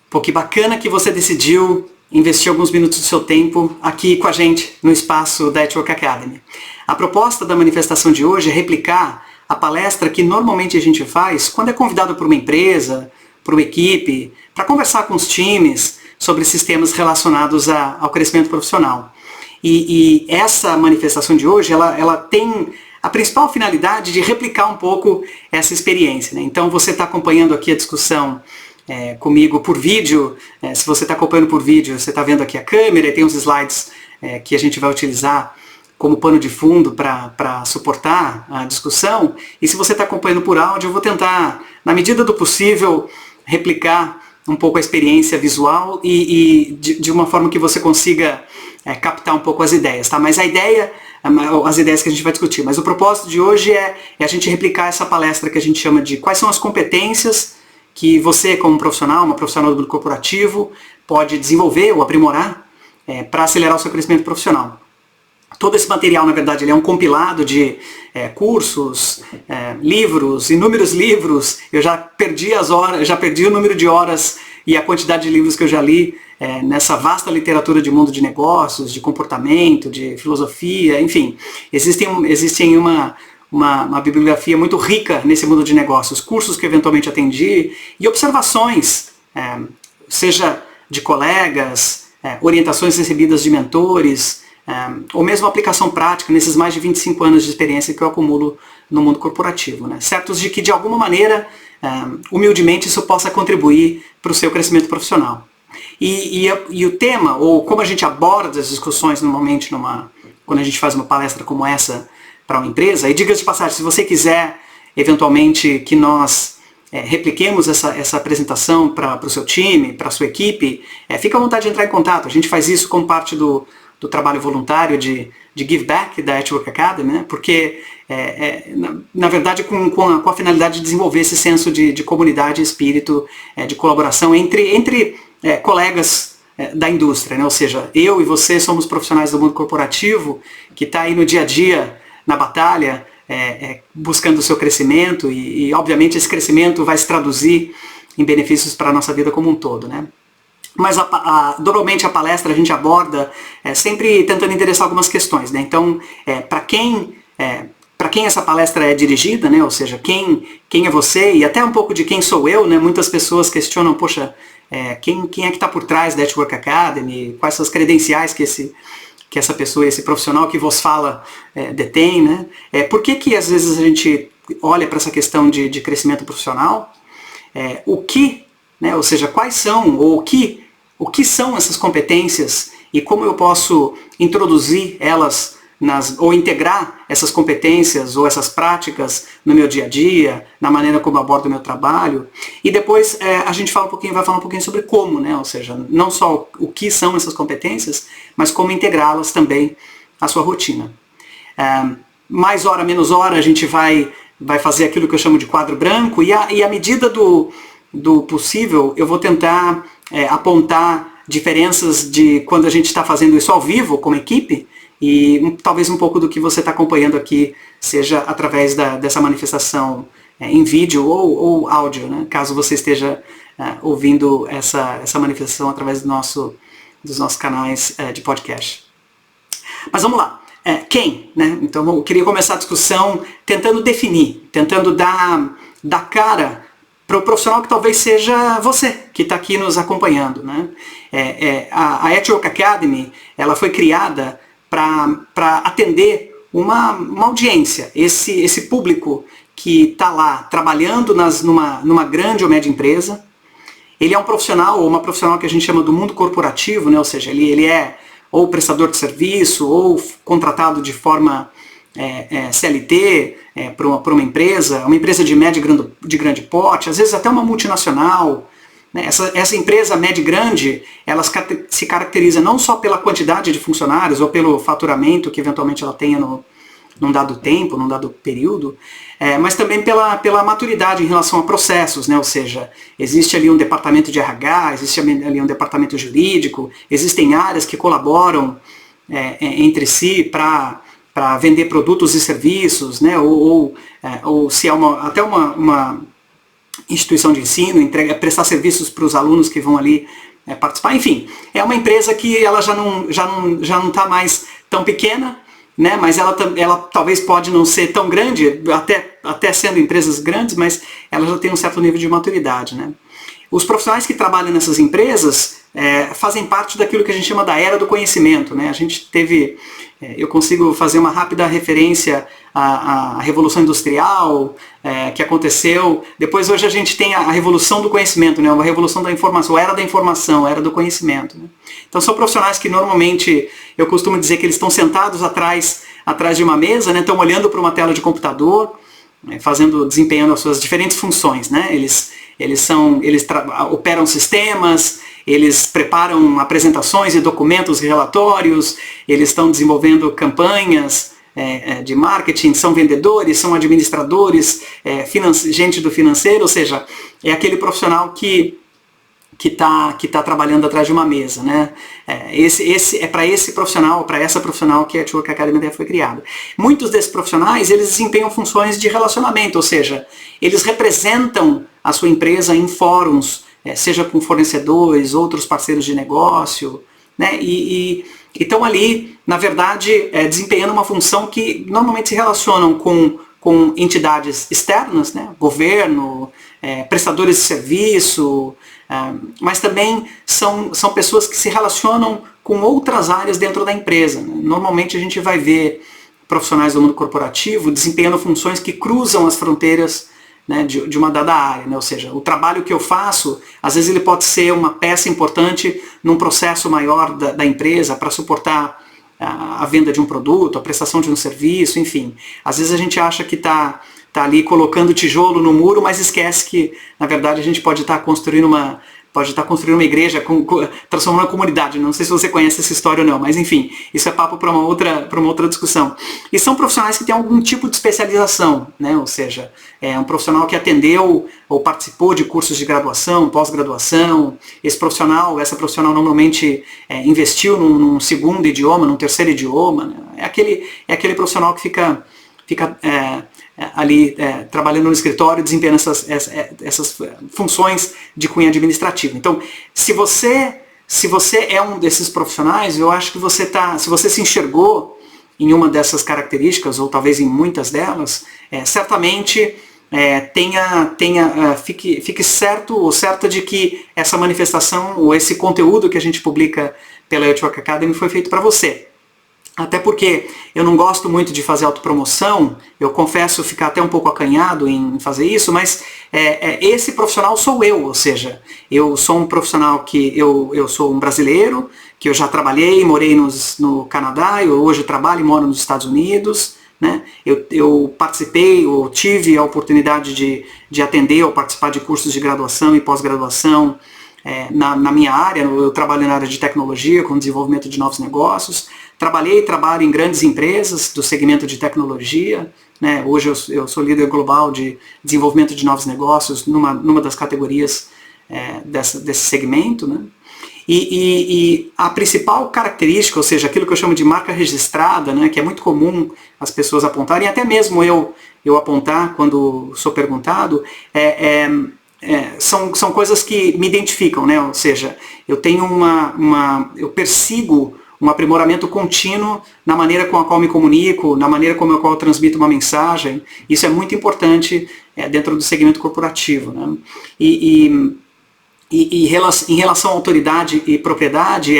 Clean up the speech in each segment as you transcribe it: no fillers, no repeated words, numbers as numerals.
Pô, que bacana que você decidiu investir alguns minutos do seu tempo aqui com a gente no espaço da At Work Academy. A proposta da manifestação de hoje é replicar a palestra que normalmente a gente faz quando é convidado por uma empresa, por uma equipe, para conversar com os times sobre sistemas relacionados ao crescimento profissional. E essa manifestação de hoje, ela tem a principal finalidade de replicar um pouco essa experiência, né? Então você está acompanhando aqui a discussão comigo por vídeo. Se você está acompanhando por vídeo, você está vendo aqui a câmera e tem os slides que a gente vai utilizar como pano de fundo para suportar a discussão. E se você está acompanhando por áudio, eu vou tentar, na medida do possível, replicar um pouco a experiência visual e de uma forma que você consiga captar um pouco as ideias, tá? Mas a ideia, as ideias que a gente vai discutir, mas o propósito de hoje é a gente replicar essa palestra que a gente chama de quais são as competências que você, como profissional, uma profissional do mundo corporativo, pode desenvolver ou aprimorar para acelerar o seu crescimento profissional. Todo esse material, na verdade, ele é um compilado de cursos, livros, inúmeros livros. Eu já perdi as horas, já perdi o número de horas e a quantidade de livros que eu já li nessa vasta literatura de mundo de negócios, de comportamento, de filosofia, enfim. Existem uma bibliografia muito rica nesse mundo de negócios, cursos que eventualmente atendi e observações, seja de colegas, orientações recebidas de mentores, ou mesmo aplicação prática nesses mais de 25 anos de experiência que eu acumulo no mundo corporativo, né? Certos de que, de alguma maneira, humildemente, isso possa contribuir para o seu crescimento profissional. E o tema, ou como a gente aborda as discussões normalmente quando a gente faz uma palestra como essa para uma empresa, e diga-se de passagem, se você quiser, eventualmente, que nós repliquemos essa apresentação para o seu time, para a sua equipe, fica à vontade de entrar em contato. A gente faz isso como parte do trabalho voluntário de give back da At Work Academy, né? Porque, na verdade, com a finalidade de desenvolver esse senso de comunidade e espírito de colaboração entre colegas da indústria, né? Ou seja, eu e você somos profissionais do mundo corporativo que está aí no dia a dia, na batalha, buscando o seu crescimento e, obviamente, esse crescimento vai se traduzir em benefícios para a nossa vida como um todo, né? Mas normalmente a palestra a gente aborda sempre tentando endereçar algumas questões, né? Então, para quem essa palestra é dirigida, né? Ou seja, quem é você e até um pouco de quem sou eu, né? Muitas pessoas questionam, poxa, quem é que está por trás da At Work Academy, quais são as credenciais que essa pessoa, esse profissional que vos fala detém, né? Por que às vezes a gente olha para essa questão de crescimento profissional? Né? Ou seja, quais são ou o que são essas competências e como eu posso introduzir elas ou integrar essas competências ou essas práticas no meu dia a dia, na maneira como eu abordo o meu trabalho. E depois a gente vai falar um pouquinho sobre como, né? Ou seja, não só o que são essas competências, mas como integrá-las também à sua rotina. Mais hora, menos hora, a gente vai fazer aquilo que eu chamo de quadro branco e à medida do possível, eu vou tentar apontar diferenças de quando a gente está fazendo isso ao vivo, como equipe, e talvez um pouco do que você está acompanhando aqui seja através dessa manifestação em vídeo ou áudio, né? Caso você esteja ouvindo essa manifestação através dos nossos canais de podcast. Mas vamos lá. Quem? Né? Então eu queria começar a discussão tentando definir, tentando dar cara para o profissional que talvez seja você, que está aqui nos acompanhando, né? A At Work Academy, ela foi criada para atender uma audiência, esse público que está lá trabalhando numa grande ou média empresa. Ele é um profissional ou uma profissional que a gente chama do mundo corporativo, né? Ou seja, ele é ou prestador de serviço ou contratado de forma CLT para uma empresa de média e de grande porte, às vezes até uma multinacional. Né? Essa empresa média e grande, ela se caracteriza não só pela quantidade de funcionários ou pelo faturamento que eventualmente ela tenha num dado tempo, num dado período, mas também pela maturidade em relação a processos, né? Ou seja, existe ali um departamento de RH, existe ali um departamento jurídico, existem áreas que colaboram entre si para vender produtos e serviços, né? ou se há até uma instituição de ensino, prestar serviços para os alunos que vão ali participar. Enfim, é uma empresa que ela já não está mais tão pequena, né, mas ela talvez pode não ser tão grande, até sendo empresas grandes, mas ela já tem um certo nível de maturidade, né. Os profissionais que trabalham nessas empresas fazem parte daquilo que a gente chama da era do conhecimento, né. A gente teve, eu consigo fazer uma rápida referência à Revolução Industrial, que aconteceu. Depois, hoje a gente tem a Revolução do Conhecimento, né, a Revolução da Informação, a Era da Informação, a Era do Conhecimento, né. Então são profissionais que normalmente, eu costumo dizer que eles estão sentados atrás de uma mesa, né, estão olhando para uma tela de computador, desempenhando as suas diferentes funções, né. Eles operam sistemas, eles preparam apresentações e documentos e relatórios, eles estão desenvolvendo campanhas de marketing, são vendedores, são administradores, gente do financeiro, ou seja, é aquele profissional que está trabalhando atrás de uma mesa, né? É para esse profissional, para essa profissional que a Network Academy foi criada. Muitos desses profissionais, eles desempenham funções de relacionamento, ou seja, eles representam a sua empresa em fóruns, seja com fornecedores, outros parceiros de negócio, né? E estão ali, na verdade, desempenhando uma função que normalmente se relacionam com entidades externas, né? Governo, prestadores de serviço, mas também são pessoas que se relacionam com outras áreas dentro da empresa, né? Normalmente a gente vai ver profissionais do mundo corporativo desempenhando funções que cruzam as fronteiras, né, de uma dada área, né? Ou seja, o trabalho que eu faço, às vezes ele pode ser uma peça importante num processo maior da empresa para suportar a venda de um produto, a prestação de um serviço, enfim. Às vezes a gente acha que está ali colocando tijolo no muro, mas esquece que, na verdade, a gente pode estar construindo uma igreja, transformando uma comunidade. Não sei se você conhece essa história ou não, mas enfim, isso é papo para uma outra discussão. E são profissionais que têm algum tipo de especialização, né? Ou seja, é um profissional que atendeu ou participou de cursos de graduação, pós-graduação. Essa profissional normalmente investiu num segundo idioma, num terceiro idioma, né? É aquele profissional que fica ali trabalhando no escritório, desempenhando essas funções de cunho administrativo. Então, se você é um desses profissionais, eu acho que se você se enxergou em uma dessas características, ou talvez em muitas delas, certamente fique certo ou certa de que essa manifestação ou esse conteúdo que a gente publica pela Network Academy foi feito para você. Até porque eu não gosto muito de fazer autopromoção, eu confesso ficar até um pouco acanhado em fazer isso, mas esse profissional sou eu, ou seja, eu sou um profissional que eu sou um brasileiro, que eu já trabalhei, morei no Canadá, eu hoje trabalho e moro nos Estados Unidos, né? Eu participei ou tive a oportunidade de atender ou participar de cursos de graduação e pós-graduação na minha área. Eu trabalho na área de tecnologia, com desenvolvimento de novos negócios. Trabalhei e trabalho em grandes empresas do segmento de tecnologia, né? Hoje eu sou líder global de desenvolvimento de novos negócios numa das categorias desse segmento, né? E a principal característica, ou seja, aquilo que eu chamo de marca registrada, né, que é muito comum as pessoas apontarem, até mesmo eu apontar quando sou perguntado, são coisas que me identificam, né? Ou seja, eu tenho eu persigo um aprimoramento contínuo na maneira com a qual me comunico, na maneira com a qual eu transmito uma mensagem. Isso é muito importante dentro do segmento corporativo, né? Em relação à autoridade e propriedade,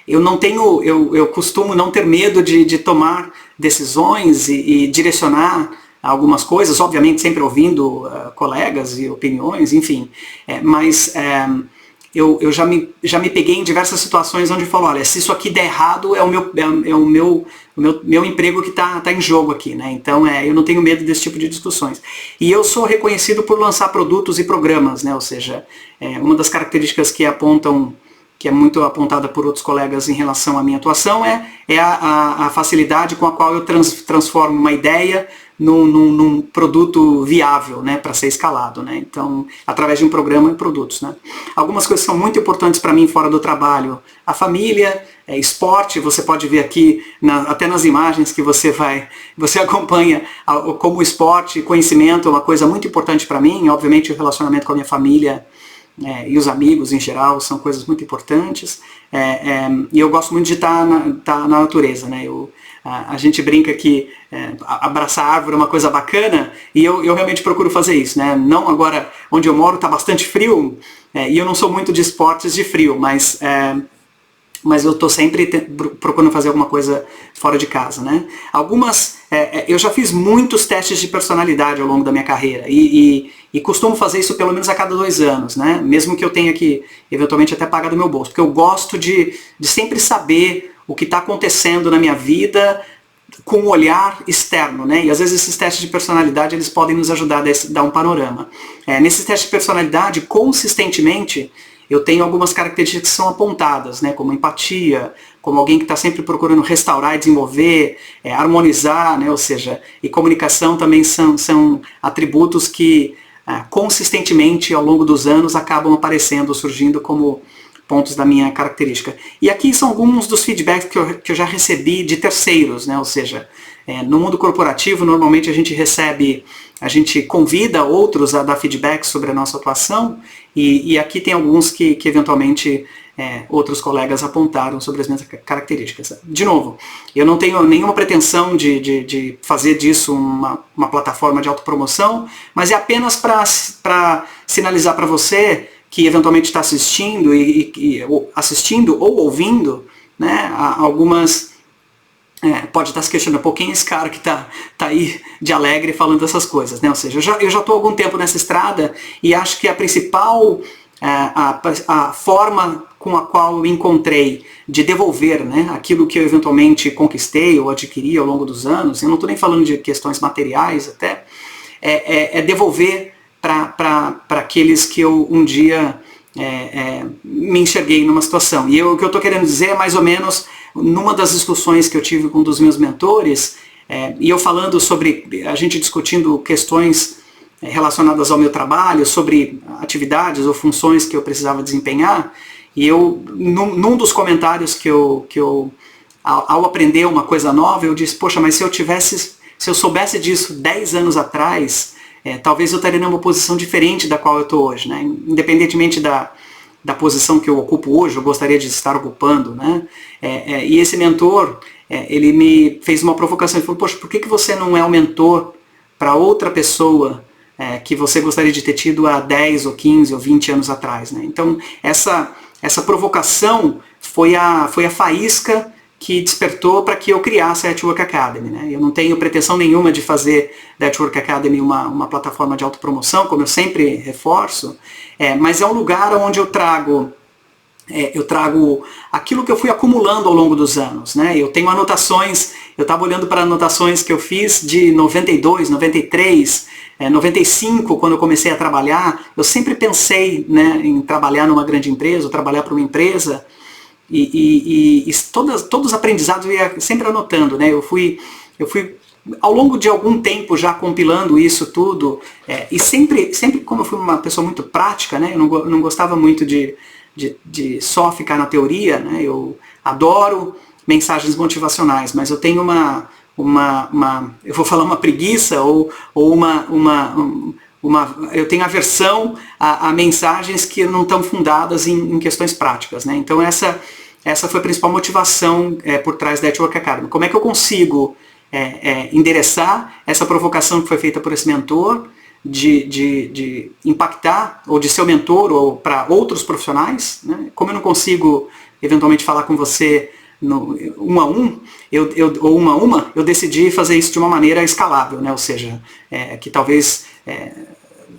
eu costumo não ter medo de tomar decisões e direcionar algumas coisas, obviamente sempre ouvindo colegas e opiniões, enfim, mas eu já me peguei em diversas situações onde eu falo, olha, se isso aqui der errado, é o meu emprego que está em jogo aqui, né? Então eu não tenho medo desse tipo de discussões. E eu sou reconhecido por lançar produtos e programas, né? Ou seja, uma das características que apontam que é muito apontada por outros colegas em relação à minha atuação, é a facilidade com a qual eu transformo uma ideia num produto viável, né, para ser escalado, né? Então, através de um programa e produtos, né? Algumas coisas são muito importantes para mim fora do trabalho. A família, esporte, você pode ver aqui, até nas imagens que você acompanha, como o esporte, conhecimento é uma coisa muito importante para mim. Obviamente o relacionamento com a minha família e os amigos em geral são coisas muito importantes. E eu gosto muito de estar na natureza, né? A gente brinca que abraçar a árvore é uma coisa bacana, e eu realmente procuro fazer isso, né? Não agora, onde eu moro está bastante frio, e eu não sou muito de esportes de frio, mas eu estou sempre procurando fazer alguma coisa fora de casa, né? Eu já fiz muitos testes de personalidade ao longo da minha carreira, e costumo fazer isso pelo menos a cada 2 anos, né? Mesmo que eu tenha que, eventualmente, até pagar do meu bolso, porque eu gosto de sempre saber o que está acontecendo na minha vida com um olhar externo, né? E às vezes esses testes de personalidade eles podem nos ajudar a dar um panorama. Nesses testes de personalidade, consistentemente, eu tenho algumas características que são apontadas, né? Como empatia, como alguém que está sempre procurando restaurar e desenvolver, harmonizar, né? Ou seja, e comunicação também são atributos que consistentemente ao longo dos anos acabam aparecendo, surgindo como pontos da minha característica. E aqui são alguns dos feedbacks que eu já recebi de terceiros, né? Ou seja, no mundo corporativo normalmente a gente convida outros a dar feedback sobre a nossa atuação, e aqui tem alguns que eventualmente outros colegas apontaram sobre as minhas características. De novo, eu não tenho nenhuma pretensão de fazer disso uma plataforma de autopromoção, mas é apenas para sinalizar para você que eventualmente está assistindo assistindo ou ouvindo, né, algumas pode estar se questionando, quem é esse cara que tá aí de alegre falando dessas coisas, né? Ou seja, eu já estou há algum tempo nessa estrada, e acho que a principal a forma com a qual eu encontrei de devolver, né, aquilo que eu eventualmente conquistei ou adquiri ao longo dos anos, eu não estou nem falando de questões materiais até, devolver para aqueles que eu um dia me enxerguei numa situação. E o que eu estou querendo dizer é mais ou menos, numa das discussões que eu tive com um dos meus mentores, e eu falando sobre, a gente discutindo questões relacionadas ao meu trabalho, sobre atividades ou funções que eu precisava desempenhar, e eu, num dos comentários que eu ao aprender uma coisa nova, eu disse, poxa, mas se eu soubesse disso 10 anos atrás, talvez eu estaria numa posição diferente da qual eu estou hoje, né? Independentemente da posição que eu ocupo hoje, eu gostaria de estar ocupando, né? E esse mentor, ele me fez uma provocação, ele falou, poxa, por que você não é um mentor para outra pessoa que você gostaria de ter tido há 10 ou 15 ou 20 anos atrás, né? Então, essa provocação foi a faísca que despertou para que eu criasse a Network Academy, né? Eu não tenho pretensão nenhuma de fazer da Network Academy uma plataforma de autopromoção, como eu sempre reforço, mas é um lugar onde eu trago aquilo que eu fui acumulando ao longo dos anos, né? Eu tenho anotações, eu estava olhando para anotações que eu fiz de 92, 93, 95, quando eu comecei a trabalhar. Eu sempre pensei, né, em trabalhar numa grande empresa, ou trabalhar para uma empresa, e todos os aprendizados eu ia sempre anotando, né? Eu fui ao longo de algum tempo já compilando isso tudo, e sempre como eu fui uma pessoa muito prática, né? Eu não gostava muito de só ficar na teoria, né? Eu adoro mensagens motivacionais, mas eu tenho eu vou falar uma preguiça, ou eu tenho aversão a mensagens que não estão fundadas em questões práticas, né? Então essa foi a principal motivação por trás da Network Academy. Como é que eu consigo endereçar essa provocação que foi feita por esse mentor, de impactar, ou de ser o mentor ou para outros profissionais, né? Como eu não consigo eventualmente falar com você um a um, ou uma a uma, eu decidi fazer isso de uma maneira escalável, né? Ou seja, que talvez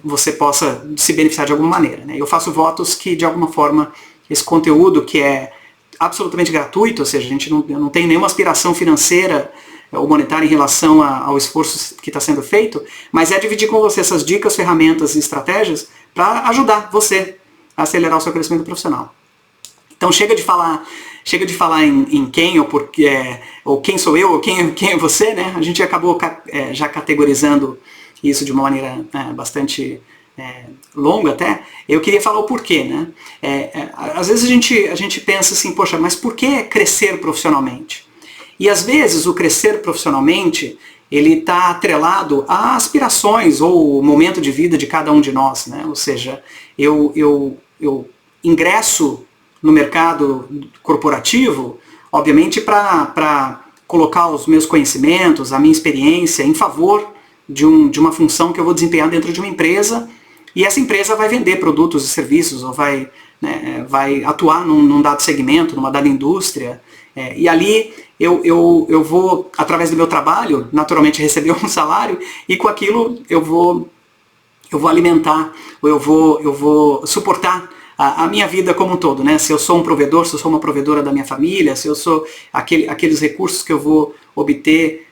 você possa se beneficiar de alguma maneira, né? Eu faço votos que, de alguma forma, esse conteúdo que é absolutamente gratuito, ou seja, eu não tenho nenhuma aspiração financeira ou monetária em relação ao esforço que está sendo feito, mas dividir com você essas dicas, ferramentas e estratégias para ajudar você a acelerar o seu crescimento profissional. Então chega de falar em quem ou porque ou quem sou eu ou quem é você, né? A gente acabou já categorizando isso de uma maneira bastante longa até. Eu queria falar o porquê, né? Às vezes a gente pensa assim, poxa, mas por que crescer profissionalmente? E às vezes o crescer profissionalmente ele está atrelado a aspirações ou o momento de vida de cada um de nós, né? Ou seja, eu ingresso no mercado corporativo, obviamente para colocar os meus conhecimentos, a minha experiência em favor de uma função que eu vou desempenhar dentro de uma empresa, e essa empresa vai vender produtos e serviços, ou vai atuar num dado segmento, numa dada indústria, e ali eu vou, através do meu trabalho, naturalmente receber um salário, e com aquilo eu vou alimentar, ou eu vou suportar a minha vida como um todo, né? Se eu sou um provedor, se eu sou uma provedora da minha família, se eu sou aqueles recursos que eu vou obter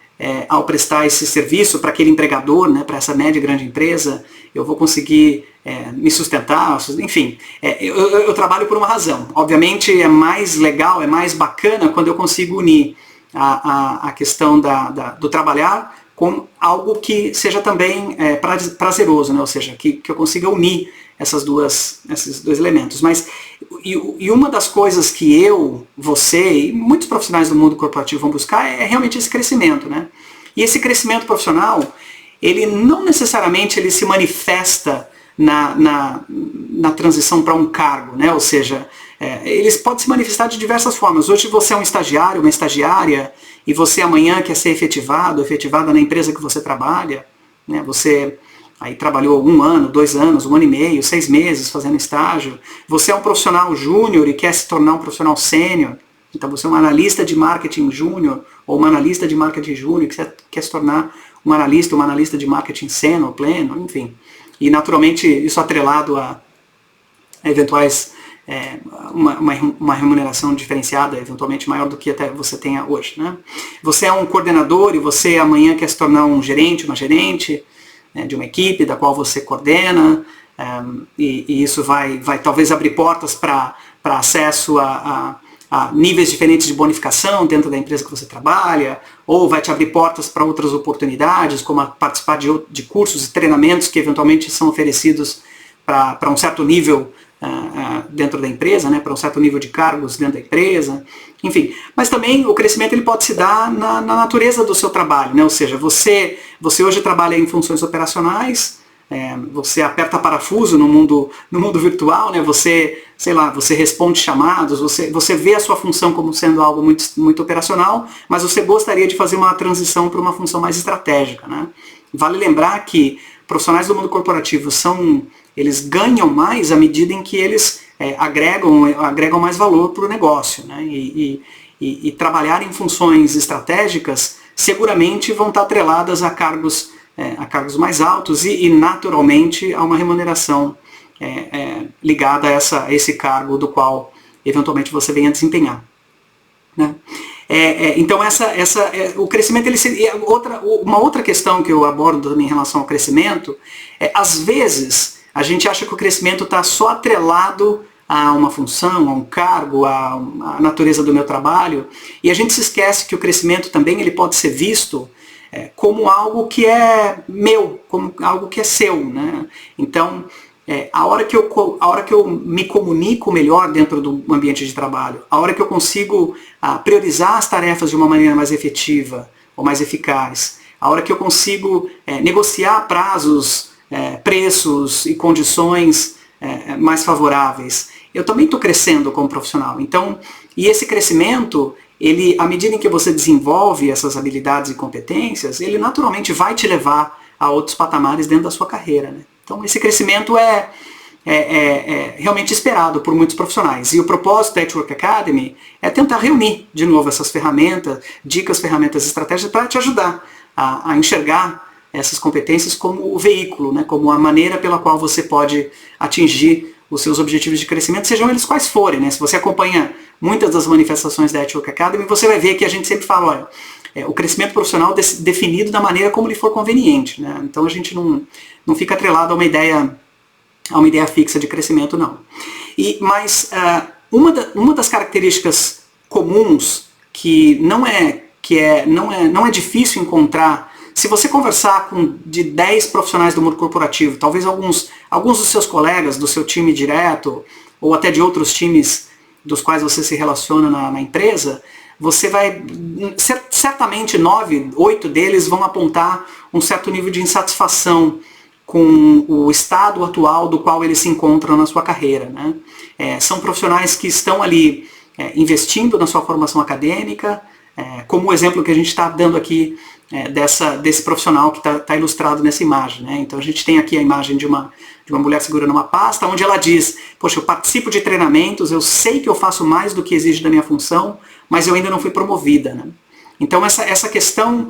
ao prestar esse serviço para aquele empregador, né, para essa média e grande empresa, eu vou conseguir me sustentar, enfim, eu trabalho por uma razão. Obviamente é mais legal, é mais bacana quando eu consigo unir a questão do trabalhar com algo que seja também prazeroso, né? Ou seja, que eu consiga unir esses dois elementos. Mas e uma das coisas que você e muitos profissionais do mundo corporativo vão buscar é realmente esse crescimento, né? E esse crescimento profissional, ele não necessariamente ele se manifesta na transição para um cargo, né? Ou seja, eles podem se manifestar de diversas formas. Hoje você é um estagiário, uma estagiária, e você amanhã quer ser efetivada na empresa que você trabalha, né? Você aí trabalhou 1 ano, 2 anos, 1 ano e meio, 6 meses fazendo estágio. Você é um profissional júnior e quer se tornar um profissional sênior. Então você é um analista de marketing júnior ou uma analista de marketing júnior que quer se tornar um analista de marketing sênior, pleno, enfim. E naturalmente isso atrelado a eventuais uma remuneração diferenciada, eventualmente maior do que até você tenha hoje, né? Você é um coordenador e você amanhã quer se tornar um gerente, uma gerente de uma equipe da qual você coordena, e isso vai talvez abrir portas para acesso a níveis diferentes de bonificação dentro da empresa que você trabalha, ou vai te abrir portas para outras oportunidades, como participar de cursos e treinamentos que eventualmente são oferecidos para um certo nível dentro da empresa, né, para um certo nível de cargos dentro da empresa, enfim. Mas também o crescimento ele pode se dar na natureza do seu trabalho, né? Ou seja, você hoje trabalha em funções operacionais, você aperta parafuso no mundo virtual, né? Você responde chamados, você vê a sua função como sendo algo muito, muito operacional, mas você gostaria de fazer uma transição para uma função mais estratégica, né? Vale lembrar que profissionais do mundo corporativo eles ganham mais à medida em que eles agregam mais valor para o negócio, né? E trabalhar em funções estratégicas seguramente vão estar atreladas a cargos mais altos e naturalmente a uma remuneração ligada a esse cargo do qual eventualmente você venha desempenhar, né? Então o crescimento, uma outra questão que eu abordo também em relação ao crescimento, às vezes a gente acha que o crescimento está só atrelado a uma função, a um cargo, a natureza do meu trabalho, e a gente se esquece que o crescimento também ele pode ser visto como algo que é meu, como algo que é seu, né? Então, a hora que eu me comunico melhor dentro do ambiente de trabalho, a hora que eu consigo priorizar as tarefas de uma maneira mais efetiva ou mais eficaz, a hora que eu consigo negociar prazos, preços e condições mais favoráveis, eu também estou crescendo como profissional. Então, e esse crescimento, à medida em que você desenvolve essas habilidades e competências, ele naturalmente vai te levar a outros patamares dentro da sua carreira, né? Então esse crescimento é realmente esperado por muitos profissionais. E o propósito da Network Academy é tentar reunir de novo essas ferramentas, ferramentas estratégicas para te ajudar a enxergar essas competências como o veículo, né? Como a maneira pela qual você pode atingir os seus objetivos de crescimento, sejam eles quais forem, né? Se você acompanha muitas das manifestações da Network Academy, você vai ver que a gente sempre fala, olha, o crescimento profissional definido da maneira como lhe for conveniente, né? Então a gente não fica atrelado a uma ideia fixa de crescimento, não. Mas Uma das características comuns que não é difícil encontrar, se você conversar com de 10 profissionais do mundo corporativo, talvez alguns dos seus colegas, do seu time direto, ou até de outros times dos quais você se relaciona na empresa, você vai, certamente 9, 8 deles vão apontar um certo nível de insatisfação com o estado atual do qual eles se encontram na sua carreira, né? São profissionais que estão ali investindo na sua formação acadêmica, como o exemplo que a gente está dando aqui desse profissional que está ilustrado nessa imagem, né? Então a gente tem aqui a imagem de uma mulher segurando uma pasta, onde ela diz, poxa, eu participo de treinamentos, eu sei que eu faço mais do que exige da minha função, mas eu ainda não fui promovida, né? Então essa questão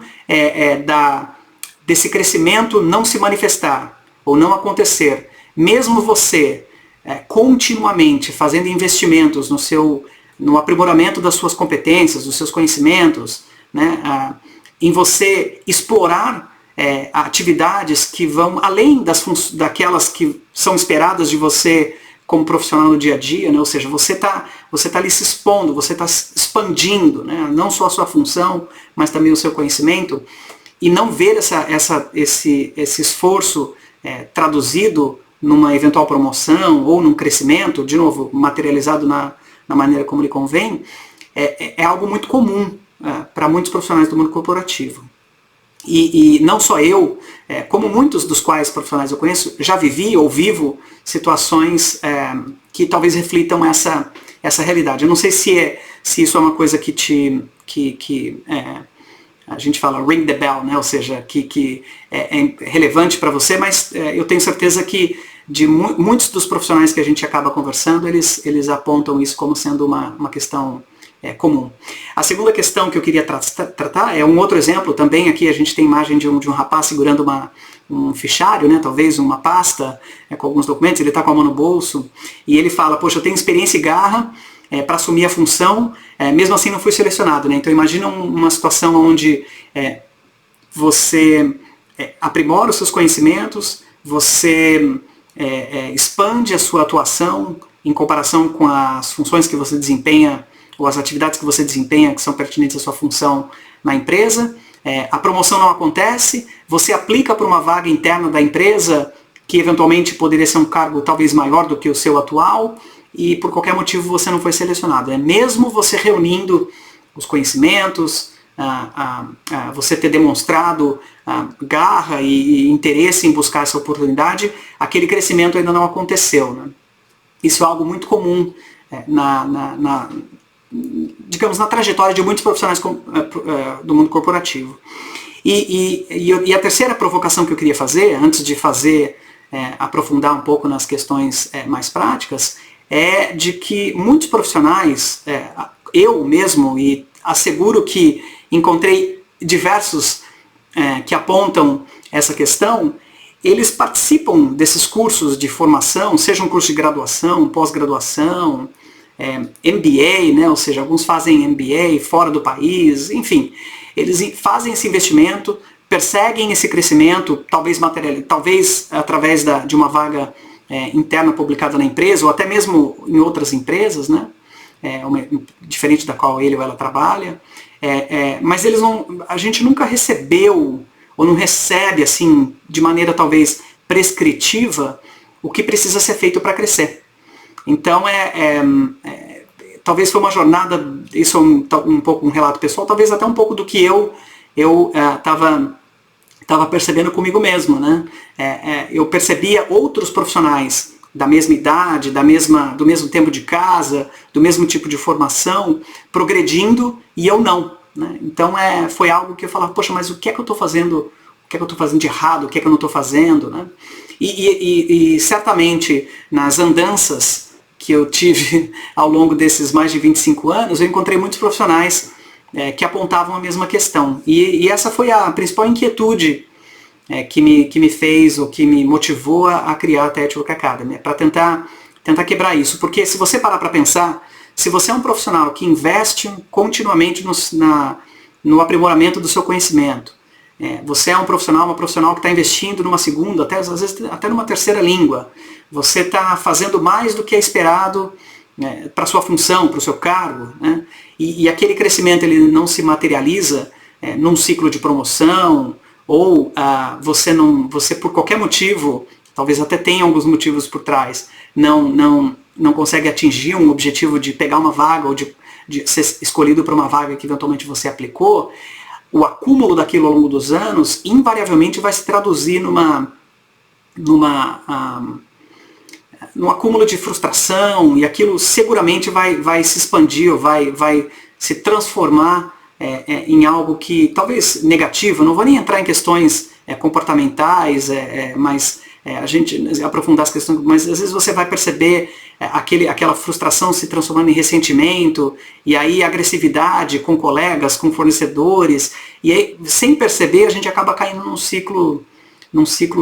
desse crescimento não se manifestar ou não acontecer, mesmo você continuamente fazendo investimentos no aprimoramento das suas competências, dos seus conhecimentos, né, em você explorar atividades que vão além daquelas que são esperadas de você como profissional no dia a dia, né? Ou seja, você tá ali se expondo, você está expandindo, né? Não só a sua função, mas também o seu conhecimento, e não ver esse esforço traduzido numa eventual promoção ou num crescimento, de novo, materializado na maneira como lhe convém, é algo muito comum para muitos profissionais do mundo corporativo. E não só eu, como muitos dos quais profissionais eu conheço, já vivi ou vivo situações que talvez reflitam essa realidade. Eu não sei se isso é uma coisa que a gente fala ring the bell, né? Ou seja, que é relevante para você, mas eu tenho certeza que de muitos dos profissionais que a gente acaba conversando, eles apontam isso como sendo uma questão comum. A segunda questão que eu queria tratar é um outro exemplo também. Aqui a gente tem imagem de um rapaz segurando um fichário, né, talvez uma pasta com alguns documentos, ele está com a mão no bolso, e ele fala, poxa, eu tenho experiência e garra para assumir a função, mesmo assim não fui selecionado, né? Então imagina uma situação onde você aprimora os seus conhecimentos, você expande a sua atuação em comparação com as funções que você desempenha, ou as atividades que você desempenha que são pertinentes à sua função na empresa, a promoção não acontece, você aplica para uma vaga interna da empresa que eventualmente poderia ser um cargo talvez maior do que o seu atual, e por qualquer motivo você não foi selecionado. Mesmo você reunindo os conhecimentos, você ter demonstrado garra e interesse em buscar essa oportunidade, aquele crescimento ainda não aconteceu, né? Isso é algo muito comum digamos, na trajetória de muitos profissionais do mundo corporativo. E a terceira provocação que eu queria fazer, antes de aprofundar um pouco nas questões mais práticas, é de que muitos profissionais, eu mesmo, e asseguro que encontrei diversos que apontam essa questão, eles participam desses cursos de formação, seja um curso de graduação, pós-graduação, MBA, né? Ou seja, alguns fazem MBA fora do país, enfim, eles fazem esse investimento, perseguem esse crescimento, talvez através de uma vaga interna publicada na empresa, ou até mesmo em outras empresas, né? Diferente da qual ele ou ela trabalha, mas a gente nunca recebeu, ou não recebe assim, de maneira talvez prescritiva, o que precisa ser feito para crescer. Então talvez foi uma jornada, isso é um pouco um relato pessoal, talvez até um pouco do que eu estava percebendo comigo mesmo, né? Eu percebia outros profissionais da mesma idade, do mesmo tempo de casa, do mesmo tipo de formação, progredindo, e eu não, né? Então foi algo que eu falava, poxa, mas o que é que eu estou fazendo? O que é que eu estou fazendo de errado? O que é que eu não estou fazendo, né? E certamente nas andanças que eu tive ao longo desses mais de 25 anos, eu encontrei muitos profissionais que apontavam a mesma questão. E essa foi a principal inquietude que me fez, ou que me motivou a criar a TED Work Academy, para tentar quebrar isso. Porque se você parar para pensar, se você é um profissional que investe continuamente no aprimoramento do seu conhecimento, você é uma profissional que está investindo numa segunda, às vezes até numa terceira língua, você está fazendo mais do que é esperado né, para a sua função, para o seu cargo, né, e aquele crescimento ele não se materializa num ciclo de promoção, ou você por qualquer motivo, talvez até tenha alguns motivos por trás, não consegue atingir um objetivo de pegar uma vaga ou de ser escolhido para uma vaga que eventualmente você aplicou, o acúmulo daquilo ao longo dos anos invariavelmente vai se traduzir num acúmulo de frustração, e aquilo seguramente vai se expandir, vai se transformar em algo que talvez negativo. Não vou nem entrar em questões comportamentais, mas a gente aprofundar as questões, mas às vezes você vai perceber aquela frustração se transformando em ressentimento, e aí agressividade com colegas, com fornecedores, e aí, sem perceber, a gente acaba caindo num ciclo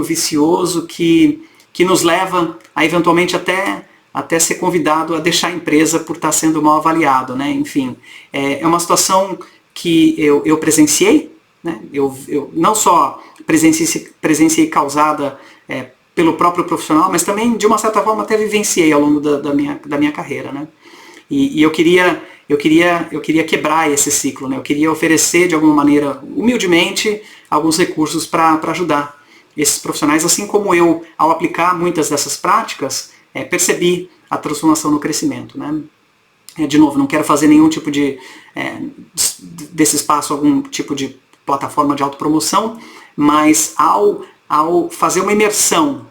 vicioso que nos leva a eventualmente até ser convidado a deixar a empresa por estar sendo mal avaliado, né? Enfim, é uma situação que eu presenciei, né? Eu não só presenciei causada pelo próprio profissional, mas também, de uma certa forma, até vivenciei ao longo da minha carreira, né? E eu queria quebrar esse ciclo, né? Eu queria oferecer, de alguma maneira, humildemente, alguns recursos para ajudar esses profissionais, assim como eu, ao aplicar muitas dessas práticas, percebi a transformação no crescimento, né? De novo, não quero fazer nenhum tipo desse espaço algum tipo de plataforma de autopromoção, mas ao fazer uma imersão,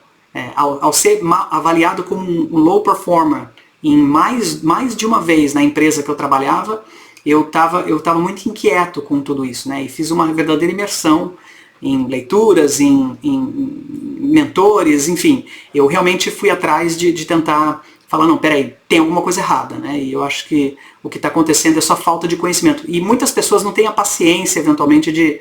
ao ser avaliado como um low performer em mais de uma vez na empresa que eu trabalhava, eu estava muito inquieto com tudo isso, né? E fiz uma verdadeira imersão em leituras, em mentores, enfim. Eu realmente fui atrás de tentar falar, não, peraí, tem alguma coisa errada, né? E eu acho que o que está acontecendo é só falta de conhecimento. E muitas pessoas não têm a paciência, eventualmente, de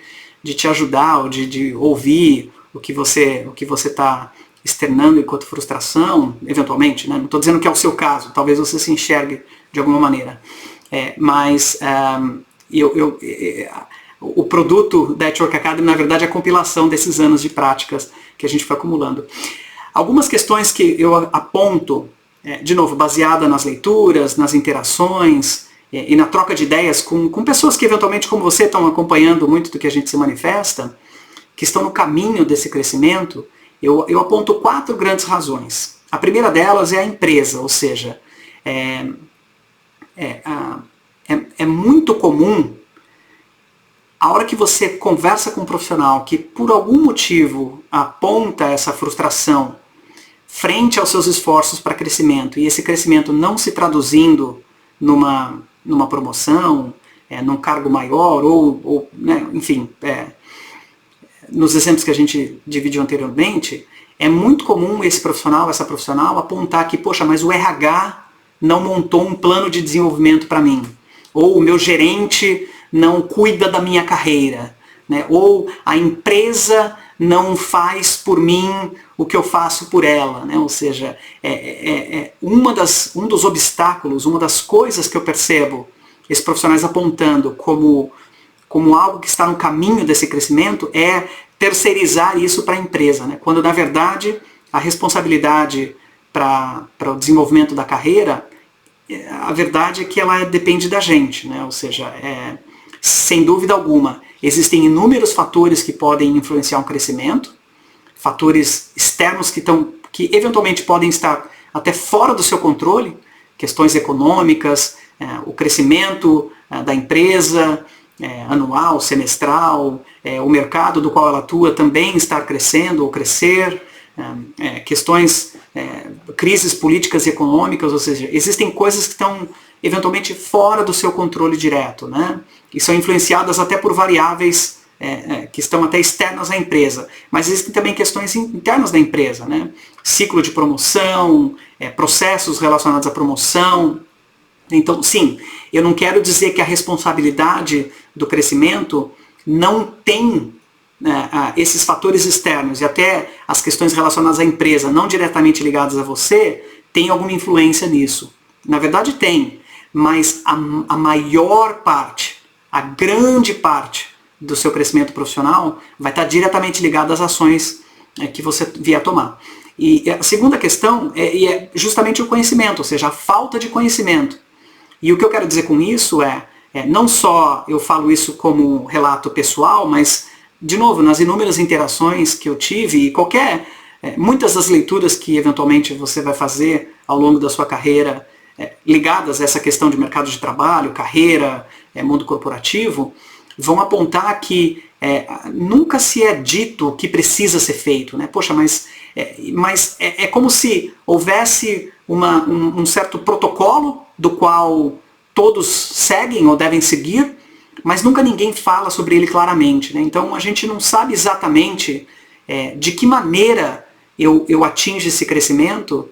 te ajudar, ou de ouvir o que você está externando enquanto frustração, eventualmente, né? Não estou dizendo que é o seu caso, talvez você se enxergue de alguma maneira. Mas o produto da At Work Academy, na verdade, é a compilação desses anos de práticas que a gente foi acumulando. Algumas questões que eu aponto, de novo, baseada nas leituras, nas interações e na troca de ideias com pessoas que, eventualmente, como você, estão acompanhando muito do que a gente se manifesta, que estão no caminho desse crescimento, eu aponto 4 grandes razões. A primeira delas é a empresa, ou seja, é muito comum, a hora que você conversa com um profissional que por algum motivo aponta essa frustração frente aos seus esforços para crescimento, e esse crescimento não se traduzindo numa promoção, num cargo maior, ou né, enfim, nos exemplos que a gente dividiu anteriormente, é muito comum esse profissional, essa profissional, apontar que, poxa, mas o RH não montou um plano de desenvolvimento para mim, ou o meu gerente não cuida da minha carreira, né? Ou a empresa não faz por mim o que eu faço por ela, né? Ou seja, um dos obstáculos, uma das coisas que eu percebo esses profissionais apontando como algo que está no caminho desse crescimento é terceirizar isso para a empresa, né? Quando na verdade a responsabilidade para o desenvolvimento da carreira, a verdade é que ela depende da gente, né? Ou seja, sem dúvida alguma, existem inúmeros fatores que podem influenciar um crescimento, fatores externos que eventualmente podem estar até fora do seu controle, questões econômicas, o crescimento da empresa, anual, semestral, o mercado do qual ela atua também estar crescendo ou crescer, questões, crises políticas e econômicas, ou seja, existem coisas que estão eventualmente fora do seu controle direto, né? E são influenciadas até por variáveis que estão até externas à empresa. Mas existem também questões internas da empresa, né? Ciclo de promoção, processos relacionados à promoção. Então, sim, eu não quero dizer que a responsabilidade do crescimento não tem esses fatores externos, e até as questões relacionadas à empresa, não diretamente ligadas a você, tem alguma influência nisso. Na verdade tem, mas a maior parte, a grande parte do seu crescimento profissional vai estar diretamente ligada às ações que você vier a tomar. E a segunda questão é justamente o conhecimento, ou seja, a falta de conhecimento. E o que eu quero dizer com isso não só eu falo isso como relato pessoal, mas, de novo, nas inúmeras interações que eu tive, e muitas das leituras que eventualmente você vai fazer ao longo da sua carreira, ligadas a essa questão de mercado de trabalho, carreira, mundo corporativo, vão apontar que nunca se é dito o que precisa ser feito, né? Poxa, mas é como se houvesse um certo protocolo do qual todos seguem ou devem seguir, mas nunca ninguém fala sobre ele claramente, né? Então a gente não sabe exatamente de que maneira eu atingo esse crescimento,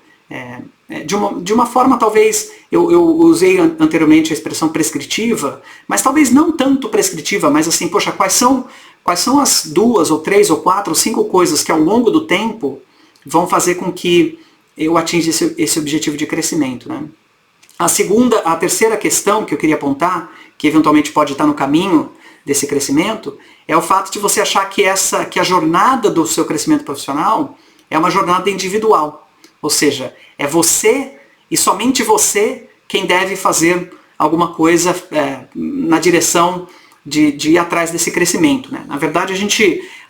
de uma forma talvez, eu usei anteriormente a expressão prescritiva, mas talvez não tanto prescritiva, mas assim, poxa, quais são as 2 ou 3 ou 4 ou 5 coisas que ao longo do tempo vão fazer com que eu atinja esse objetivo de crescimento, né? A terceira questão que eu queria apontar, que eventualmente pode estar no caminho desse crescimento, é o fato de você achar que a jornada do seu crescimento profissional é uma jornada individual. Ou seja, é você e somente você quem deve fazer alguma coisa na direção de ir atrás desse crescimento, né? Na verdade, a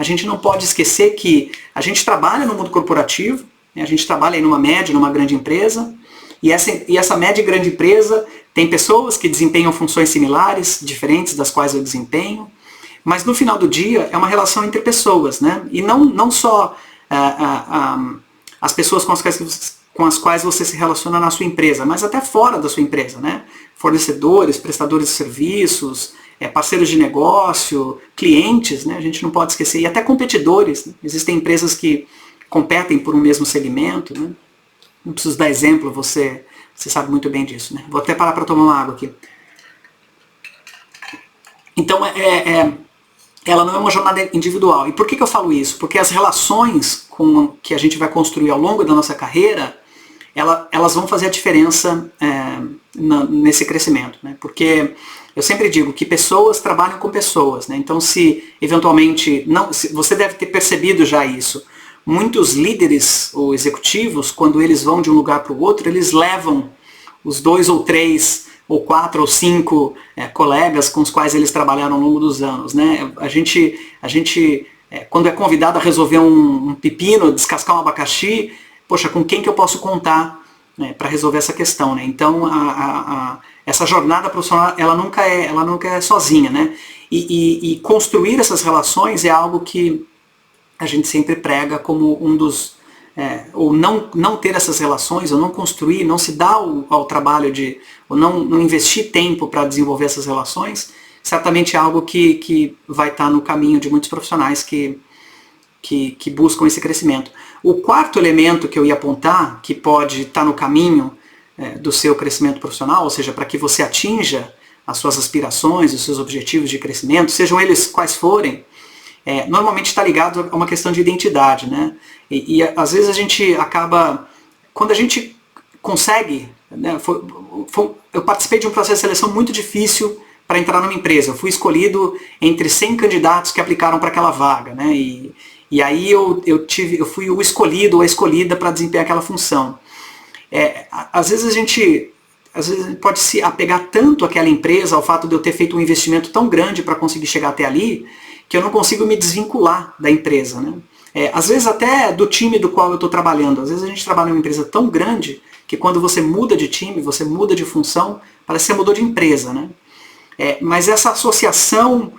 gente não pode esquecer que a gente trabalha no mundo corporativo, né? A gente trabalha em numa média, numa grande empresa, e essa média e grande empresa tem pessoas que desempenham funções similares, diferentes das quais eu desempenho, mas no final do dia é uma relação entre pessoas, né? E não só as pessoas com as quais você se relaciona na sua empresa, mas até fora da sua empresa, né? Fornecedores, prestadores de serviços, parceiros de negócio, clientes, né? A gente não pode esquecer, e até competidores, né? Existem empresas que competem por um mesmo segmento, né? Não preciso dar exemplo, você sabe muito bem disso, né? Vou até parar para tomar uma água aqui. Então, ela não é uma jornada individual. E por que eu falo isso? Porque as relações que a gente vai construir ao longo da nossa carreira, elas vão fazer a diferença nesse crescimento, né? Porque eu sempre digo que pessoas trabalham com pessoas, né? Então, se eventualmente, você deve ter percebido já isso, muitos líderes ou executivos, quando eles vão de um lugar para o outro, eles levam os 2 ou 3 ou 4 ou 5 colegas com os quais eles trabalharam ao longo dos anos, né? A gente quando é convidado a resolver um pepino, descascar um abacaxi, poxa, com quem que eu posso contar, né, para resolver essa questão, né? Então essa jornada profissional ela nunca é sozinha, né? E construir essas relações é algo que a gente sempre prega como um dos... ou não ter essas relações, ou não construir, não se dar ao trabalho ou não investir tempo para desenvolver essas relações, certamente é algo que vai estar no caminho de muitos profissionais que buscam esse crescimento. O quarto elemento que eu ia apontar, que pode estar no caminho do seu crescimento profissional, ou seja, para que você atinja as suas aspirações, os seus objetivos de crescimento, sejam eles quais forem, normalmente está ligado a uma questão de identidade, né? E às vezes a gente acaba, quando a gente consegue, né, eu participei de um processo de seleção muito difícil para entrar numa empresa. Eu fui escolhido entre 100 candidatos que aplicaram para aquela vaga, né? E aí eu fui o escolhido ou a escolhida para desempenhar aquela função. Às vezes a gente pode se apegar tanto àquela empresa, ao fato de eu ter feito um investimento tão grande para conseguir chegar até ali, que eu não consigo me desvincular da empresa, né? Às vezes até do time do qual eu estou trabalhando. Às vezes a gente trabalha em uma empresa tão grande que quando você muda de time, você muda de função, parece que você mudou de empresa, né? Mas essa associação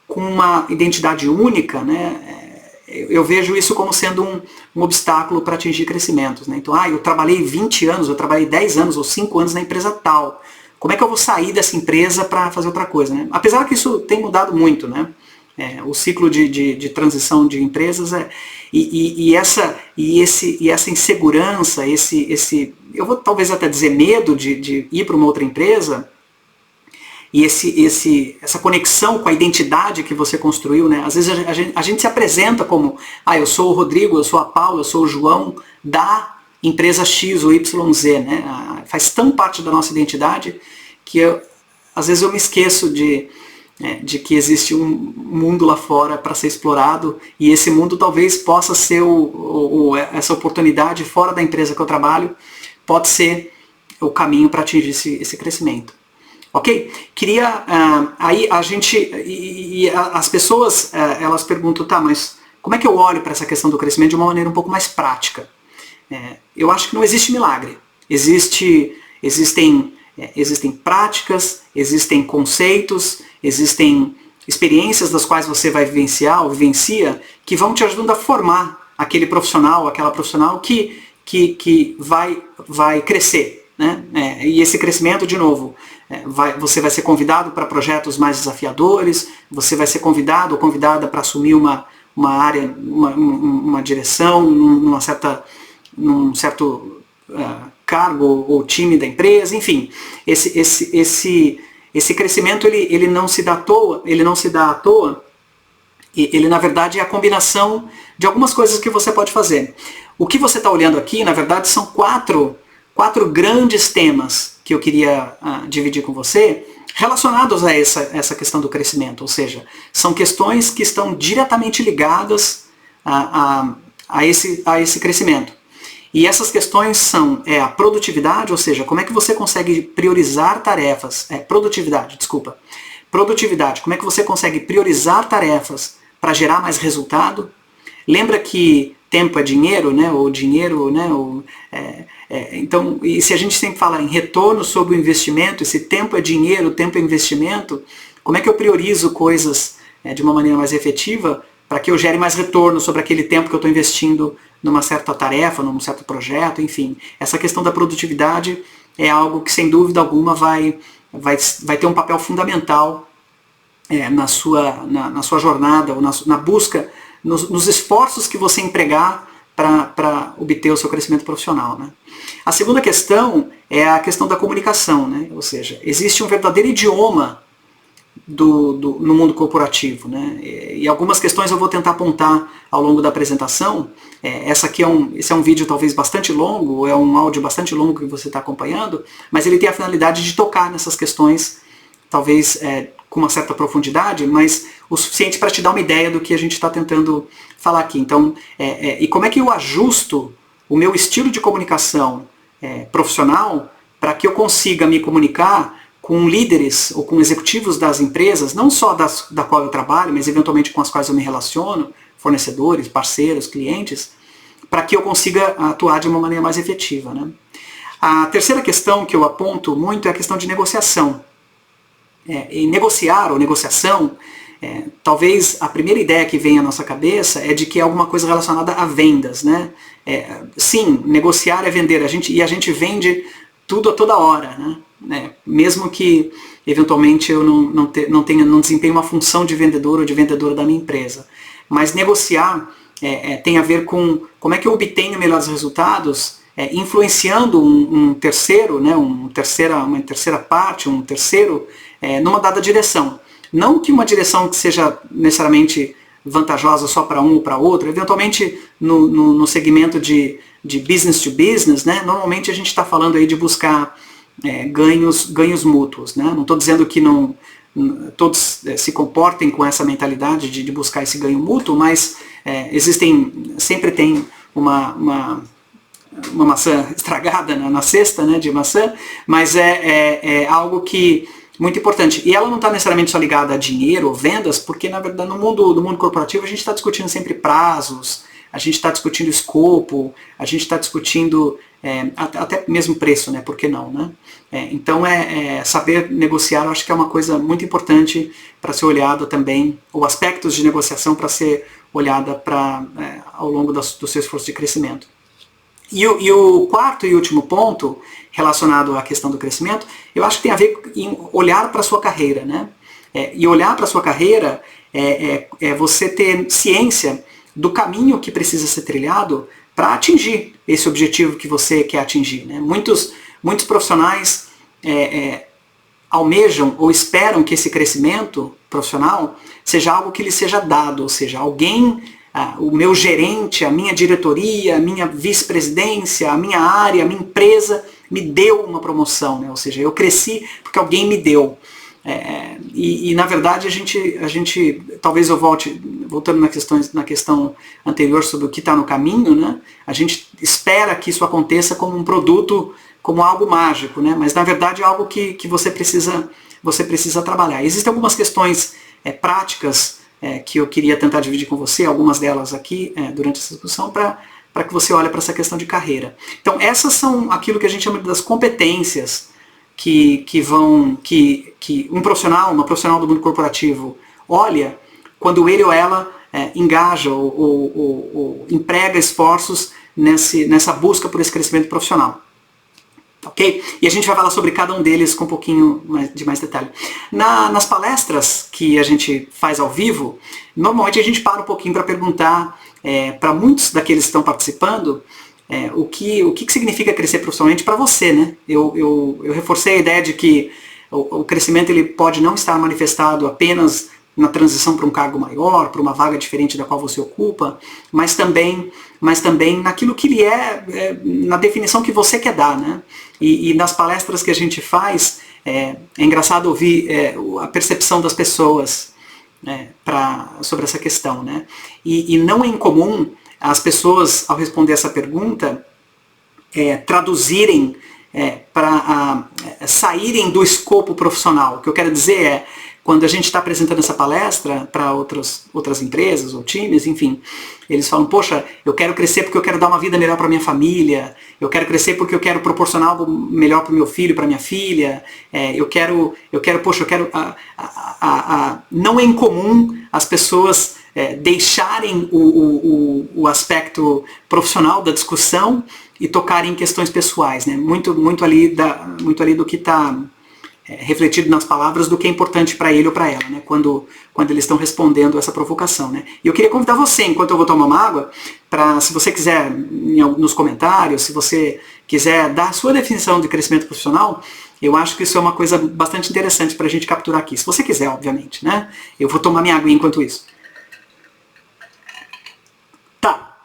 com uma identidade única, né, eu vejo isso como sendo um obstáculo para atingir crescimentos, né? Então, eu trabalhei 20 anos, eu trabalhei 10 anos ou 5 anos na empresa tal. Como é que eu vou sair dessa empresa para fazer outra coisa, né? Apesar que isso tem mudado muito, né? O ciclo de transição de empresas e essa insegurança, eu vou talvez até dizer medo de ir para uma outra empresa, e essa conexão com a identidade que você construiu, né? Às vezes a gente se apresenta como, eu sou o Rodrigo, eu sou a Paula, eu sou o João da empresa X ou YZ, né? Faz tão parte da nossa identidade que às vezes eu me esqueço de que existe um mundo lá fora para ser explorado, e esse mundo talvez possa ser essa oportunidade fora da empresa que eu trabalho, pode ser o caminho para atingir esse crescimento. Ok? Queria, aí a gente, as pessoas, elas perguntam, tá, mas como é que eu olho para essa questão do crescimento de uma maneira um pouco mais prática? Eu acho que não existe milagre. Existem práticas, existem conceitos, existem experiências das quais você vai vivenciar ou vivencia, que vão te ajudando a formar aquele profissional, aquela profissional que vai crescer. Né? E esse crescimento, de novo, você vai ser convidado para projetos mais desafiadores, você vai ser convidado ou convidada para assumir uma área, uma direção, num certo cargo ou time da empresa, enfim. Esse crescimento ele não se dá à toa, ele na verdade é a combinação de algumas coisas que você pode fazer. O que você está olhando aqui, na verdade, são quatro grandes temas que eu queria dividir com você, relacionados a essa questão do crescimento, ou seja, são questões que estão diretamente ligadas a esse crescimento. E essas questões são a produtividade, ou seja, como é que você consegue priorizar tarefas, produtividade, como é que você consegue priorizar tarefas para gerar mais resultado. Lembra que tempo é dinheiro, né? Ou dinheiro, né? Então, e se a gente sempre fala em retorno sobre o investimento, esse tempo é dinheiro, tempo é investimento, como é que eu priorizo coisas de uma maneira mais efetiva para que eu gere mais retorno sobre aquele tempo que eu estou investindo numa certa tarefa, num certo projeto, enfim. Essa questão da produtividade é algo que, sem dúvida alguma, vai ter um papel fundamental na sua jornada, ou na busca, nos esforços que você empregar para obter o seu crescimento profissional. Né? A segunda questão é a questão da comunicação, né? Ou seja, existe um verdadeiro idioma no mundo corporativo. Né? E algumas questões eu vou tentar apontar ao longo da apresentação. Esse é um vídeo talvez bastante longo, é um áudio bastante longo que você está acompanhando, mas ele tem a finalidade de tocar nessas questões, talvez com uma certa profundidade, mas o suficiente para te dar uma ideia do que a gente está tentando falar aqui. Então, e como é que eu ajusto o meu estilo de comunicação profissional para que eu consiga me comunicar com líderes ou com executivos das empresas, não só da qual eu trabalho, mas eventualmente com as quais eu me relaciono, fornecedores, parceiros, clientes, para que eu consiga atuar de uma maneira mais efetiva. Né? A terceira questão que eu aponto muito é a questão de negociação. E negociar ou negociação, talvez a primeira ideia que vem à nossa cabeça é de que é alguma coisa relacionada a vendas. Né? Sim, negociar é vender, a gente vende tudo a toda hora. Né? Mesmo que eventualmente eu não desempenhe uma função de vendedor ou de vendedora da minha empresa. Mas negociar tem a ver com como é que eu obtenho melhores resultados influenciando um terceiro, né, uma terceira parte, um terceiro, numa dada direção. Não que uma direção que seja necessariamente vantajosa só para um ou para outro, eventualmente no segmento de business to business, né, normalmente a gente está falando aí de buscar ganhos mútuos. Né? Não estou dizendo que todos se comportem com essa mentalidade de buscar esse ganho mútuo, mas sempre tem uma maçã estragada na cesta, né, de maçã, mas é algo que muito importante. E ela não está necessariamente só ligada a dinheiro ou vendas, porque na verdade no mundo corporativo a gente está discutindo sempre prazos, a gente está discutindo escopo, a gente está discutindo até mesmo preço, né? Por que não? Né? Então saber negociar, eu acho que é uma coisa muito importante para ser olhada também, ou aspectos de negociação para ser olhada ao longo do seu esforço de crescimento. E o quarto e último ponto relacionado à questão do crescimento, eu acho que tem a ver em olhar para a sua carreira. Né? E olhar para a sua carreira é você ter ciência do caminho que precisa ser trilhado para atingir esse objetivo que você quer atingir. Né? Muitos profissionais almejam ou esperam que esse crescimento profissional seja algo que lhe seja dado, ou seja, alguém, o meu gerente, a minha diretoria, a minha vice-presidência, a minha área, a minha empresa me deu uma promoção, né? Ou seja, eu cresci porque alguém me deu. Na verdade a gente talvez eu voltando na questão anterior sobre o que está no caminho, né? A gente espera que isso aconteça como um produto, como algo mágico, né? Mas na verdade é algo que você precisa trabalhar. Existem algumas questões práticas que eu queria tentar dividir com você, algumas delas aqui durante essa discussão, para que você olhe para essa questão de carreira. Então essas são aquilo que a gente chama das competências que um profissional, uma profissional do mundo corporativo olha quando ele ou ela engaja ou emprega esforços nessa busca por esse crescimento profissional. Ok? E a gente vai falar sobre cada um deles com um pouquinho de mais detalhe. Nas palestras que a gente faz ao vivo, normalmente a gente para um pouquinho para perguntar para muitos daqueles que estão participando o que significa crescer profissionalmente para você, né? Eu reforcei a ideia de que o crescimento ele pode não estar manifestado apenas na transição para um cargo maior, para uma vaga diferente da qual você ocupa, mas também naquilo que ele na definição que você quer dar, né? E nas palestras que a gente faz, é engraçado ouvir a percepção das pessoas sobre essa questão, né? E não é incomum as pessoas, ao responder essa pergunta, traduzirem para saírem do escopo profissional. O que eu quero dizer quando a gente está apresentando essa palestra para outras empresas ou times, enfim, eles falam, poxa, eu quero crescer porque eu quero dar uma vida melhor para minha família, eu quero crescer porque eu quero proporcionar algo melhor para o meu filho, para minha filha, não é incomum as pessoas deixarem o aspecto profissional da discussão e tocarem em questões pessoais, né? Muito ali do que está refletido nas palavras do que é importante para ele ou para ela, né? Quando eles estão respondendo essa provocação, né? E eu queria convidar você, enquanto eu vou tomar uma água, se você quiser, nos comentários, se você quiser dar a sua definição de crescimento profissional, eu acho que isso é uma coisa bastante interessante para a gente capturar aqui. Se você quiser, obviamente, né? Eu vou tomar minha água enquanto isso. Tá.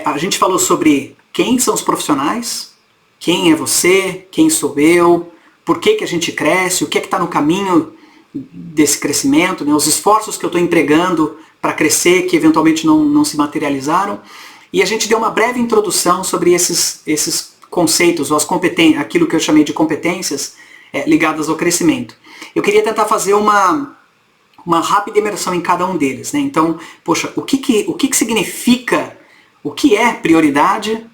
A gente falou sobre quem são os profissionais, quem é você, quem sou eu, por que a gente cresce, o que está no caminho desse crescimento, né, os esforços que eu estou empregando para crescer, que eventualmente não se materializaram. E a gente deu uma breve introdução sobre esses conceitos, ou aquilo que eu chamei de competências ligadas ao crescimento. Eu queria tentar fazer uma rápida imersão em cada um deles, né? Então, poxa, o que significa, o que é prioridade,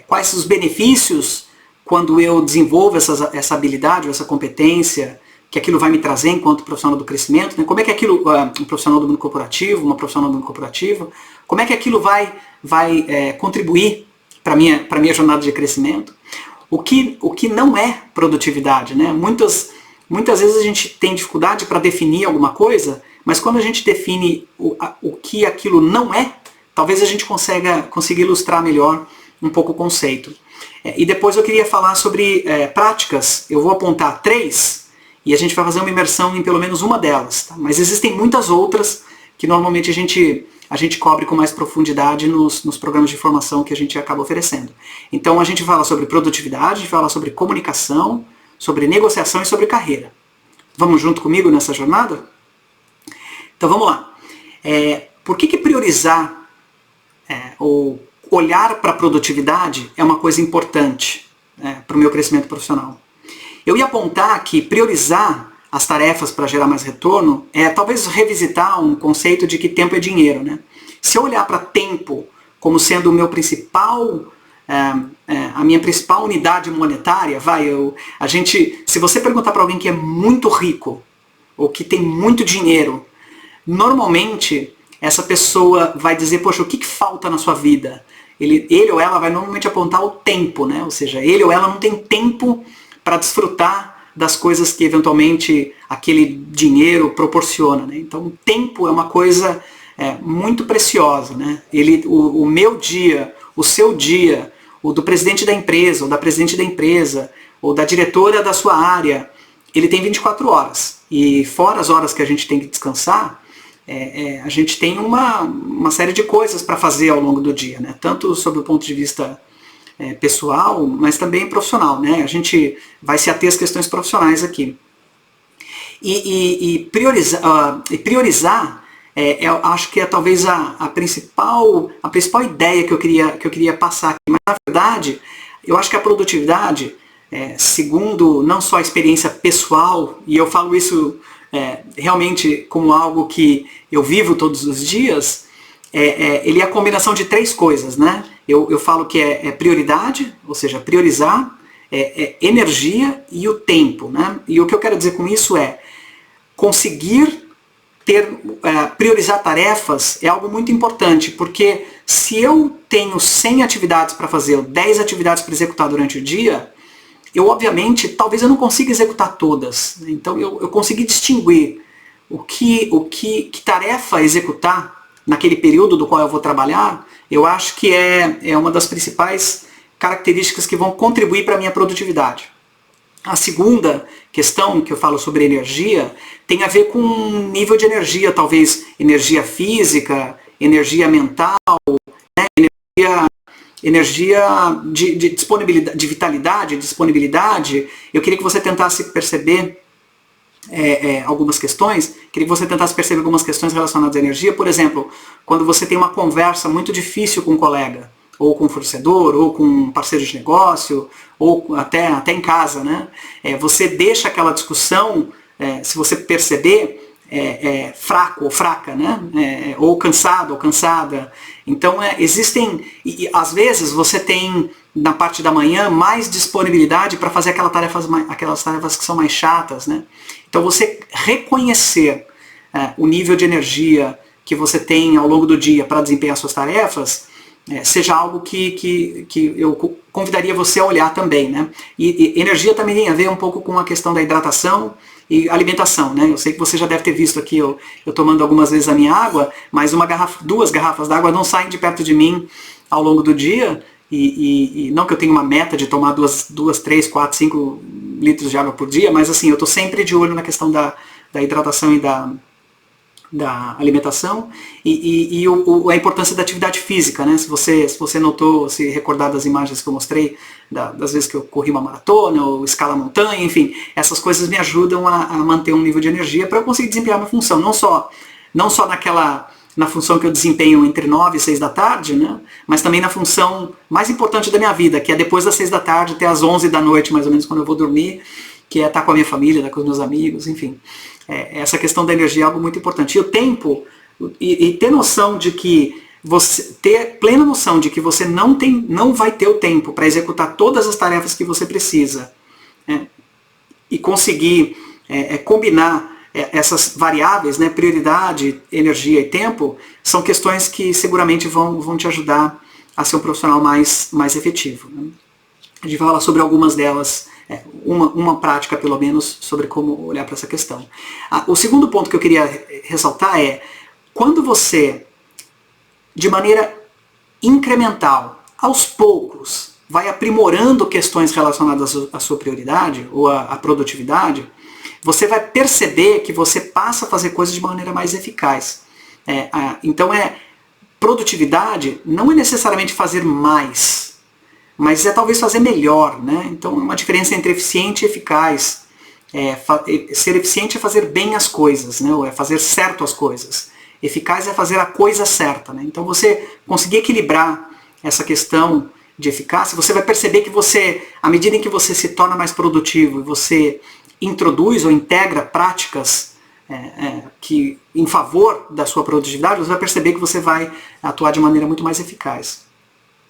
quais os benefícios quando eu desenvolvo essa habilidade ou essa competência, que aquilo vai me trazer enquanto profissional do crescimento, né? Como é que aquilo, um profissional do mundo corporativo, uma profissional do mundo corporativo, como é que aquilo vai contribuir para a minha jornada de crescimento? O que não é produtividade, né? Muitas vezes a gente tem dificuldade para definir alguma coisa, mas quando a gente define o que aquilo não é, talvez a gente consiga ilustrar melhor um pouco o conceito. E depois eu queria falar sobre práticas. Eu vou apontar 3 e a gente vai fazer uma imersão em pelo menos uma delas. Tá? Mas existem muitas outras que normalmente a gente cobre com mais profundidade nos programas de formação que a gente acaba oferecendo. Então a gente fala sobre produtividade, a gente fala sobre comunicação, sobre negociação e sobre carreira. Vamos junto comigo nessa jornada? Então vamos lá. Por que priorizar ou olhar para a produtividade é uma coisa importante para o meu crescimento profissional? Eu ia apontar que priorizar as tarefas para gerar mais retorno talvez revisitar um conceito de que tempo é dinheiro, né? Se eu olhar para tempo como sendo o meu principal, a minha principal unidade monetária, se você perguntar para alguém que é muito rico ou que tem muito dinheiro, normalmente essa pessoa vai dizer, poxa, o que falta na sua vida? Ele ou ela vai normalmente apontar o tempo, né? Ou seja, ele ou ela não tem tempo para desfrutar das coisas que eventualmente aquele dinheiro proporciona, né? Então o tempo é uma coisa muito preciosa, né? O meu dia, o seu dia, o do presidente da empresa, ou da presidente da empresa, ou da diretora da sua área, ele tem 24 horas. E fora as horas que a gente tem que descansar, a gente tem uma série de coisas para fazer ao longo do dia, né? Tanto sob o ponto de vista pessoal, mas também profissional, né? A gente vai se ater às questões profissionais aqui. Priorizar, eu acho que é talvez a principal ideia que eu queria passar aqui. Mas, na verdade, eu acho que a produtividade, segundo não só a experiência pessoal, e eu falo isso realmente como algo que eu vivo todos os dias, ele é a combinação de 3 coisas, né? Eu falo que é prioridade, ou seja, priorizar, energia e o tempo, né? E o que eu quero dizer com isso é conseguir priorizar tarefas é algo muito importante, porque se eu tenho 100 atividades para fazer, ou 10 atividades para executar durante o dia, eu obviamente, talvez eu não consiga executar todas. Então eu consegui distinguir que tarefa executar naquele período do qual eu vou trabalhar, eu acho que é uma das principais características que vão contribuir para a minha produtividade. A segunda questão que eu falo sobre energia tem a ver com nível de energia, talvez energia física, energia mental, né? Energia de disponibilidade, de vitalidade, disponibilidade. Eu queria que você tentasse perceber algumas questões, queria que você tentasse perceber algumas questões relacionadas à energia. Por exemplo, quando você tem uma conversa muito difícil com um colega, ou com um fornecedor, ou com um parceiro de negócio, ou até em casa, né? Você deixa aquela discussão, se você perceber, fraco ou fraca, né? Ou cansado ou cansada. Então existem, e às vezes você tem na parte da manhã mais disponibilidade para fazer aquelas tarefas que são mais chatas, né? Então você reconhecer o nível de energia que você tem ao longo do dia para desempenhar suas tarefas, seja algo que eu convidaria você a olhar também, né? E energia também tem a ver um pouco com a questão da hidratação e alimentação, né? Eu sei que você já deve ter visto aqui eu tomando algumas vezes a minha água, mas 2 garrafas d'água não saem de perto de mim ao longo do dia, e não que eu tenha uma meta de tomar 2, 3, 4, 5 litros de água por dia, mas assim, eu estou sempre de olho na questão da hidratação e da alimentação e a importância da atividade física, né? Se você notou, se recordar das imagens que eu mostrei, das vezes que eu corri uma maratona ou escala montanha, enfim, essas coisas me ajudam a manter um nível de energia para eu conseguir desempenhar uma função, não só na função que eu desempenho entre 9 e 6 da tarde, né? Mas também na função mais importante da minha vida, que é depois das 6 da tarde até as 11 da noite, mais ou menos, quando eu vou dormir, que é estar com a minha família, estar com os meus amigos, enfim. Essa questão da energia é algo muito importante. E o tempo, e ter noção de que ter plena noção de que você não vai ter o tempo para executar todas as tarefas que você precisa, e conseguir combinar essas variáveis, né, prioridade, energia e tempo, são questões que seguramente vão te ajudar a ser um profissional mais efetivo, né? A gente vai falar sobre algumas delas, uma prática pelo menos, sobre como olhar para essa questão. O segundo ponto que eu queria ressaltar é, quando você, de maneira incremental, aos poucos, vai aprimorando questões relacionadas à sua prioridade ou à produtividade, você vai perceber que você passa a fazer coisas de maneira mais eficaz. Então produtividade não é necessariamente fazer mais, mas talvez fazer melhor, né? Então uma diferença entre eficiente e eficaz. Ser eficiente é fazer bem as coisas, né? Ou é fazer certo as coisas. Eficaz é fazer a coisa certa, né? Então você conseguir equilibrar essa questão de eficácia, você vai perceber que à medida em que você se torna mais produtivo e você introduz ou integra práticas que em favor da sua produtividade, você vai perceber que você vai atuar de maneira muito mais eficaz.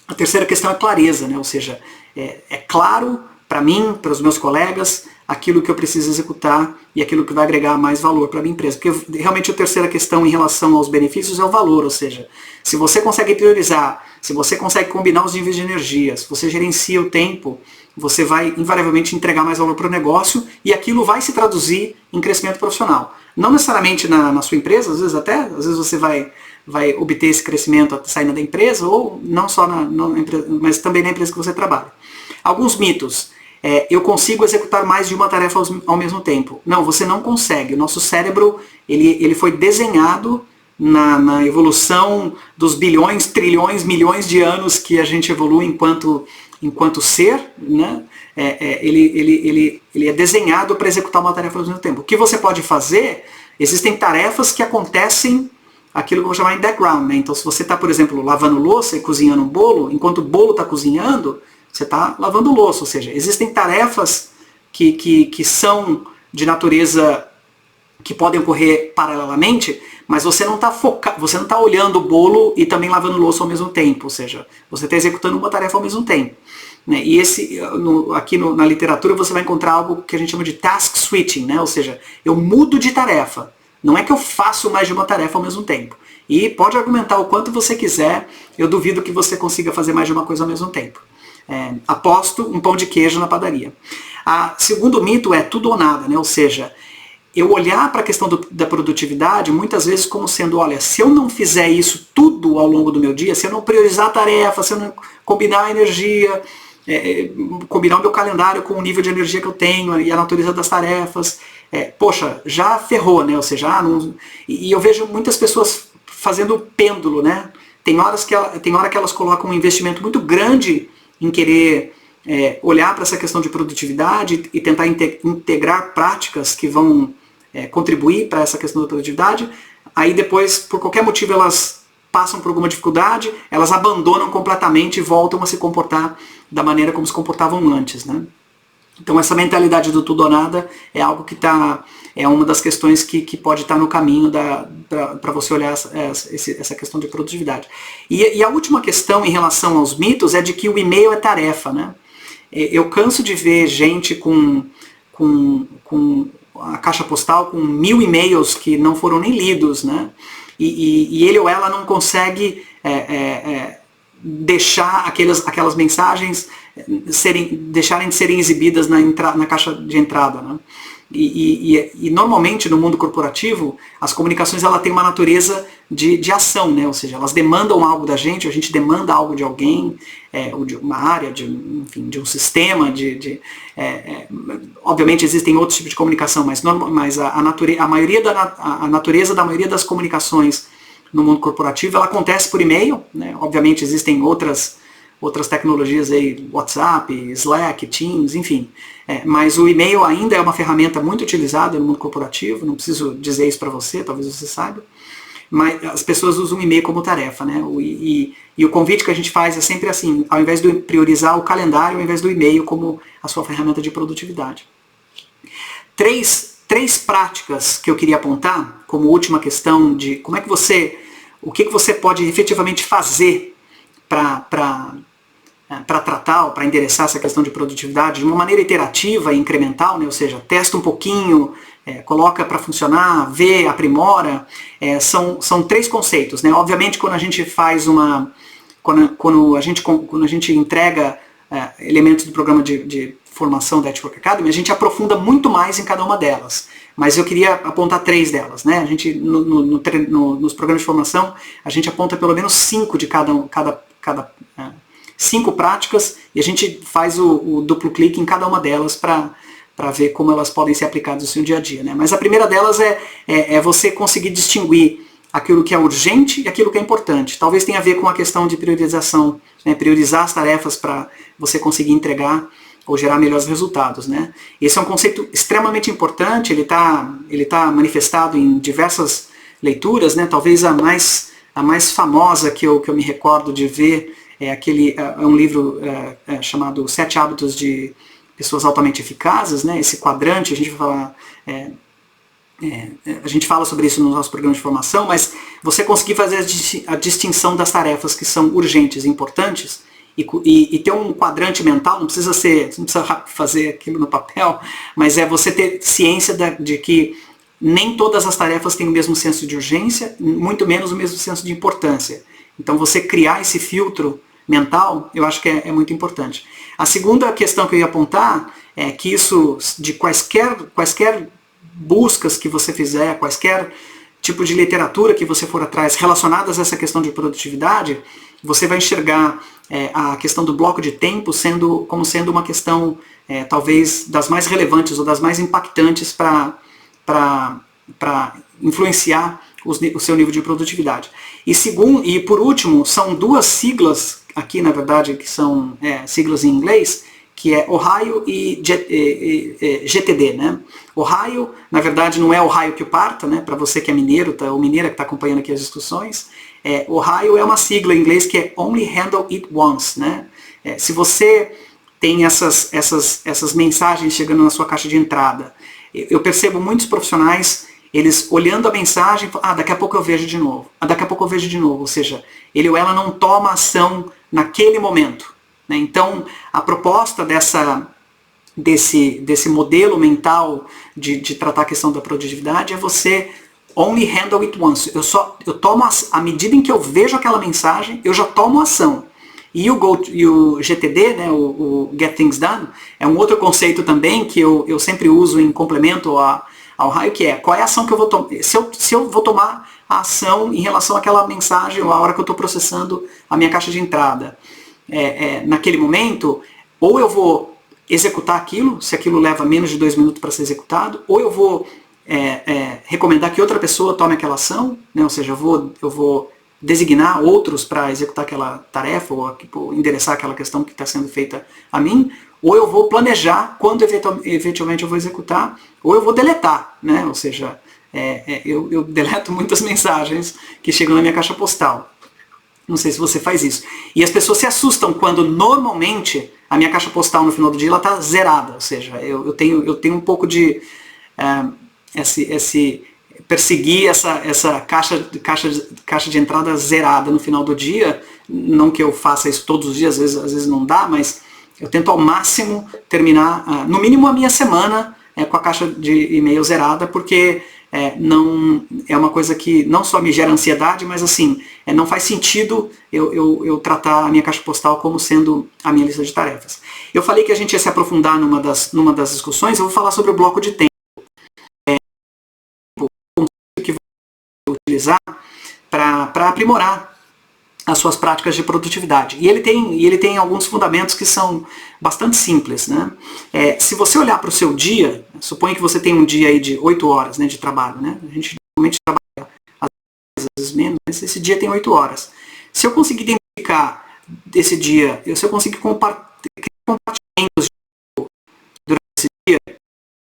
A terceira questão é clareza, né? Ou seja, é claro para mim, para os meus colegas, aquilo que eu preciso executar e aquilo que vai agregar mais valor para a minha empresa. Porque realmente a terceira questão em relação aos benefícios é o valor, ou seja, se você consegue priorizar, se você consegue combinar os níveis de energia, se você gerencia o tempo, você vai invariavelmente entregar mais valor para o negócio e aquilo vai se traduzir em crescimento profissional. Não necessariamente na sua empresa, às vezes você vai obter esse crescimento saindo da empresa, ou não só na empresa, mas também na empresa que você trabalha. Alguns mitos. Eu consigo executar mais de uma tarefa ao mesmo tempo. Não, você não consegue. O nosso cérebro ele foi desenhado na evolução dos bilhões, trilhões, milhões de anos que a gente evolui enquanto enquanto ser, né, ele é desenhado para executar uma tarefa ao mesmo tempo. O que você pode fazer, existem tarefas que acontecem, aquilo que eu vou chamar em background, né? Então se você está, por exemplo, lavando louça e cozinhando um bolo, enquanto o bolo está cozinhando, você está lavando louça, ou seja, existem tarefas que são de natureza que podem ocorrer paralelamente, mas você não está olhando o bolo e também lavando louça ao mesmo tempo, ou seja, você está executando uma tarefa ao mesmo tempo. Né? E aqui na literatura você vai encontrar algo que a gente chama de task switching, né? Ou seja, eu mudo de tarefa. Não é que eu faço mais de uma tarefa ao mesmo tempo. E pode argumentar o quanto você quiser, eu duvido que você consiga fazer mais de uma coisa ao mesmo tempo. Aposto um pão de queijo na padaria. Segundo mito é tudo ou nada, né? Ou seja, eu olhar para a questão da produtividade muitas vezes como sendo, olha, se eu não fizer isso tudo ao longo do meu dia, se eu não priorizar a tarefa, se eu não combinar a energia, combinar o meu calendário com o nível de energia que eu tenho e a natureza das tarefas, poxa, já ferrou, né? Ou seja, e eu vejo muitas pessoas fazendo pêndulo, né? Tem hora que elas colocam um investimento muito grande em querer olhar para essa questão de produtividade e tentar integrar práticas que vão contribuir para essa questão da produtividade, aí depois, por qualquer motivo, elas passam por alguma dificuldade, elas abandonam completamente e voltam a se comportar da maneira como se comportavam antes, né? Então essa mentalidade do tudo ou nada é algo que é uma das questões que pode estar no caminho para você olhar essa questão de produtividade. E a última questão em relação aos mitos é de que o e-mail é tarefa, né? Eu canso de ver gente com a caixa postal com 1000 e-mails que não foram nem lidos, né? E ele ou ela não consegue deixar aquelas mensagens deixarem de serem exibidas na caixa de entrada, né? E normalmente no mundo corporativo as comunicações ela tem uma natureza de ação, né? Ou seja, elas demandam algo da gente, a gente demanda algo de alguém, ou de uma área, enfim, de um sistema, obviamente existem outros tipos de comunicação, mas a natureza da maioria das comunicações no mundo corporativo ela acontece por e-mail, né? Obviamente existem outras tecnologias aí, WhatsApp, Slack, Teams, enfim. Mas o e-mail ainda é uma ferramenta muito utilizada no mundo corporativo, não preciso dizer isso para você, talvez você saiba. Mas as pessoas usam o e-mail como tarefa, né? E o convite que a gente faz é sempre assim, ao invés de priorizar o calendário, ao invés do e-mail como a sua ferramenta de produtividade. Três práticas que eu queria apontar como última questão de como é que o que você pode efetivamente fazer para tratar ou para endereçar essa questão de produtividade de uma maneira iterativa e incremental, né? Ou seja, testa um pouquinho, coloca para funcionar, vê, aprimora. São 3 conceitos, né? Obviamente quando a gente faz quando a gente entrega elementos do programa de formação da Network Academy, a gente aprofunda muito mais em cada uma delas. Mas eu queria apontar 3 delas, né? A gente, nos programas de formação, a gente aponta pelo menos 5 de cada 5 práticas e a gente faz o duplo clique em cada uma delas para ver como elas podem ser aplicadas no seu dia a dia, né? Mas a primeira delas é você conseguir distinguir aquilo que é urgente e aquilo que é importante. Talvez tenha a ver com a questão de priorização, né? Priorizar as tarefas para você conseguir entregar ou gerar melhores resultados, né? Esse é um conceito extremamente importante, ele tá manifestado em diversas leituras, né? Talvez a mais famosa que eu me recordo de ver é um livro chamado 7 Hábitos de Pessoas Altamente Eficazes, né? Esse quadrante, a gente fala sobre isso nos nossos programas de formação, mas você conseguir fazer a distinção das tarefas que são urgentes e importantes e ter um quadrante mental, não precisa fazer aquilo no papel, mas você ter ciência de que nem todas as tarefas têm o mesmo senso de urgência, muito menos o mesmo senso de importância. Então você criar esse filtro mental, eu acho que é muito importante. A segunda questão que eu ia apontar é que isso, de quaisquer buscas que você fizer, quaisquer tipo de literatura que você for atrás relacionadas a essa questão de produtividade, você vai enxergar a questão do bloco de tempo como sendo uma questão talvez das mais relevantes ou das mais impactantes para influenciar o seu nível de produtividade. E por último, são 2 siglas aqui, na verdade, que são siglas em inglês, que é Ohio e GTD, né? Ohio, na verdade, não é Ohio que o parta, né? Para você que é mineiro, ou mineira que está acompanhando aqui as discussões, Ohio é uma sigla em inglês que é Only Handle It Once, né? Se você tem essas mensagens chegando na sua caixa de entrada, eu percebo muitos profissionais, eles olhando a mensagem, daqui a pouco eu vejo de novo, daqui a pouco eu vejo de novo, ou seja, ele ou ela não toma ação naquele momento, né? Então, a proposta desse modelo mental de tratar a questão da produtividade é você only handle it once. Eu tomo à medida em que eu vejo aquela mensagem, eu já tomo ação. E o GTD, né, o Get Things Done, é um outro conceito também que eu sempre uso em complemento ao raio, que é qual é a ação que eu vou tomar, se eu vou tomar a ação em relação àquela mensagem ou a hora que eu estou processando a minha caixa de entrada. Naquele momento, ou eu vou executar aquilo, se aquilo leva menos de 2 minutos para ser executado, ou eu vou recomendar que outra pessoa tome aquela ação, né, ou seja, eu vou designar outros para executar aquela tarefa ou endereçar aquela questão que está sendo feita a mim, ou eu vou planejar quando eventualmente eu vou executar, ou eu vou deletar, né? Ou seja, eu deleto muitas mensagens que chegam na minha caixa postal. Não sei se você faz isso. E as pessoas se assustam quando normalmente a minha caixa postal no final do dia está zerada, ou seja, eu tenho um pouco de perseguir essa caixa de entrada zerada no final do dia. Não que eu faça isso todos os dias, às vezes não dá, mas eu tento ao máximo terminar, no mínimo a minha semana, com a caixa de e-mail zerada, porque não é uma coisa que não só me gera ansiedade, mas assim, não faz sentido eu tratar a minha caixa postal como sendo a minha lista de tarefas. Eu falei que a gente ia se aprofundar numa das discussões, eu vou falar sobre o bloco de tempo. Utilizar para aprimorar as suas práticas de produtividade. E ele tem alguns fundamentos que são bastante simples, né? Se você olhar para o seu dia, suponha que você tem um dia aí de 8 horas, né, de trabalho, né? A gente normalmente trabalha às vezes menos, mas esse dia tem 8 horas. Se eu conseguir identificar desse dia, se eu conseguir compartimentos durante esse dia, no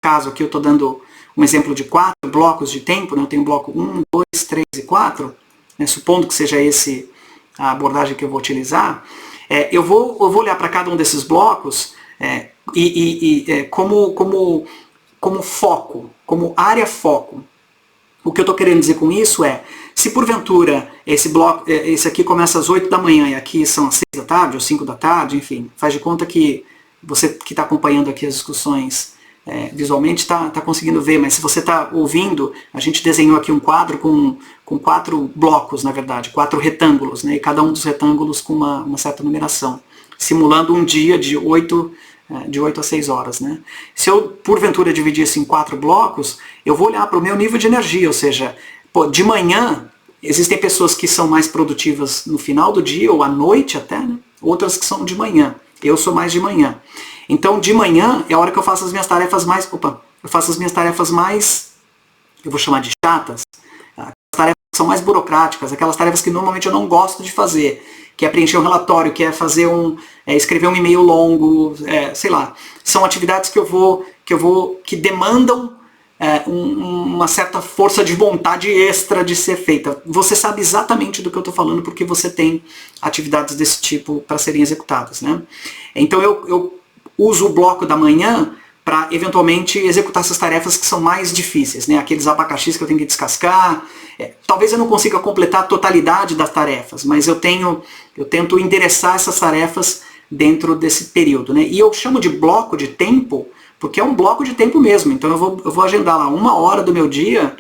caso aqui eu estou dando um exemplo de 4 blocos de tempo, né? Eu tenho bloco 1, 2, 3 e 4, né? Supondo que seja esse a abordagem que eu vou utilizar, eu vou olhar para cada um desses blocos como foco, como área foco. O que eu estou querendo dizer com isso se porventura esse aqui começa às 8 da manhã e aqui são às 6 da tarde ou 5 da tarde, enfim, faz de conta que você que está acompanhando aqui as discussões visualmente está conseguindo ver, mas se você está ouvindo, a gente desenhou aqui um quadro com 4 blocos, na verdade, 4 retângulos, né, e cada um dos retângulos com uma certa numeração, simulando um dia de 8 a 6 horas. Né. Se eu, porventura, dividir isso em 4 blocos, eu vou olhar para o meu nível de energia, ou seja, de manhã, existem pessoas que são mais produtivas no final do dia, ou à noite até, né, outras que são de manhã. Eu sou mais de manhã. Então, de manhã é a hora que eu faço as minhas tarefas mais... eu vou chamar de chatas, as tarefas que são mais burocráticas, aquelas tarefas que normalmente eu não gosto de fazer, que é preencher um relatório, que é fazer escrever um e-mail longo, sei lá. São atividades que demandam uma certa força de vontade extra de ser feita. Você sabe exatamente do que eu estou falando, porque você tem atividades desse tipo para serem executadas, né? Então eu uso o bloco da manhã para eventualmente executar essas tarefas que são mais difíceis, né? Aqueles abacaxis que eu tenho que descascar. Talvez eu não consiga completar a totalidade das tarefas, mas eu tento endereçar essas tarefas dentro desse período, né? E eu chamo de bloco de tempo porque é um bloco de tempo mesmo. Então eu vou agendar lá 1 hora do meu dia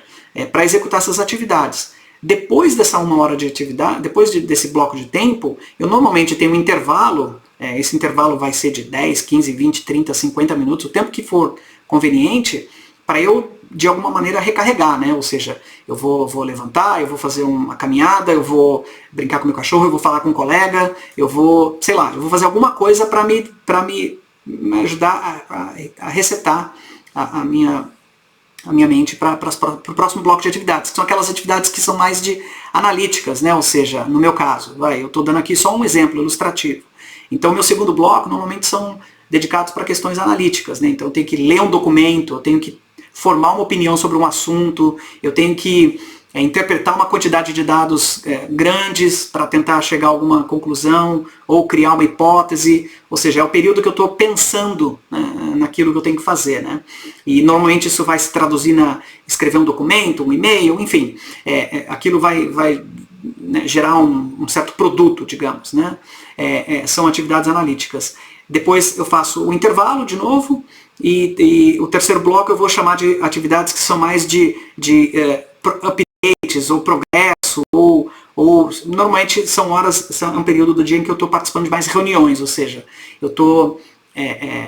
para executar essas atividades. Depois dessa 1 hora de atividade, desse bloco de tempo, eu normalmente tenho um intervalo. Esse intervalo vai ser de 10, 15, 20, 30, 50 minutos, o tempo que for conveniente, para eu, de alguma maneira, recarregar, né? Ou seja, eu vou levantar, eu vou fazer uma caminhada, eu vou brincar com meu cachorro, eu vou falar com um colega, eu vou fazer alguma coisa para me ajudar a resetar a minha a minha mente para o próximo bloco de atividades, que são aquelas atividades que são mais de analíticas, né? Ou seja, no meu caso, eu estou dando aqui só um exemplo ilustrativo. Então, meu segundo bloco normalmente são dedicados para questões analíticas, né? Então, eu tenho que ler um documento, eu tenho que formar uma opinião sobre um assunto, eu tenho que interpretar uma quantidade de dados grandes para tentar chegar a alguma conclusão ou criar uma hipótese, ou seja, é o período que eu estou pensando, né, naquilo que eu tenho que fazer, né? E normalmente isso vai se traduzir na escrever um documento, um e-mail, enfim, aquilo vai né, gerar um certo produto, digamos, né? São atividades analíticas. Depois eu faço o intervalo de novo e o terceiro bloco eu vou chamar de atividades que são mais de updates ou progresso ou normalmente são um período do dia em que eu estou participando de mais reuniões, ou seja, eu estou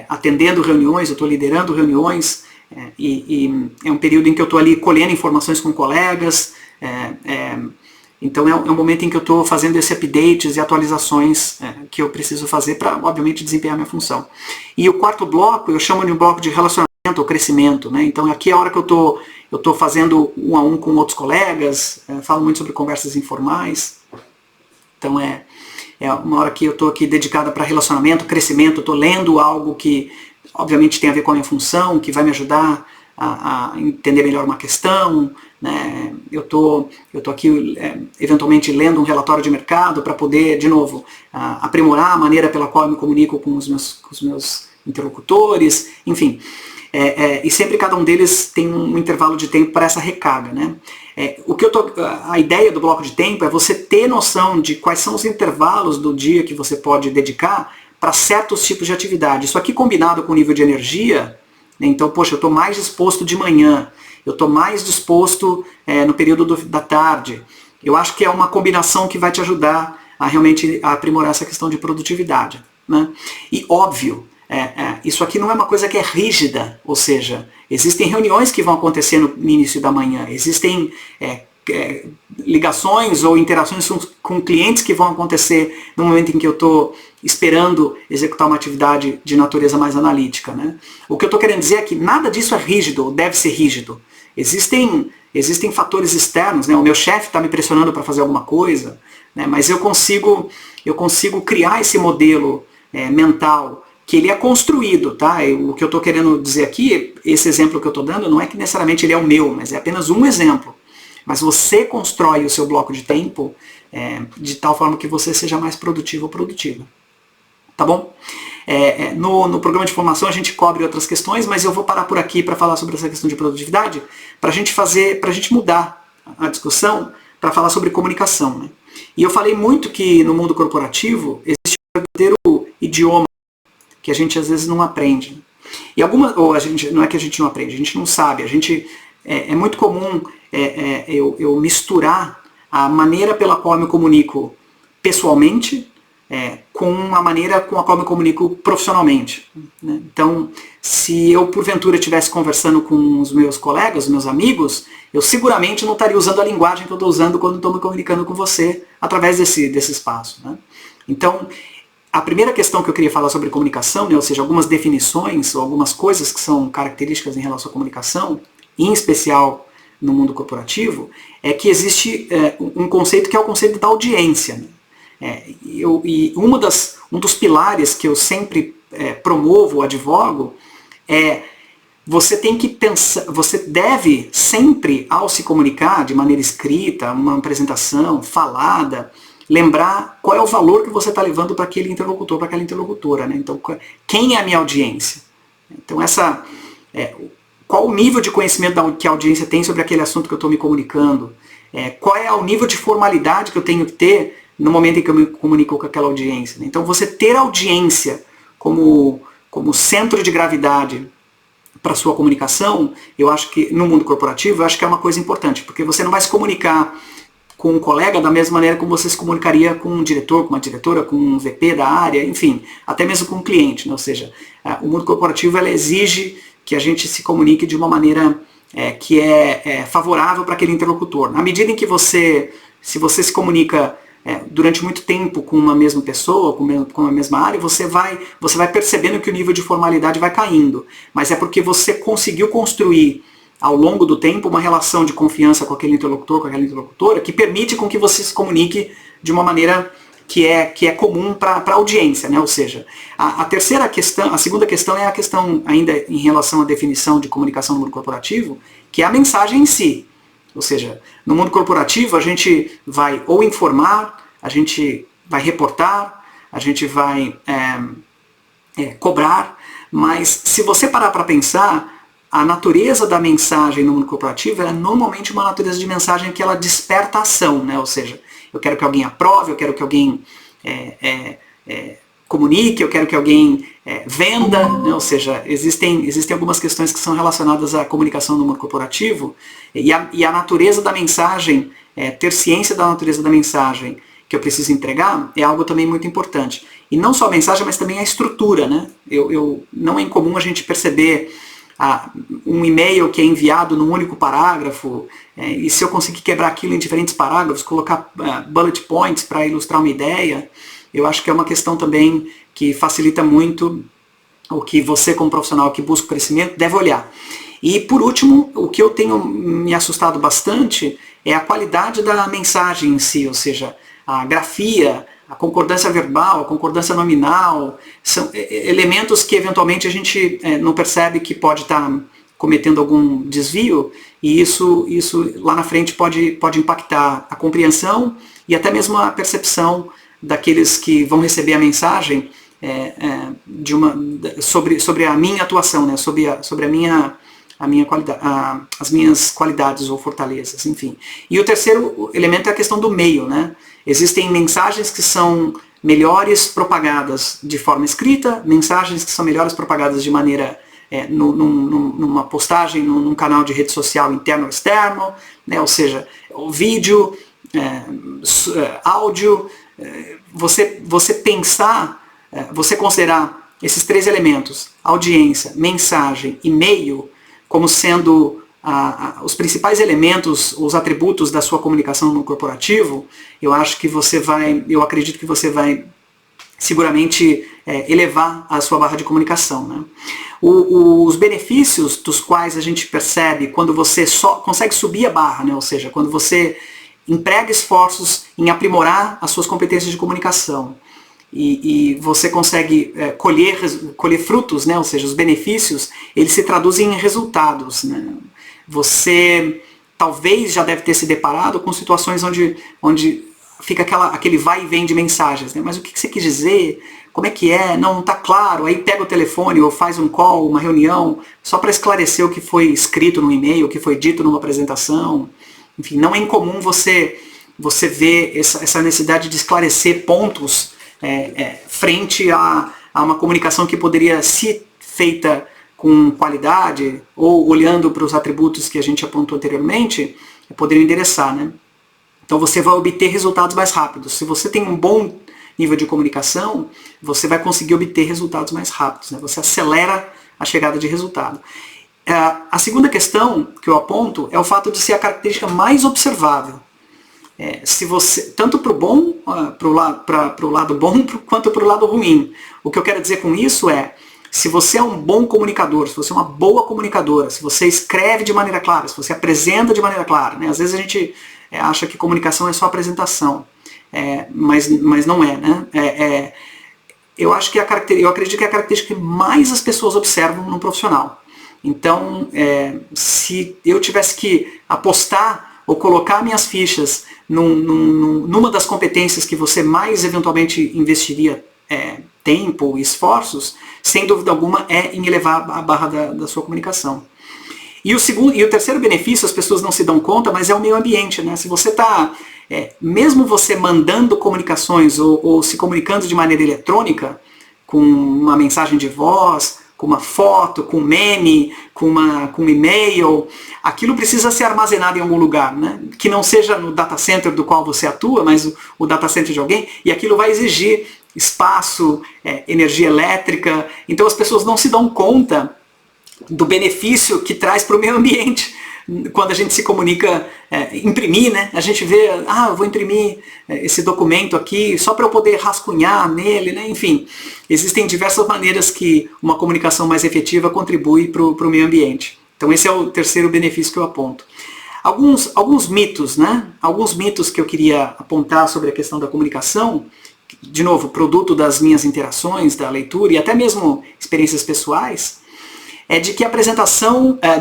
atendendo reuniões, eu estou liderando reuniões e é um período em que eu estou ali colhendo informações com colegas, então é um momento em que eu estou fazendo esses updates e atualizações que eu preciso fazer para, obviamente, desempenhar minha função. E o quarto bloco eu chamo de um bloco de relacionamento ou crescimento, né? Então aqui é a hora que eu estou fazendo um a um com outros colegas, falo muito sobre conversas informais, então é uma hora que eu estou aqui dedicada para relacionamento, crescimento, estou lendo algo que obviamente tem a ver com a minha função, que vai me ajudar a entender melhor uma questão, né? Eu tô aqui eventualmente lendo um relatório de mercado para poder, de novo, aprimorar a maneira pela qual eu me comunico com os meus interlocutores, enfim. E sempre cada um deles tem um intervalo de tempo para essa recarga, né? A ideia do bloco de tempo é você ter noção de quais são os intervalos do dia que você pode dedicar para certos tipos de atividade. Isso aqui combinado com o nível de energia, né? Então, poxa, eu estou mais disposto de manhã, eu estou mais disposto no período da tarde. Eu acho que é uma combinação que vai te ajudar a realmente aprimorar essa questão de produtividade, né? E óbvio, isso aqui não é uma coisa que é rígida, ou seja, existem reuniões que vão acontecer no início da manhã, existem ligações ou interações com clientes que vão acontecer no momento em que eu estou esperando executar uma atividade de natureza mais analítica, né? O que eu estou querendo dizer é que nada disso é rígido ou deve ser rígido. Existem fatores externos, né? O meu chefe está me pressionando para fazer alguma coisa, né? Mas eu consigo criar esse modelo mental que ele é construído, tá? O que eu estou querendo dizer aqui, esse exemplo que eu estou dando, não é que necessariamente ele é o meu, mas é apenas um exemplo. Mas você constrói o seu bloco de tempo de tal forma que você seja mais produtivo ou produtiva. Tá bom? No programa de formação a gente cobre outras questões, mas eu vou parar por aqui para falar sobre essa questão de produtividade, para a gente mudar a discussão para falar sobre comunicação, né? E eu falei muito que no mundo corporativo existe um verdadeiro idioma que a gente às vezes não aprende. E não é que a gente não aprende, a gente não sabe. É muito comum eu misturar a maneira pela qual eu me comunico pessoalmente com a maneira com a qual eu me comunico profissionalmente, né? Então, se eu porventura estivesse conversando com os meus colegas, os meus amigos, eu seguramente não estaria usando a linguagem que eu estou usando quando estou me comunicando com você através desse espaço, né? Então, a primeira questão que eu queria falar sobre comunicação, né, ou seja, algumas definições ou algumas coisas que são características em relação à comunicação, em especial no mundo corporativo, é que existe um conceito que é o conceito da audiência, né? Um dos pilares que eu sempre promovo, advogo, você tem que pensar, você deve sempre, ao se comunicar de maneira escrita, uma apresentação, falada, lembrar qual é o valor que você está levando para aquele interlocutor, para aquela interlocutora, né? Então, quem é a minha audiência? Então, qual o nível de conhecimento que a audiência tem sobre aquele assunto que eu estou me comunicando? Qual é o nível de formalidade que eu tenho que ter no momento em que eu me comunico com aquela audiência, né? Então, você ter a audiência como centro de gravidade para a sua comunicação, eu acho que, no mundo corporativo, eu acho que é uma coisa importante, porque você não vai se comunicar com um colega da mesma maneira como você se comunicaria com um diretor, com uma diretora, com um VP da área, enfim, até mesmo com um cliente, né? Ou seja, o mundo corporativo ela exige que a gente se comunique de uma maneira que é favorável para aquele interlocutor. Na medida em que se você se comunica durante muito tempo com uma mesma pessoa, com a mesma área, você vai percebendo que o nível de formalidade vai caindo. Mas é porque você conseguiu construir ao longo do tempo, uma relação de confiança com aquele interlocutor, com aquela interlocutora, que permite com que você se comunique de uma maneira que é comum para a audiência, né? Ou seja, a segunda questão é a questão ainda em relação à definição de comunicação no mundo corporativo, que é a mensagem em si. Ou seja, no mundo corporativo a gente vai ou informar, a gente vai reportar, a gente vai cobrar, mas se você parar para pensar, a natureza da mensagem no mundo corporativo é normalmente uma natureza de mensagem que ela desperta ação, né? Ou seja, eu quero que alguém aprove, eu quero que alguém comunique, eu quero que alguém venda, né? Ou seja, existem algumas questões que são relacionadas à comunicação no mundo corporativo e a natureza da mensagem, ter ciência da natureza da mensagem que eu preciso entregar é algo também muito importante. E não só a mensagem, mas também a estrutura, né? Não é incomum a gente perceber um e-mail que é enviado num único parágrafo, e se eu conseguir quebrar aquilo em diferentes parágrafos, colocar bullet points para ilustrar uma ideia, eu acho que é uma questão também que facilita muito o que você, como profissional que busca o crescimento, deve olhar. E por último, o que eu tenho me assustado bastante é a qualidade da mensagem em si, ou seja, a grafia, a concordância verbal, a concordância nominal, são elementos que eventualmente a gente não percebe que pode estar cometendo algum desvio, e isso lá na frente pode impactar a compreensão e até mesmo a percepção daqueles que vão receber a mensagem sobre a minha atuação, né, sobre a minha qualidade, as minhas qualidades ou fortalezas, enfim. E o terceiro elemento é a questão do meio, né? Existem mensagens que são melhores propagadas de forma escrita, mensagens que são melhores propagadas de maneira numa postagem, num canal de rede social interno ou externo, né? Ou seja, o vídeo, áudio, você pensar, você considerar esses três elementos, audiência, mensagem e meio, como sendo os principais elementos, os atributos da sua comunicação no corporativo, eu acredito que você vai seguramente elevar a sua barra de comunicação, né? Os benefícios dos quais a gente percebe quando você só consegue subir a barra, né? Ou seja, quando você emprega esforços em aprimorar as suas competências de comunicação e você consegue colher frutos, né? Ou seja, os benefícios, eles se traduzem em resultados, né? Você talvez já deve ter se deparado com situações onde fica aquele vai e vem de mensagens, né? Mas o que você quis dizer? Como é que é? Não está claro. Aí pega o telefone ou faz um call, uma reunião, só para esclarecer o que foi escrito no e-mail, o que foi dito numa apresentação. Enfim, não é incomum você ver essa necessidade de esclarecer pontos frente a uma comunicação que poderia ser feita com qualidade, ou olhando para os atributos que a gente apontou anteriormente, poderia endereçar, né? Então você vai obter resultados mais rápidos. Se você tem um bom nível de comunicação, você vai conseguir obter resultados mais rápidos, né? Você acelera a chegada de resultado. A segunda questão que eu aponto é o fato de ser a característica mais observável. Se você, tanto para o bom, para o lado bom, quanto para o lado ruim. O que eu quero dizer com isso é, se você é um bom comunicador, se você é uma boa comunicadora, se você escreve de maneira clara, se você apresenta de maneira clara, né? Às vezes a gente acha que comunicação é só apresentação, mas não é, né? Eu acredito que é a característica que mais as pessoas observam num profissional. Então, se eu tivesse que apostar ou colocar minhas fichas numa das competências que você mais eventualmente investiria tempo e esforços, sem dúvida alguma é em elevar a barra da sua comunicação. E o terceiro benefício, as pessoas não se dão conta, mas é o meio ambiente, né? Se você está, mesmo você mandando comunicações ou se comunicando de maneira eletrônica, com uma mensagem de voz, com uma foto, com um meme, com um e-mail, aquilo precisa ser armazenado em algum lugar, né? Que não seja no data center do qual você atua, mas o data center de alguém, e aquilo vai exigir espaço, energia elétrica. Então as pessoas não se dão conta do benefício que traz para o meio ambiente quando a gente se comunica, imprimir, né? A gente vê, eu vou imprimir esse documento aqui só para eu poder rascunhar nele, né? Enfim, existem diversas maneiras que uma comunicação mais efetiva contribui para o meio ambiente. Então esse é o terceiro benefício que eu aponto. Alguns mitos, né? Alguns mitos que eu queria apontar sobre a questão da comunicação, de novo, produto das minhas interações, da leitura e até mesmo experiências pessoais, é de que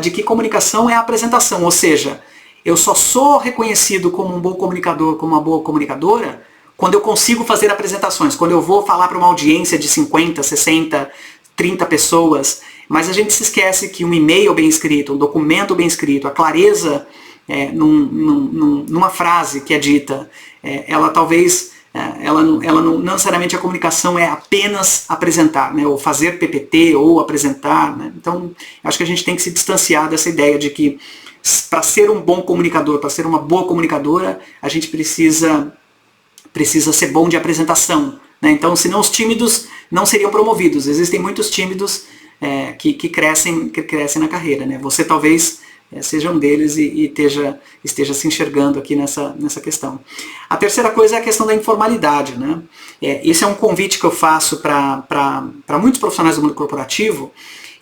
de que comunicação é apresentação, ou seja, eu só sou reconhecido como um bom comunicador, como uma boa comunicadora, quando eu consigo fazer apresentações, quando eu vou falar para uma audiência de 50, 60, 30 pessoas, mas a gente se esquece que um e-mail bem escrito, um documento bem escrito, a clareza numa frase que é dita, ela talvez, ela não necessariamente a comunicação é apenas apresentar, né, ou fazer PPT, ou apresentar, né? Então, acho que a gente tem que se distanciar dessa ideia de que para ser um bom comunicador, para ser uma boa comunicadora, a gente precisa ser bom de apresentação, né? Então, senão os tímidos não seriam promovidos. Existem muitos tímidos que crescem na carreira, né? Você talvez seja um deles e esteja se enxergando aqui nessa questão. A terceira coisa é a questão da informalidade, né? Esse é um convite que eu faço para muitos profissionais do mundo corporativo,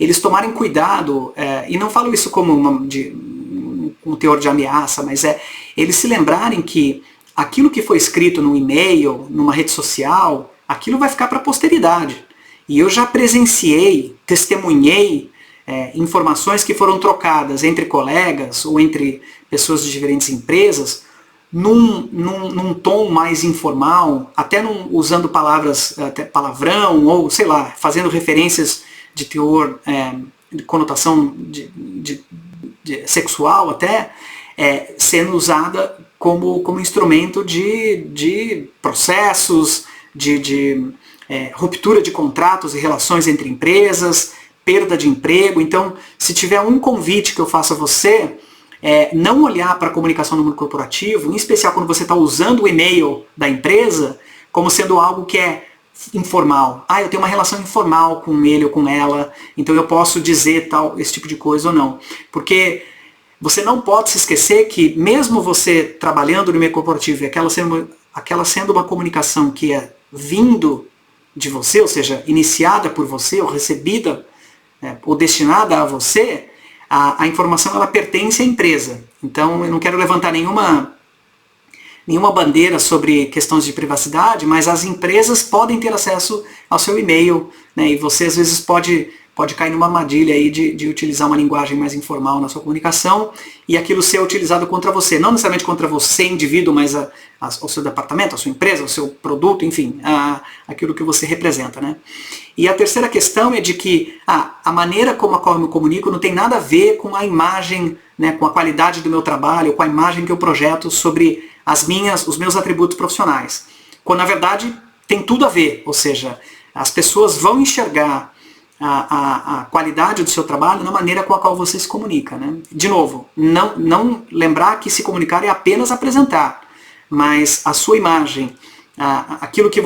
eles tomarem cuidado, e não falo isso como um teor de ameaça, mas eles se lembrarem que aquilo que foi escrito num e-mail, numa rede social, aquilo vai ficar para a posteridade. E eu já presenciei, testemunhei informações que foram trocadas entre colegas ou entre pessoas de diferentes empresas num tom mais informal, até usando palavras, até palavrão, ou sei lá, fazendo referências de teor, de conotação sexual até, sendo usada como instrumento de processos, de ruptura de contratos e relações entre empresas, perda de emprego. Então, se tiver um convite que eu faço a você, não olhar para a comunicação no mundo corporativo, em especial quando você está usando o e-mail da empresa, como sendo algo que é informal. Eu tenho uma relação informal com ele ou com ela, então eu posso dizer esse tipo de coisa ou não. Porque você não pode se esquecer que mesmo você trabalhando no meio corporativo e aquela sendo uma comunicação que é vindo de você, ou seja, iniciada por você ou recebida ou destinada a você, a informação ela pertence à empresa. Então eu não quero levantar nenhuma bandeira sobre questões de privacidade, mas as empresas podem ter acesso ao seu e-mail, né, e você às vezes pode cair numa armadilha aí de utilizar uma linguagem mais informal na sua comunicação e aquilo ser utilizado contra você. Não necessariamente contra você, indivíduo, mas o seu departamento, a sua empresa, o seu produto, enfim, aquilo que você representa, né? E a terceira questão é de que a maneira como a qual eu me comunico não tem nada a ver com a imagem, né, com a qualidade do meu trabalho, com a imagem que eu projeto sobre os meus atributos profissionais. Quando na verdade tem tudo a ver, ou seja, as pessoas vão enxergar a qualidade do seu trabalho na maneira com a qual você se comunica, né? De novo, não lembrar que se comunicar é apenas apresentar, mas a sua imagem, aquilo que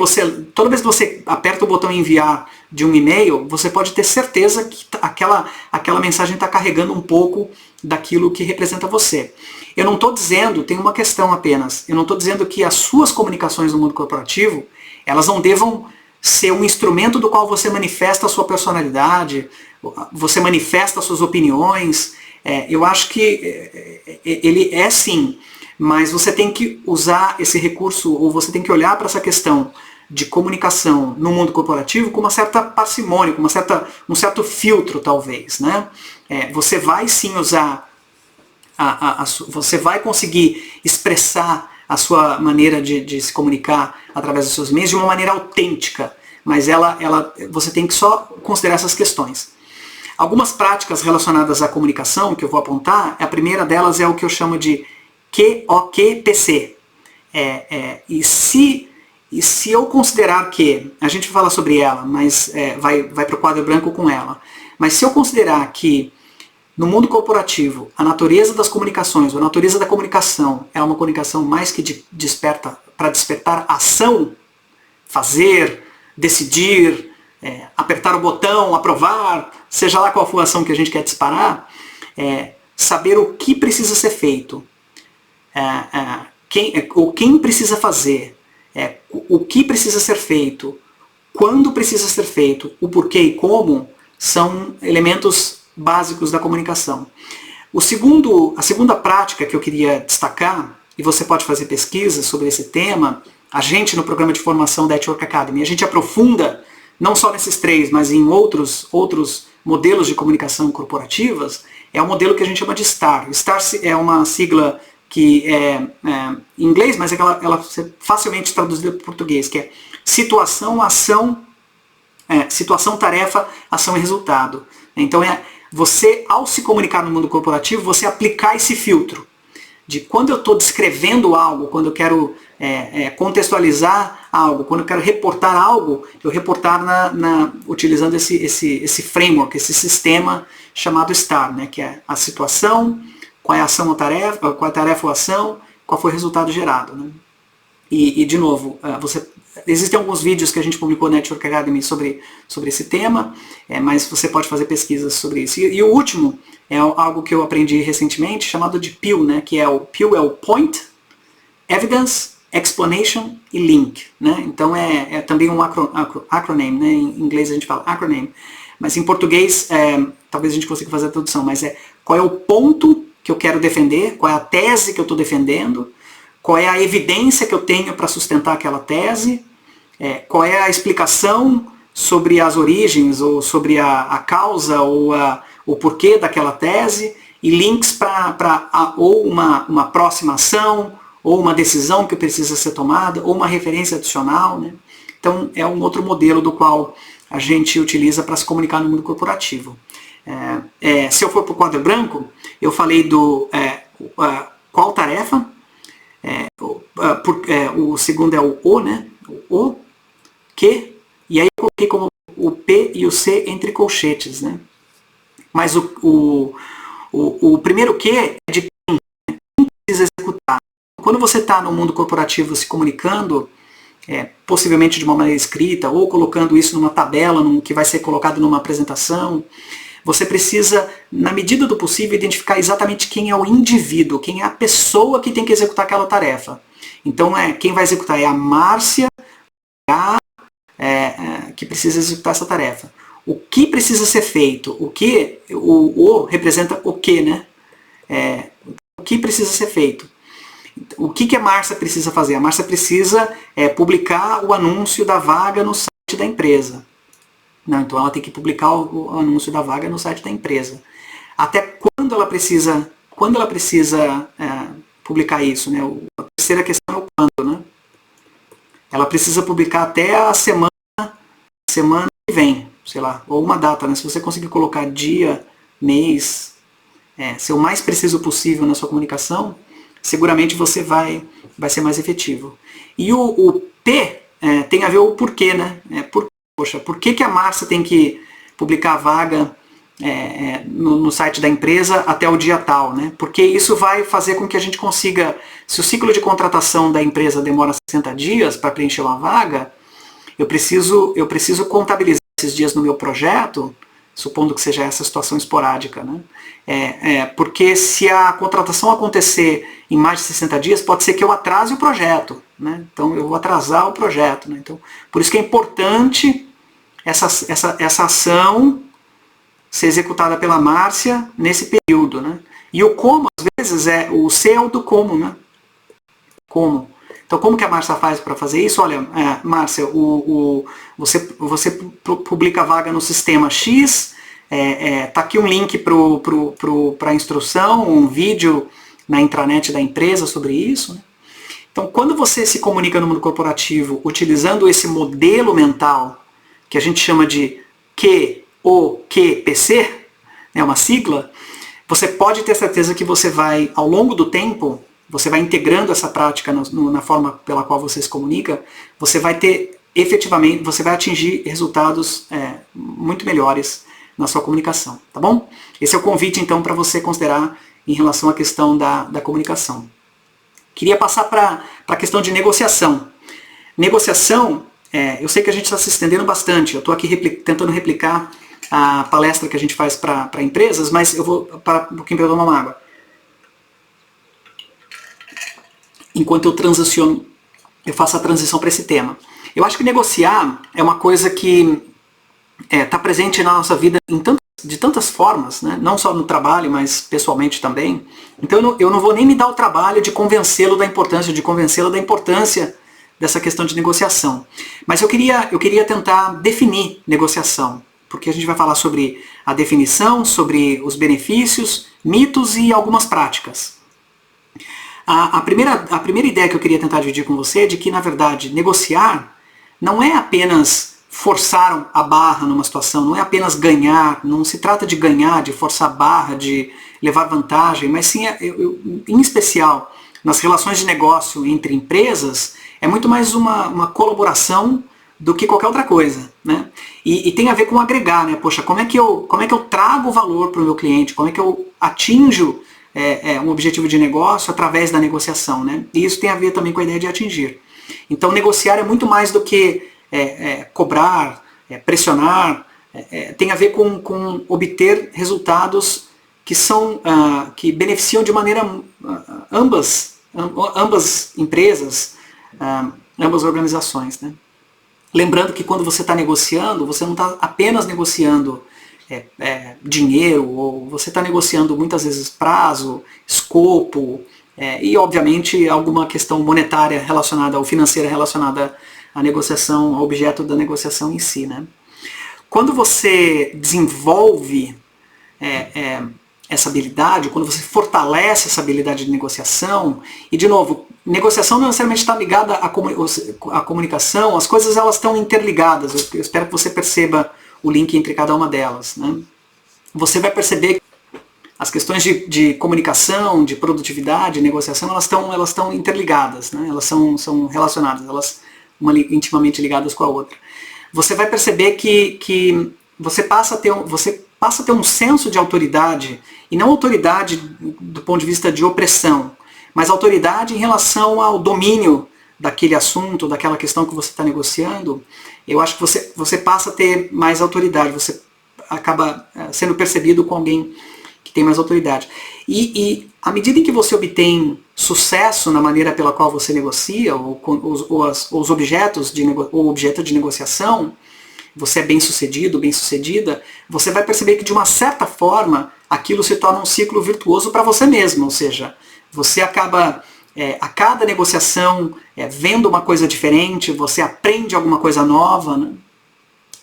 toda vez que você aperta o botão enviar de um e-mail, você pode ter certeza que aquela mensagem está carregando um pouco daquilo que representa você. Eu não estou dizendo, tem uma questão apenas, eu não estou dizendo que as suas comunicações no mundo corporativo, elas não devam ser um instrumento do qual você manifesta a sua personalidade, você manifesta as suas opiniões. Eu acho que ele é sim, mas você tem que usar esse recurso, ou você tem que olhar para essa questão de comunicação no mundo corporativo com uma certa parcimônia, com um certo filtro talvez, né? Você vai sim usar, você vai conseguir expressar a sua maneira de se comunicar através dos seus meios de uma maneira autêntica, mas você tem que só considerar essas questões. Algumas práticas relacionadas à comunicação que eu vou apontar, a primeira delas é o que eu chamo de QOQPC. E se eu considerar que, a gente vai falar sobre ela, mas vai para o quadro branco com ela, mas se eu considerar que no mundo corporativo, a natureza das comunicações, a natureza da comunicação é uma comunicação mais que para despertar ação, fazer, decidir, apertar o botão, aprovar, seja lá qual for a ação que a gente quer disparar, saber o que precisa ser feito, quem precisa fazer, o que precisa ser feito, quando precisa ser feito, o porquê e como, são elementos básicos da comunicação. A segunda prática que eu queria destacar, e você pode fazer pesquisas sobre esse tema, a gente no programa de formação da Network Academy, a gente aprofunda não só nesses 3, mas em outros modelos de comunicação corporativas, é o modelo que a gente chama de STAR. STAR é uma sigla que é em inglês, mas ela é facilmente traduzida para o português, que é situação, tarefa, ação e resultado. Então você, ao se comunicar no mundo corporativo, você aplicar esse filtro de quando eu estou descrevendo algo, quando eu quero contextualizar algo, quando eu quero reportar algo, eu reportar utilizando esse framework, esse sistema chamado STAR, né, que é a situação, qual é a ação ou tarefa, qual é a tarefa ou ação, qual foi o resultado gerado. Né? E de novo, existem alguns vídeos que a gente publicou na Network Academy sobre esse tema, mas você pode fazer pesquisas sobre isso. E o último é algo que eu aprendi recentemente, chamado de PEEL, né? Que PEEL é o Point, Evidence, Explanation e Link. Né? Então é também um acronym, né? Em inglês a gente fala acronym, mas em português talvez a gente consiga fazer a tradução, mas qual é o ponto que eu quero defender, qual é a tese que eu estou defendendo, qual é a evidência que eu tenho para sustentar aquela tese, qual é a explicação sobre as origens, ou sobre a causa, ou o porquê daquela tese, e links para ou uma próxima ação, ou uma decisão que precisa ser tomada, ou uma referência adicional. Né? Então é um outro modelo do qual a gente utiliza para se comunicar no mundo corporativo. Se eu for para o quadro branco, eu falei do qual tarefa, o segundo é o O, né? O, que, e aí eu coloquei como o P e o C entre colchetes, né? Mas o primeiro Q é de quem precisa executar. Quando você está no mundo corporativo se comunicando, possivelmente de uma maneira escrita, ou colocando isso numa tabela que vai ser colocado numa apresentação, você precisa, na medida do possível, identificar exatamente quem é o indivíduo, quem é a pessoa que tem que executar aquela tarefa. Então, quem vai executar é a Márcia, que precisa executar essa tarefa. O que precisa ser feito? O representa o que, né? O que precisa ser feito? O que a Márcia precisa fazer? A Márcia precisa publicar o anúncio da vaga no site da empresa. Não, então ela tem que publicar o anúncio da vaga no site da empresa. Até quando ela precisa publicar isso? Né? A terceira questão é o quando. Né? Ela precisa publicar até a semana que vem, sei lá, ou uma data. Né? Se você conseguir colocar dia, mês, ser o mais preciso possível na sua comunicação, seguramente você vai ser mais efetivo. E o P tem a ver o porquê, né? Por que a Márcia tem que publicar a vaga no site da empresa até o dia tal, né? Porque isso vai fazer com que a gente consiga, se o ciclo de contratação da empresa demora 60 dias para preencher uma vaga, eu preciso contabilizar esses dias no meu projeto, supondo que seja essa situação esporádica, né? Porque se a contratação acontecer em mais de 60 dias, pode ser que eu atrase o projeto, né? Então eu vou atrasar o projeto, né? Então, por isso que é importante essa ação ser executada pela Márcia nesse período, né? E o como, às vezes, o C é o do como, né? Como. Então, como que a Márcia faz para fazer isso? Olha, Márcia, você publica a vaga no sistema X, tá aqui um link para a instrução, um vídeo na intranet da empresa sobre isso. Né? Então, quando você se comunica no mundo corporativo utilizando esse modelo mental, que a gente chama de QOQPC, uma sigla, você pode ter certeza que você vai, ao longo do tempo, você vai integrando essa prática na forma pela qual você se comunica, você vai ter, efetivamente, você vai atingir resultados muito melhores na sua comunicação, tá bom? Esse é o convite, então, para você considerar em relação à questão da comunicação. Queria passar para a questão de negociação. Negociação, eu sei que a gente está se estendendo bastante, eu estou aqui tentando replicar a palestra que a gente faz para empresas, mas eu vou parar um pouquinho para tomar uma água. Enquanto eu faço a transição para esse tema. Eu acho que negociar é uma coisa que está presente na nossa vida em tantos de tantas formas, né? Não só no trabalho, mas pessoalmente também. Então eu não vou nem me dar o trabalho de convencê-lo da importância, de convencê-la da importância dessa questão de negociação. Mas eu queria tentar definir negociação, porque a gente vai falar sobre a definição, sobre os benefícios, mitos e algumas práticas. A primeira ideia que eu queria tentar dividir com você é de que, na verdade, negociar não é apenas forçar a barra numa situação, não é apenas ganhar, não se trata de ganhar, de forçar a barra, de levar vantagem, mas sim, em especial, nas relações de negócio entre empresas, é muito mais uma colaboração do que qualquer outra coisa, né? E tem a ver com agregar, né? Poxa, como é que eu trago valor para o meu cliente, como é que eu atinjo um objetivo de negócio através da negociação, né? E isso tem a ver também com a ideia de atingir. Então negociar é muito mais do que cobrar, pressionar, tem a ver com obter resultados que beneficiam de maneira ambas empresas, ambas organizações, né? Lembrando que quando você está negociando, você não está apenas negociando dinheiro, ou você está negociando muitas vezes prazo, escopo, e obviamente alguma questão monetária relacionada ou financeira relacionada à negociação, ao objeto da negociação em si, né? Quando você desenvolve essa habilidade, quando você fortalece essa habilidade de negociação, e de novo, negociação não necessariamente está ligada à comunicação, as coisas elas estão interligadas, eu espero que você perceba o link entre cada uma delas, né? Você vai perceber que as questões de comunicação, de produtividade, de negociação, elas estão interligadas, né? Elas são relacionadas, elas intimamente ligadas com a outra. Você vai perceber que você passa a ter um senso de autoridade, e não autoridade do ponto de vista de opressão, mas autoridade em relação ao domínio daquele assunto, daquela questão que você está negociando. Eu acho que você passa a ter mais autoridade, você acaba sendo percebido como alguém que tem mais autoridade. E à medida em que você obtém sucesso na maneira pela qual você negocia, ou os objetos ou objeto de negociação, você é bem sucedido, bem sucedida, você vai perceber que de uma certa forma aquilo se torna um ciclo virtuoso para você mesmo, ou seja, você acaba a cada negociação vendo uma coisa diferente, você aprende alguma coisa nova, né?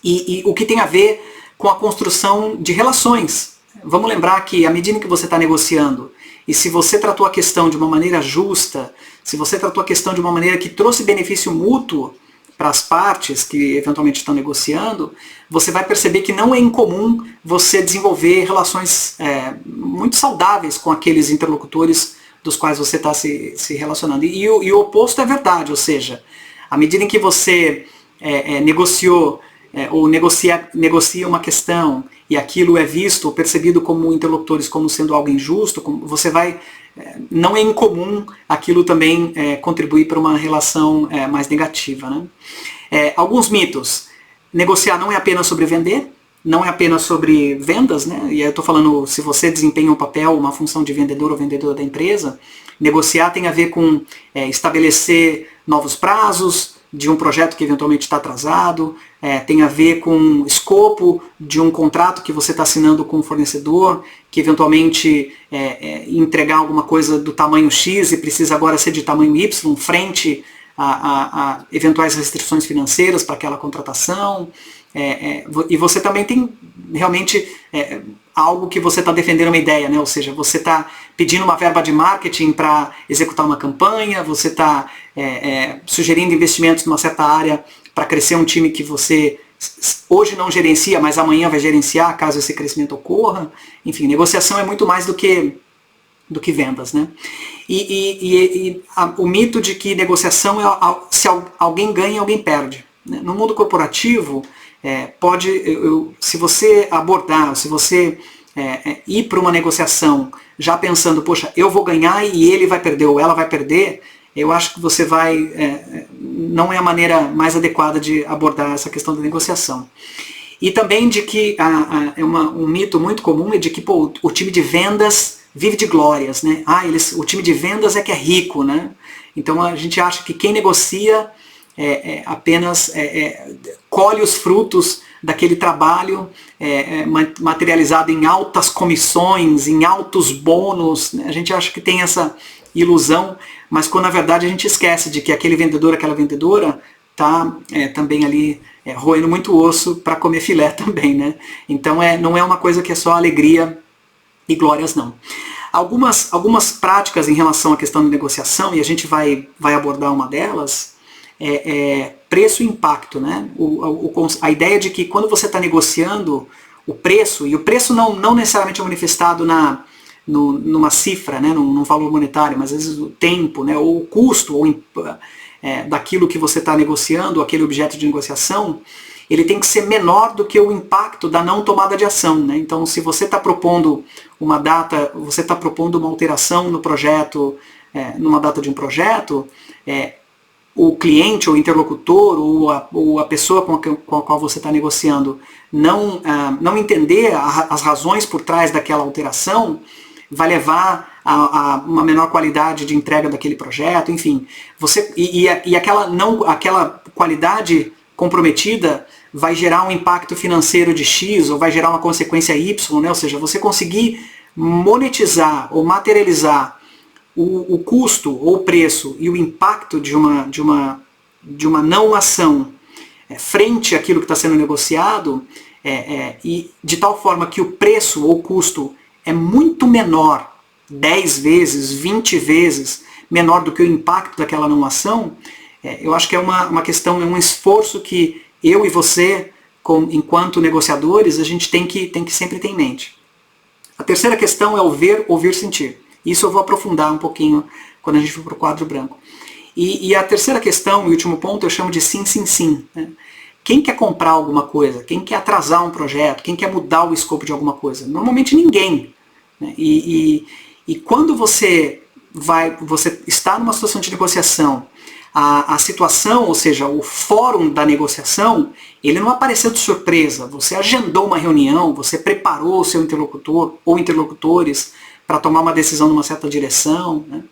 E o que tem a ver com a construção de relações. Vamos lembrar que à medida que você está negociando, e se você tratou a questão de uma maneira justa, se você tratou a questão de uma maneira que trouxe benefício mútuo para as partes que eventualmente estão negociando, você vai perceber que não é incomum você desenvolver relações muito saudáveis com aqueles interlocutores dos quais você está se relacionando. E o oposto é verdade, ou seja, à medida em que você negociou ou negocia uma questão e aquilo é visto ou percebido como interlocutores como sendo algo injusto, você vai... não é incomum aquilo também contribuir para uma relação mais negativa, né? Alguns mitos. Negociar não é apenas sobre vender, não é apenas sobre vendas, né? E aí eu estou falando, se você desempenha um papel, uma função de vendedor ou vendedora da empresa, negociar tem a ver com estabelecer novos prazos de um projeto que eventualmente está atrasado, tem a ver com escopo de um contrato que você está assinando com um fornecedor, que eventualmente entregar alguma coisa do tamanho X e precisa agora ser de tamanho Y, frente a eventuais restrições financeiras para aquela contratação. E você também tem realmente algo que você está defendendo uma ideia, né? Ou seja, você está pedindo uma verba de marketing para executar uma campanha, você está sugerindo investimentos numa certa área para crescer um time que você hoje não gerencia, mas amanhã vai gerenciar caso esse crescimento ocorra. Enfim, negociação é muito mais do que vendas, né? O mito de que negociação se alguém ganha, alguém perde, né? No mundo corporativo, se você abordar, se você ir para uma negociação já pensando, poxa, eu vou ganhar e ele vai perder ou ela vai perder, eu acho que você não é a maneira mais adequada de abordar essa questão da negociação. E também de que um mito muito comum é de que o time de vendas vive de glórias, né? O time de vendas é que é rico, né? Então a gente acha que quem negocia apenas colhe os frutos daquele trabalho materializado em altas comissões, em altos bônus, né? A gente acha que tem essa ilusão, mas quando na verdade a gente esquece de que aquele vendedor, aquela vendedora está também ali roendo muito osso para comer filé também, né? Então não é uma coisa que é só alegria e glórias, não. Algumas práticas em relação à questão de negociação, e a gente vai abordar uma delas, preço e impacto, né? A ideia de que quando você está negociando o preço, e o preço não necessariamente é manifestado numa cifra, né? num valor monetário, mas às vezes o tempo, né? Ou o custo, daquilo que você está negociando, aquele objeto de negociação, ele tem que ser menor do que o impacto da não tomada de ação, né? Então, se você está propondo uma data, você está propondo uma alteração no projeto, numa data de um projeto, o cliente, ou o interlocutor, ou a pessoa com a qual você está negociando não entender as razões por trás daquela alteração, vai levar a uma menor qualidade de entrega daquele projeto, enfim. Aquela qualidade comprometida vai gerar um impacto financeiro de X, ou vai gerar uma consequência Y, né? Ou seja, você conseguir monetizar ou materializar o custo ou o preço e o impacto de uma não ação frente àquilo que está sendo negociado, e de tal forma que o preço ou o custo é muito menor, 10 vezes, 20 vezes menor do que o impacto daquela não ação, eu acho que é uma questão, é um esforço que eu e você, enquanto negociadores, a gente tem que sempre ter em mente. A terceira questão é o ver, ouvir, sentir. Isso eu vou aprofundar um pouquinho quando a gente for para o quadro branco. E a terceira questão, e último ponto, eu chamo de sim, sim, sim. Né? Quem quer comprar alguma coisa? Quem quer atrasar um projeto? Quem quer mudar o escopo de alguma coisa? Normalmente ninguém. Né? E quando você está numa situação de negociação, a situação, ou seja, o fórum da negociação, ele não apareceu de surpresa. Você agendou uma reunião, você preparou o seu interlocutor ou interlocutores para tomar uma decisão numa certa direção, né?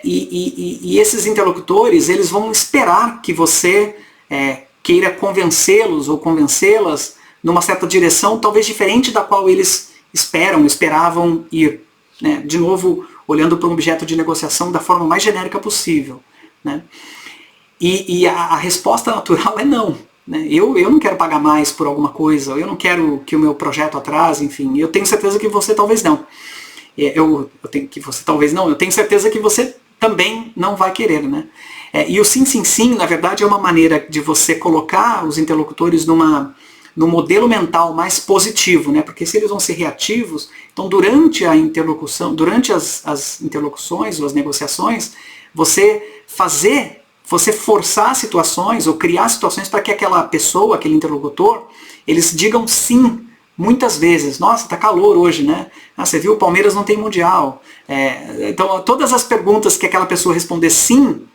E esses interlocutores, eles vão esperar que você queira convencê-los ou convencê-las numa certa direção, talvez diferente da qual eles esperavam ir. Né? De novo, olhando para um objeto de negociação da forma mais genérica possível. Né? E a resposta natural é não. Né? Eu não quero pagar mais por alguma coisa, eu não quero que o meu projeto atrase, enfim. Eu tenho certeza que você talvez não. Eu tenho certeza que você também não vai querer. Né? E o sim, sim, sim, na verdade, é uma maneira de você colocar os interlocutores num modelo mental mais positivo, né? Porque se eles vão ser reativos, então durante a interlocução, durante as interlocuções ou as negociações, você forçar situações ou criar situações para que aquela pessoa, aquele interlocutor, eles digam sim muitas vezes. Nossa, tá calor hoje, né? Ah, você viu, o Palmeiras não tem mundial. Então, todas as perguntas que aquela pessoa responder sim,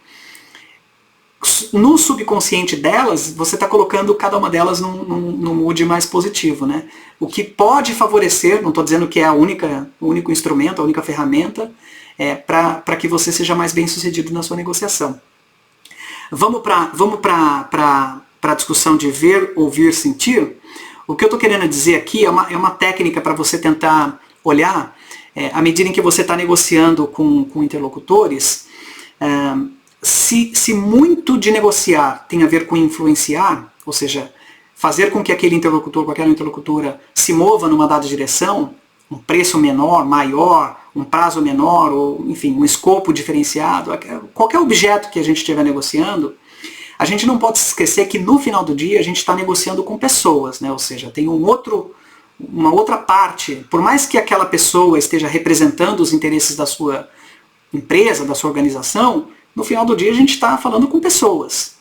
no subconsciente delas, você está colocando cada uma delas num mood mais positivo, né? O que pode favorecer, não estou dizendo que é o único instrumento, a única ferramenta, para que você seja mais bem sucedido na sua negociação. Vamos para a discussão de ver, ouvir, sentir. O que eu estou querendo dizer aqui é uma técnica para você tentar olhar, à medida em que você está negociando com interlocutores, se muito de negociar tem a ver com influenciar, ou seja, fazer com que aquele interlocutor, com aquela interlocutora se mova numa dada direção, um preço menor, maior, um prazo menor, ou enfim, um escopo diferenciado, qualquer objeto que a gente estiver negociando, a gente não pode se esquecer que no final do dia a gente está negociando com pessoas, né? Ou seja, tem uma outra parte, por mais que aquela pessoa esteja representando os interesses da sua empresa, da sua organização, no final do dia a gente está falando com pessoas.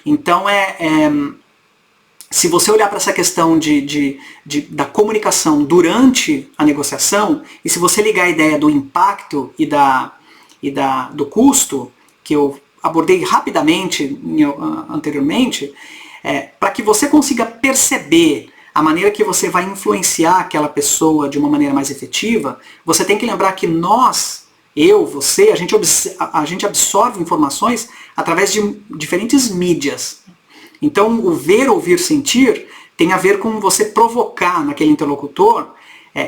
Então se você olhar para essa questão da comunicação durante a negociação, e se você ligar a ideia do impacto e do custo, que eu abordei rapidamente anteriormente, para que você consiga perceber a maneira que você vai influenciar aquela pessoa de uma maneira mais efetiva, você tem que lembrar que você, a gente absorve informações através de diferentes mídias. Então, o ver, ouvir, sentir tem a ver com você provocar naquele interlocutor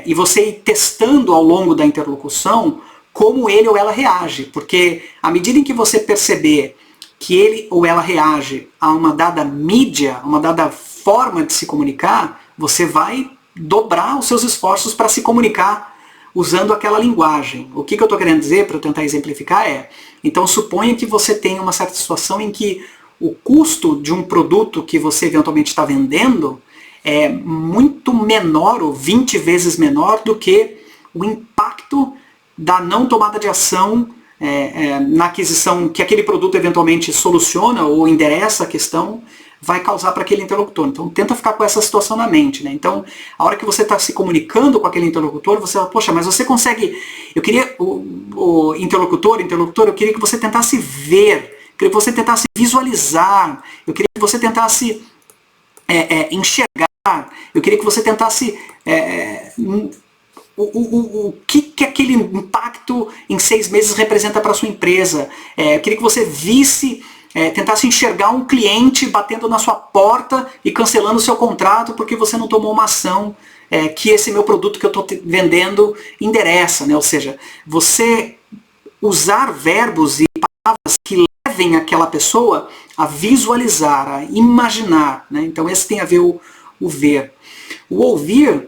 e você ir testando ao longo da interlocução como ele ou ela reage. Porque à medida em que você perceber que ele ou ela reage a uma dada mídia, uma dada forma de se comunicar, você vai dobrar os seus esforços para se comunicar usando aquela linguagem. O que eu estou querendo dizer, para eu tentar exemplificar, então suponha que você tenha uma certa situação em que o custo de um produto que você eventualmente está vendendo é muito menor, ou 20 vezes menor, do que o impacto da não tomada de ação na aquisição que aquele produto eventualmente soluciona ou endereça a questão, vai causar para aquele interlocutor. Então tenta ficar com essa situação na mente, né? Então, a hora que você está se comunicando com aquele interlocutor, você fala, poxa, mas você consegue... Eu queria, o interlocutor, eu queria que você tentasse ver, eu queria que você tentasse visualizar, eu queria que você tentasse enxergar, eu queria que você tentasse... o que aquele impacto em 6 meses representa para a sua empresa. Eu queria que você visse... tentasse enxergar um cliente batendo na sua porta e cancelando o seu contrato porque você não tomou uma ação que esse meu produto que eu estou vendendo endereça, né? Ou seja, você usar verbos e palavras que levem aquela pessoa a visualizar, a imaginar, né? Então esse tem a ver o ver. O ouvir,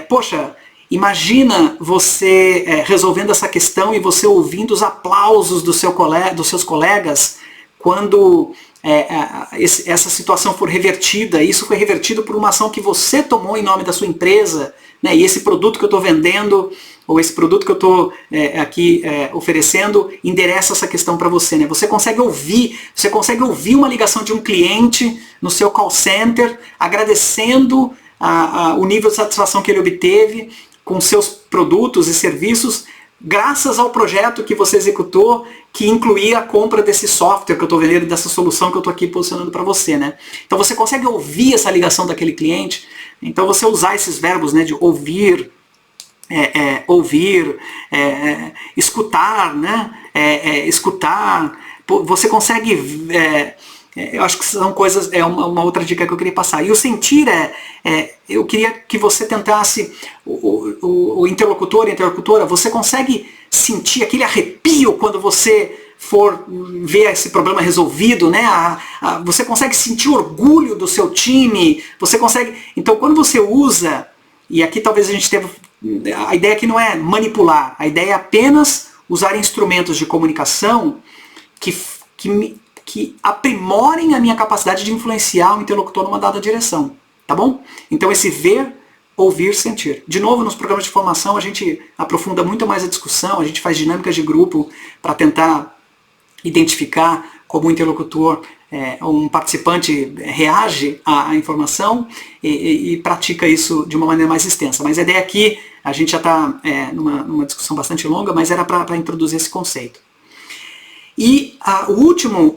poxa, imagina você resolvendo essa questão e você ouvindo os aplausos dos seus colegas quando essa situação for revertida. Isso foi revertido por uma ação que você tomou em nome da sua empresa, né? E esse produto que eu estou vendendo, ou esse produto que eu estou aqui oferecendo, endereça essa questão para você, né? Você consegue ouvir uma ligação de um cliente no seu call center, agradecendo o nível de satisfação que ele obteve com seus produtos e serviços, graças ao projeto que você executou, que incluía a compra desse software que eu estou vendendo, dessa solução que eu estou aqui posicionando para você, né? Então você consegue ouvir essa ligação daquele cliente. Então você usar esses verbos, né, de ouvir, escutar, né? Escutar. Você consegue... eu acho que são coisas, uma outra dica que eu queria passar. E o sentir eu queria que você tentasse, o interlocutor e a interlocutora, você consegue sentir aquele arrepio quando você for ver esse problema resolvido, né? Você consegue sentir orgulho do seu time, você consegue... Então quando você usa, e aqui talvez a gente tenha... A ideia aqui não é manipular, a ideia é apenas usar instrumentos de comunicação que aprimorem a minha capacidade de influenciar o interlocutor numa dada direção, tá bom? Então esse ver, ouvir, sentir. De novo, nos programas de formação a gente aprofunda muito mais a discussão, a gente faz dinâmicas de grupo para tentar identificar como o interlocutor, um participante reage à informação e pratica isso de uma maneira mais extensa. Mas a ideia aqui, a gente já está numa discussão bastante longa, mas era para introduzir esse conceito. E a última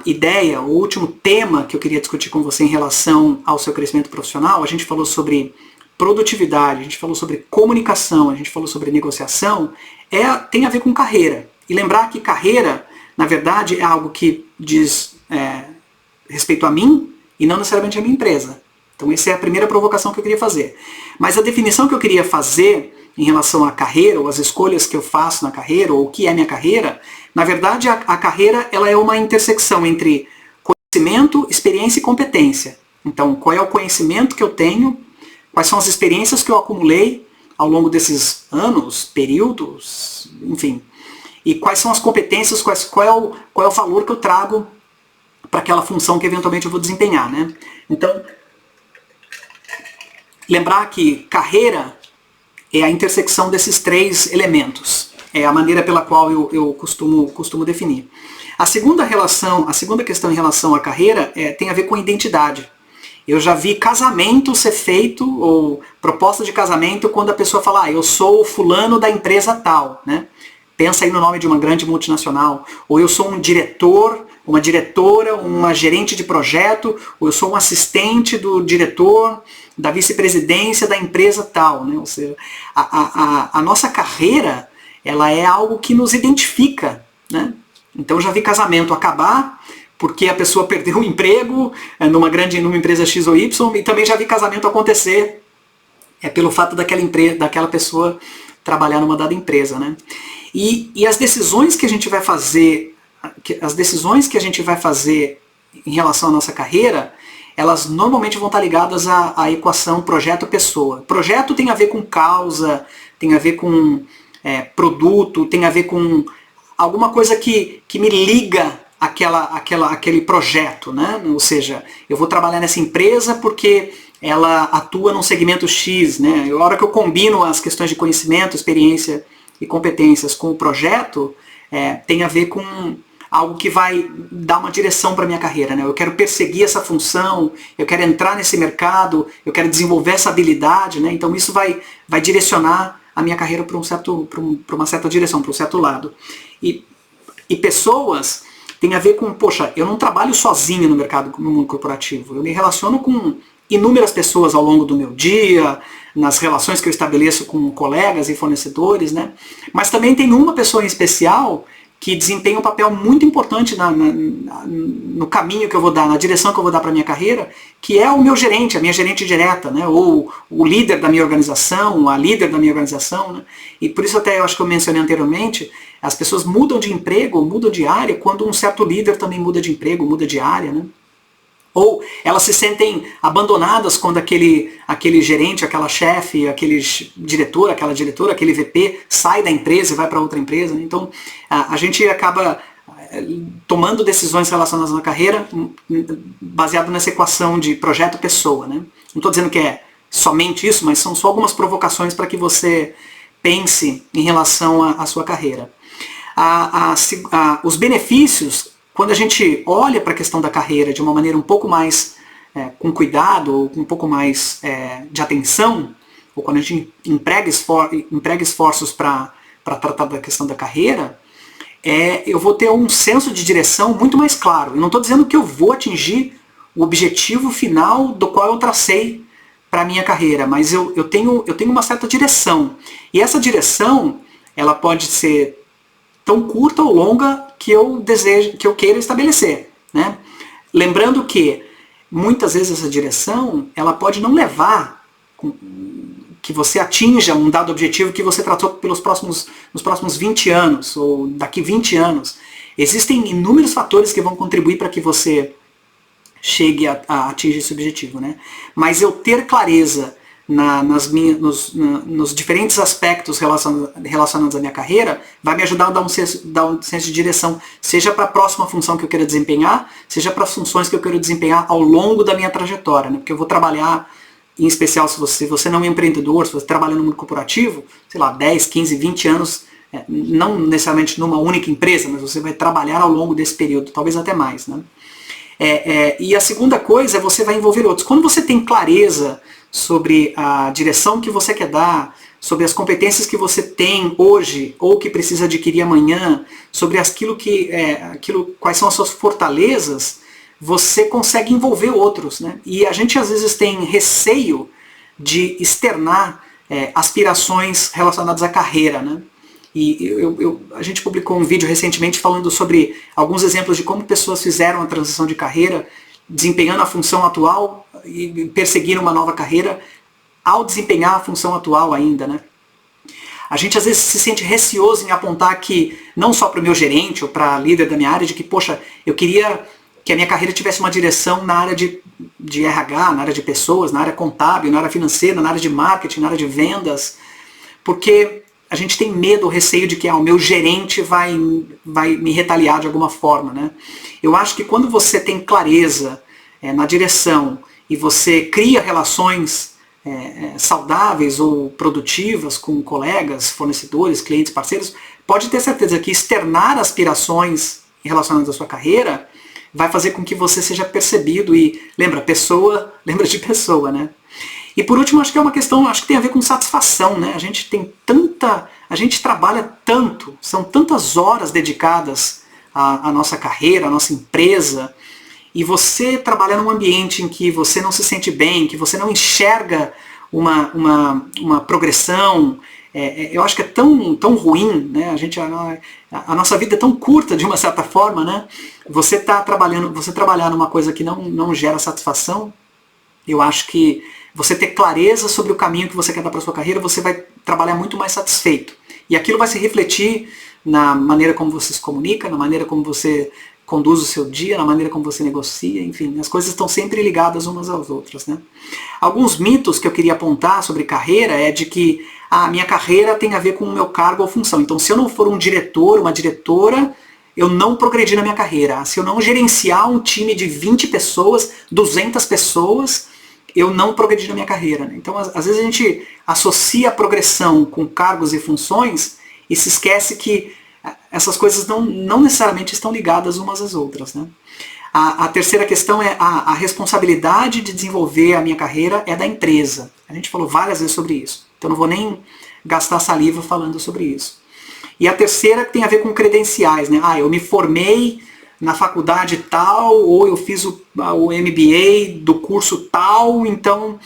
ideia, o último tema que eu queria discutir com você em relação ao seu crescimento profissional, a gente falou sobre produtividade, a gente falou sobre comunicação, a gente falou sobre negociação, tem a ver com carreira. E lembrar que carreira, na verdade, é algo que diz respeito a mim e não necessariamente a minha empresa. Então essa é a primeira provocação que eu queria fazer. Mas a definição que eu queria fazer em relação à carreira, ou as escolhas que eu faço na carreira, ou o que é minha carreira, na verdade a carreira ela é uma intersecção entre conhecimento, experiência e competência. Então, qual é o conhecimento que eu tenho, quais são as experiências que eu acumulei ao longo desses anos, períodos, enfim, e quais são as competências, qual é o valor que eu trago para aquela função que eventualmente eu vou desempenhar, né? Então, lembrar que carreira é a intersecção desses 3 elementos. É a maneira pela qual eu costumo definir. A segunda questão em relação à carreira tem a ver com identidade. Eu já vi casamento ser feito, ou proposta de casamento, quando a pessoa fala, eu sou o fulano da empresa tal, né? Pensa aí no nome de uma grande multinacional. Ou eu sou um diretor, uma diretora, uma gerente de projeto, ou eu sou um assistente do diretor, da vice-presidência da empresa tal, né? Ou seja, a nossa carreira, ela é algo que nos identifica, né? Então eu já vi casamento acabar porque a pessoa perdeu o emprego numa empresa X ou Y, e também já vi casamento acontecer pelo fato daquela pessoa trabalhar numa dada empresa, né? E as decisões que a gente vai fazer, em relação à nossa carreira, elas normalmente vão estar ligadas à equação projeto-pessoa. Projeto tem a ver com causa, tem a ver com produto, tem a ver com alguma coisa que me liga àquele projeto, né? Ou seja, eu vou trabalhar nessa empresa porque ela atua num segmento X, né? A hora que eu combino as questões de conhecimento, experiência e competências com o projeto, tem a ver com algo que vai dar uma direção para a minha carreira, né? Eu quero perseguir essa função, eu quero entrar nesse mercado, eu quero desenvolver essa habilidade, né? Então isso vai direcionar a minha carreira para uma certa direção, para um certo lado. E pessoas tem a ver com, poxa, eu não trabalho sozinho no mundo corporativo, eu me relaciono com inúmeras pessoas ao longo do meu dia, nas relações que eu estabeleço com colegas e fornecedores, né? Mas também tem uma pessoa em especial que desempenha um papel muito importante no caminho que eu vou dar, na direção que eu vou dar para a minha carreira, que é o meu gerente, a minha gerente direta, né? Ou o líder da minha organização, a líder da minha organização, né? E por isso até eu acho que eu mencionei anteriormente, as pessoas mudam de emprego, mudam de área, quando um certo líder também muda de emprego, muda de área, né? Ou elas se sentem abandonadas quando aquele gerente, aquela chefe, aquele diretor, aquela diretora, aquele VP sai da empresa e vai para outra empresa. Então a gente acaba tomando decisões relacionadas à carreira baseado nessa equação de projeto-pessoa, né? Não estou dizendo que é somente isso, mas são só algumas provocações para que você pense em relação à sua carreira. Os benefícios, quando a gente olha para a questão da carreira de uma maneira um pouco mais com cuidado, ou com um pouco mais de atenção, ou quando a gente emprega esforços para tratar da questão da carreira, eu vou ter um senso de direção muito mais claro. Eu não estou dizendo que eu vou atingir o objetivo final do qual eu tracei para a minha carreira, mas eu tenho uma certa direção. E essa direção, ela pode ser tão curta ou longa que eu queira estabelecer, né? Lembrando que muitas vezes essa direção ela pode não levar que você atinja um dado objetivo que você tratou nos próximos 20 anos ou daqui 20 anos. Existem inúmeros fatores que vão contribuir para que você chegue a atingir esse objetivo, né? Mas eu ter clareza nos diferentes aspectos relacionados à minha carreira, vai me ajudar a dar um senso de direção, seja para a próxima função que eu queira desempenhar, seja para as funções que eu quero desempenhar ao longo da minha trajetória, né? Porque eu vou trabalhar, em especial se você não é um empreendedor, se você trabalha no mundo corporativo, sei lá, 10, 15, 20 anos, não necessariamente numa única empresa, mas você vai trabalhar ao longo desse período, talvez até mais, né? E a segunda coisa é você vai envolver outros. Quando você tem clareza sobre a direção que você quer dar, sobre as competências que você tem hoje ou que precisa adquirir amanhã, sobre quais são as suas fortalezas, você consegue envolver outros, né? E a gente às vezes tem receio de externar aspirações relacionadas à carreira, né? E a gente publicou um vídeo recentemente falando sobre alguns exemplos de como pessoas fizeram a transição de carreira, desempenhando a função atual e perseguindo uma nova carreira ao desempenhar a função atual ainda, né? A gente às vezes se sente receoso em apontar que, não só para o meu gerente ou para a líder da minha área, de que, poxa, eu queria que a minha carreira tivesse uma direção na área de RH, na área de pessoas, na área contábil, na área financeira, na área de marketing, na área de vendas, porque a gente tem medo ou receio de que o meu gerente vai me retaliar de alguma forma, né? Eu acho que quando você tem clareza na direção e você cria relações saudáveis ou produtivas com colegas, fornecedores, clientes, parceiros, pode ter certeza que externar aspirações relacionadas à sua carreira vai fazer com que você seja percebido e lembra de pessoa, né? E por último, acho que é uma questão, acho que tem a ver com satisfação, né? A gente trabalha tanto, são tantas horas dedicadas à nossa carreira, à nossa empresa, e você trabalhar num ambiente em que você não se sente bem, que você não enxerga uma progressão, eu acho que é tão ruim, né? A nossa vida é tão curta de uma certa forma, né? Você trabalhar numa coisa que não gera satisfação, eu acho que você ter clareza sobre o caminho que você quer dar para sua carreira, você vai trabalhar muito mais satisfeito. E aquilo vai se refletir na maneira como você se comunica, na maneira como você conduz o seu dia, na maneira como você negocia, enfim, as coisas estão sempre ligadas umas às outras, né? Alguns mitos que eu queria apontar sobre carreira é de que a minha carreira tem a ver com o meu cargo ou função. Então, se eu não for um diretor, uma diretora, eu não progredi na minha carreira. Se eu não gerenciar um time de 20 pessoas, 200 pessoas, eu não progredi na minha carreira. Né? Então, às vezes a gente associa a progressão com cargos e funções e se esquece que essas coisas não necessariamente estão ligadas umas às outras. Né? A terceira questão é a responsabilidade de desenvolver a minha carreira é da empresa. A gente falou várias vezes sobre isso. Então não vou nem gastar saliva falando sobre isso. E a terceira tem a ver com credenciais. Né? Eu me formei na faculdade tal, ou eu fiz o MBA do curso tal, então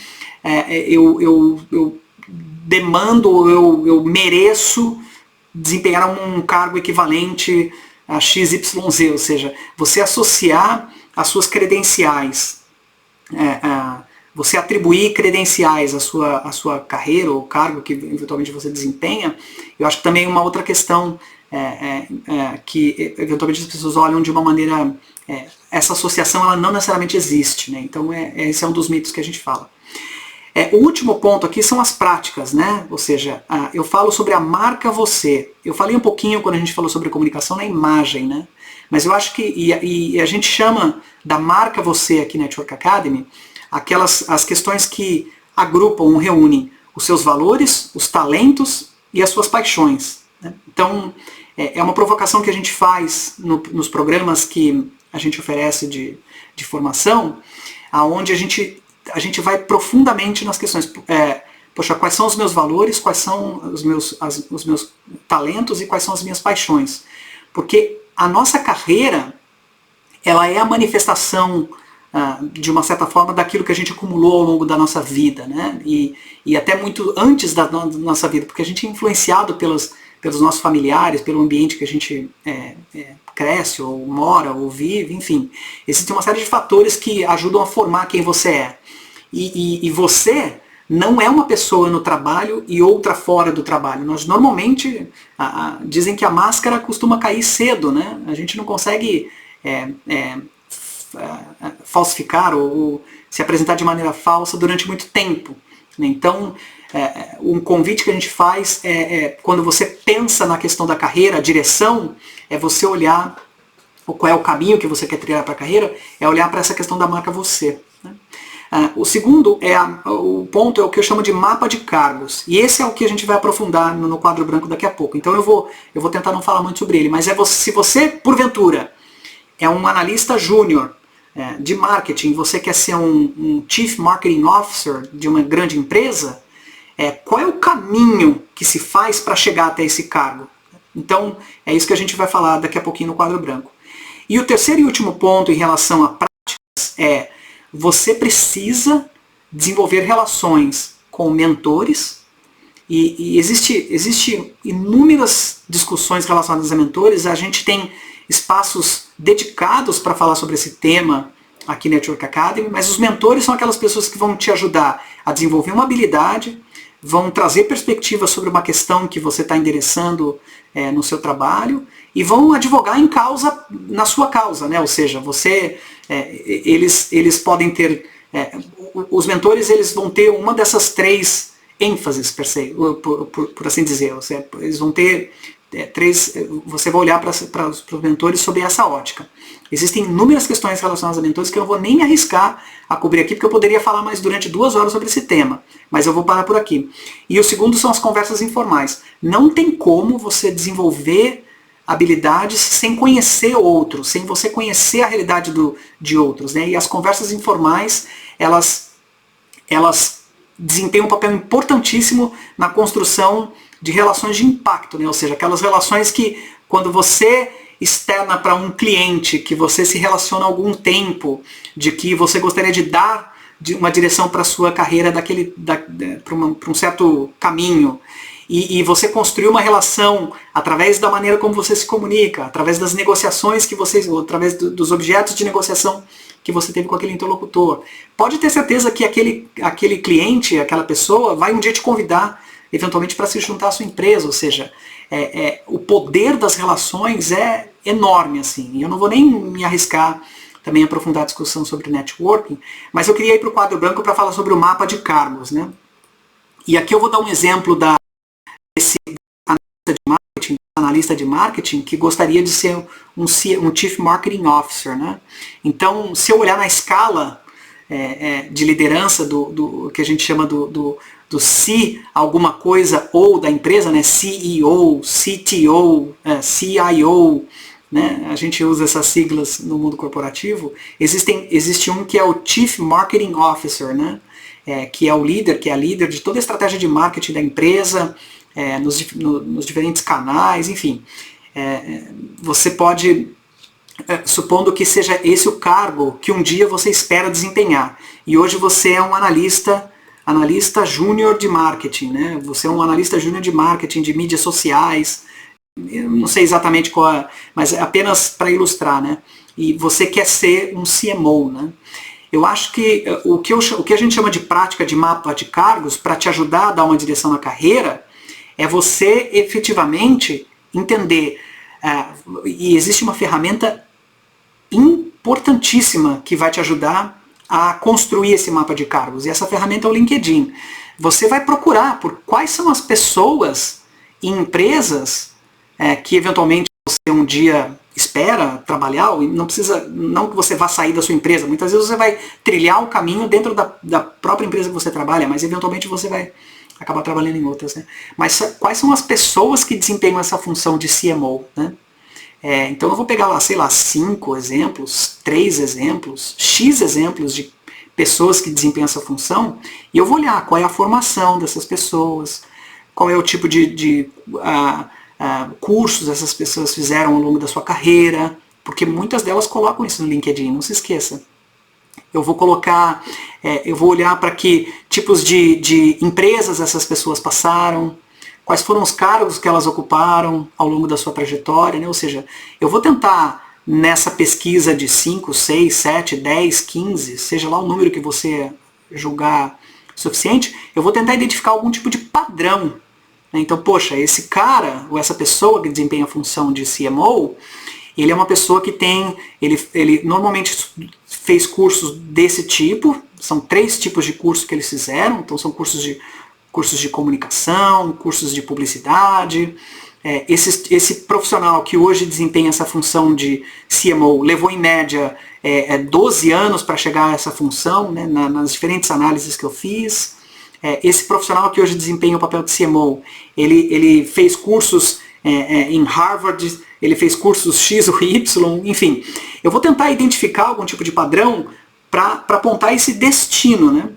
eu demando, eu mereço desempenhar um cargo equivalente a XYZ, ou seja, você associar as suas credenciais, você atribuir credenciais à sua carreira ou cargo que eventualmente você desempenha, eu acho que também é uma outra questão que eventualmente as pessoas olham de uma maneira... essa associação ela não necessariamente existe, né? Então esse é um dos mitos que a gente fala. O último ponto aqui são as práticas, né? Ou seja, eu falo sobre a marca você. Eu falei um pouquinho quando a gente falou sobre comunicação na imagem, né? Mas eu acho que, e a gente chama da marca você aqui na Network Academy, as questões que agrupam, reúnem os seus valores, os talentos e as suas paixões. Né? Então, é uma provocação que a gente faz nos programas que a gente oferece de formação, aonde a gente vai profundamente nas questões. Poxa, quais são os meus valores, quais são os meus talentos e quais são as minhas paixões. Porque a nossa carreira, ela é a manifestação, de uma certa forma, daquilo que a gente acumulou ao longo da nossa vida, né? E até muito antes da nossa vida, porque a gente é influenciado pelos nossos familiares, pelo ambiente que a gente cresce, ou mora, ou vive, enfim. Existe uma série de fatores que ajudam a formar quem você é. E você não é uma pessoa no trabalho e outra fora do trabalho. Nós normalmente, dizem que a máscara costuma cair cedo, né? A gente não consegue falsificar ou se apresentar de maneira falsa durante muito tempo. Então, um convite que a gente faz quando você pensa na questão da carreira, a direção, é você olhar qual é o caminho que você quer trilhar para a carreira, é olhar para essa questão da marca você. Né? O segundo, o ponto é o que eu chamo de mapa de cargos. E esse é o que a gente vai aprofundar no quadro branco daqui a pouco. Então eu vou tentar não falar muito sobre ele, mas se você, porventura, é um analista júnior de marketing, você quer ser um Chief Marketing Officer de uma grande empresa, qual é o caminho que se faz para chegar até esse cargo? Então, é isso que a gente vai falar daqui a pouquinho no quadro branco. E o terceiro e último ponto em relação a práticas você precisa desenvolver relações com mentores, e existe inúmeras discussões relacionadas a mentores. A gente tem espaços dedicados para falar sobre esse tema aqui na Network Academy, mas os mentores são aquelas pessoas que vão te ajudar a desenvolver uma habilidade, vão trazer perspectiva sobre uma questão que você está endereçando no seu trabalho, e vão advogar na sua causa, né? Ou seja, eles podem ter, os mentores eles vão ter uma dessas três ênfases, por assim dizer. Eles vão ter você vai olhar para os mentores sob essa ótica. Existem inúmeras questões relacionadas a mentores que eu não vou nem arriscar a cobrir aqui, porque eu poderia falar mais durante 2 horas sobre esse tema, mas eu vou parar por aqui. E o segundo são as conversas informais. Não tem como você desenvolver habilidades sem conhecer outros, sem você conhecer a realidade de outros. Né? E as conversas informais, elas desempenham um papel importantíssimo na construção de relações de impacto, né? Ou seja, aquelas relações que quando você externa para um cliente, que você se relaciona há algum tempo, de que você gostaria de dar uma direção para a sua carreira para um certo caminho, e você construir uma relação através da maneira como você se comunica, através das negociações que vocês, através dos objetos de negociação que você teve com aquele interlocutor. Pode ter certeza que aquele cliente, aquela pessoa, vai um dia te convidar, eventualmente, para se juntar à sua empresa, ou seja, o poder das relações é enorme, assim. Eu não vou nem me arriscar também a aprofundar a discussão sobre networking, mas eu queria ir para o quadro branco para falar sobre o mapa de cargos, né? E aqui eu vou dar um exemplo desse analista de marketing que gostaria de ser um Chief Marketing Officer, né? Então, se eu olhar na escala de liderança do que a gente chama do C alguma coisa ou da empresa, né? CEO, CTO, CIO, né? A gente usa essas siglas no mundo corporativo. Existe um que é o Chief Marketing Officer, né? Que é o líder, que é a líder de toda a estratégia de marketing da empresa, nos diferentes canais, enfim. Você pode, supondo que seja esse o cargo que um dia você espera desempenhar, e hoje você é um analista júnior de marketing, né? Você é um analista júnior de marketing, de mídias sociais, eu não sei exatamente qual é, mas é apenas para ilustrar, né? E você quer ser um CMO, né? Eu acho que o que a gente chama de prática de mapa de cargos, para te ajudar a dar uma direção na carreira, é você efetivamente entender, e existe uma ferramenta importantíssima que vai te ajudar a construir esse mapa de cargos, e essa ferramenta é o LinkedIn. Você vai procurar por quais são as pessoas e empresas que eventualmente você um dia espera trabalhar, e não que você vá sair da sua empresa, muitas vezes você vai trilhar o caminho dentro da própria empresa que você trabalha, mas eventualmente você vai acabar trabalhando em outras, né? Mas quais são as pessoas que desempenham essa função de CMO, né? Então eu vou pegar lá, sei lá, 5 exemplos, 3 exemplos, X exemplos de pessoas que desempenham essa função, e eu vou olhar qual é a formação dessas pessoas, qual é o tipo de cursos essas pessoas fizeram ao longo da sua carreira, porque muitas delas colocam isso no LinkedIn, não se esqueça. Eu vou colocar, eu vou olhar para que tipos de empresas essas pessoas passaram, quais foram os cargos que elas ocuparam ao longo da sua trajetória, né? Ou seja, eu vou tentar nessa pesquisa de 5, 6, 7, 10, 15, seja lá o número que você julgar suficiente, eu vou tentar identificar algum tipo de padrão. Então, poxa, esse cara, ou essa pessoa que desempenha a função de CMO, ele é uma pessoa que ele normalmente fez cursos desse tipo, são 3 tipos de cursos que eles fizeram, então são cursos de comunicação, cursos de publicidade. Esse profissional que hoje desempenha essa função de CMO levou em média 12 anos para chegar a essa função, né, nas diferentes análises que eu fiz. Esse profissional que hoje desempenha o papel de CMO, ele fez cursos em Harvard, ele fez cursos X ou Y, enfim. Eu vou tentar identificar algum tipo de padrão para apontar esse destino, né?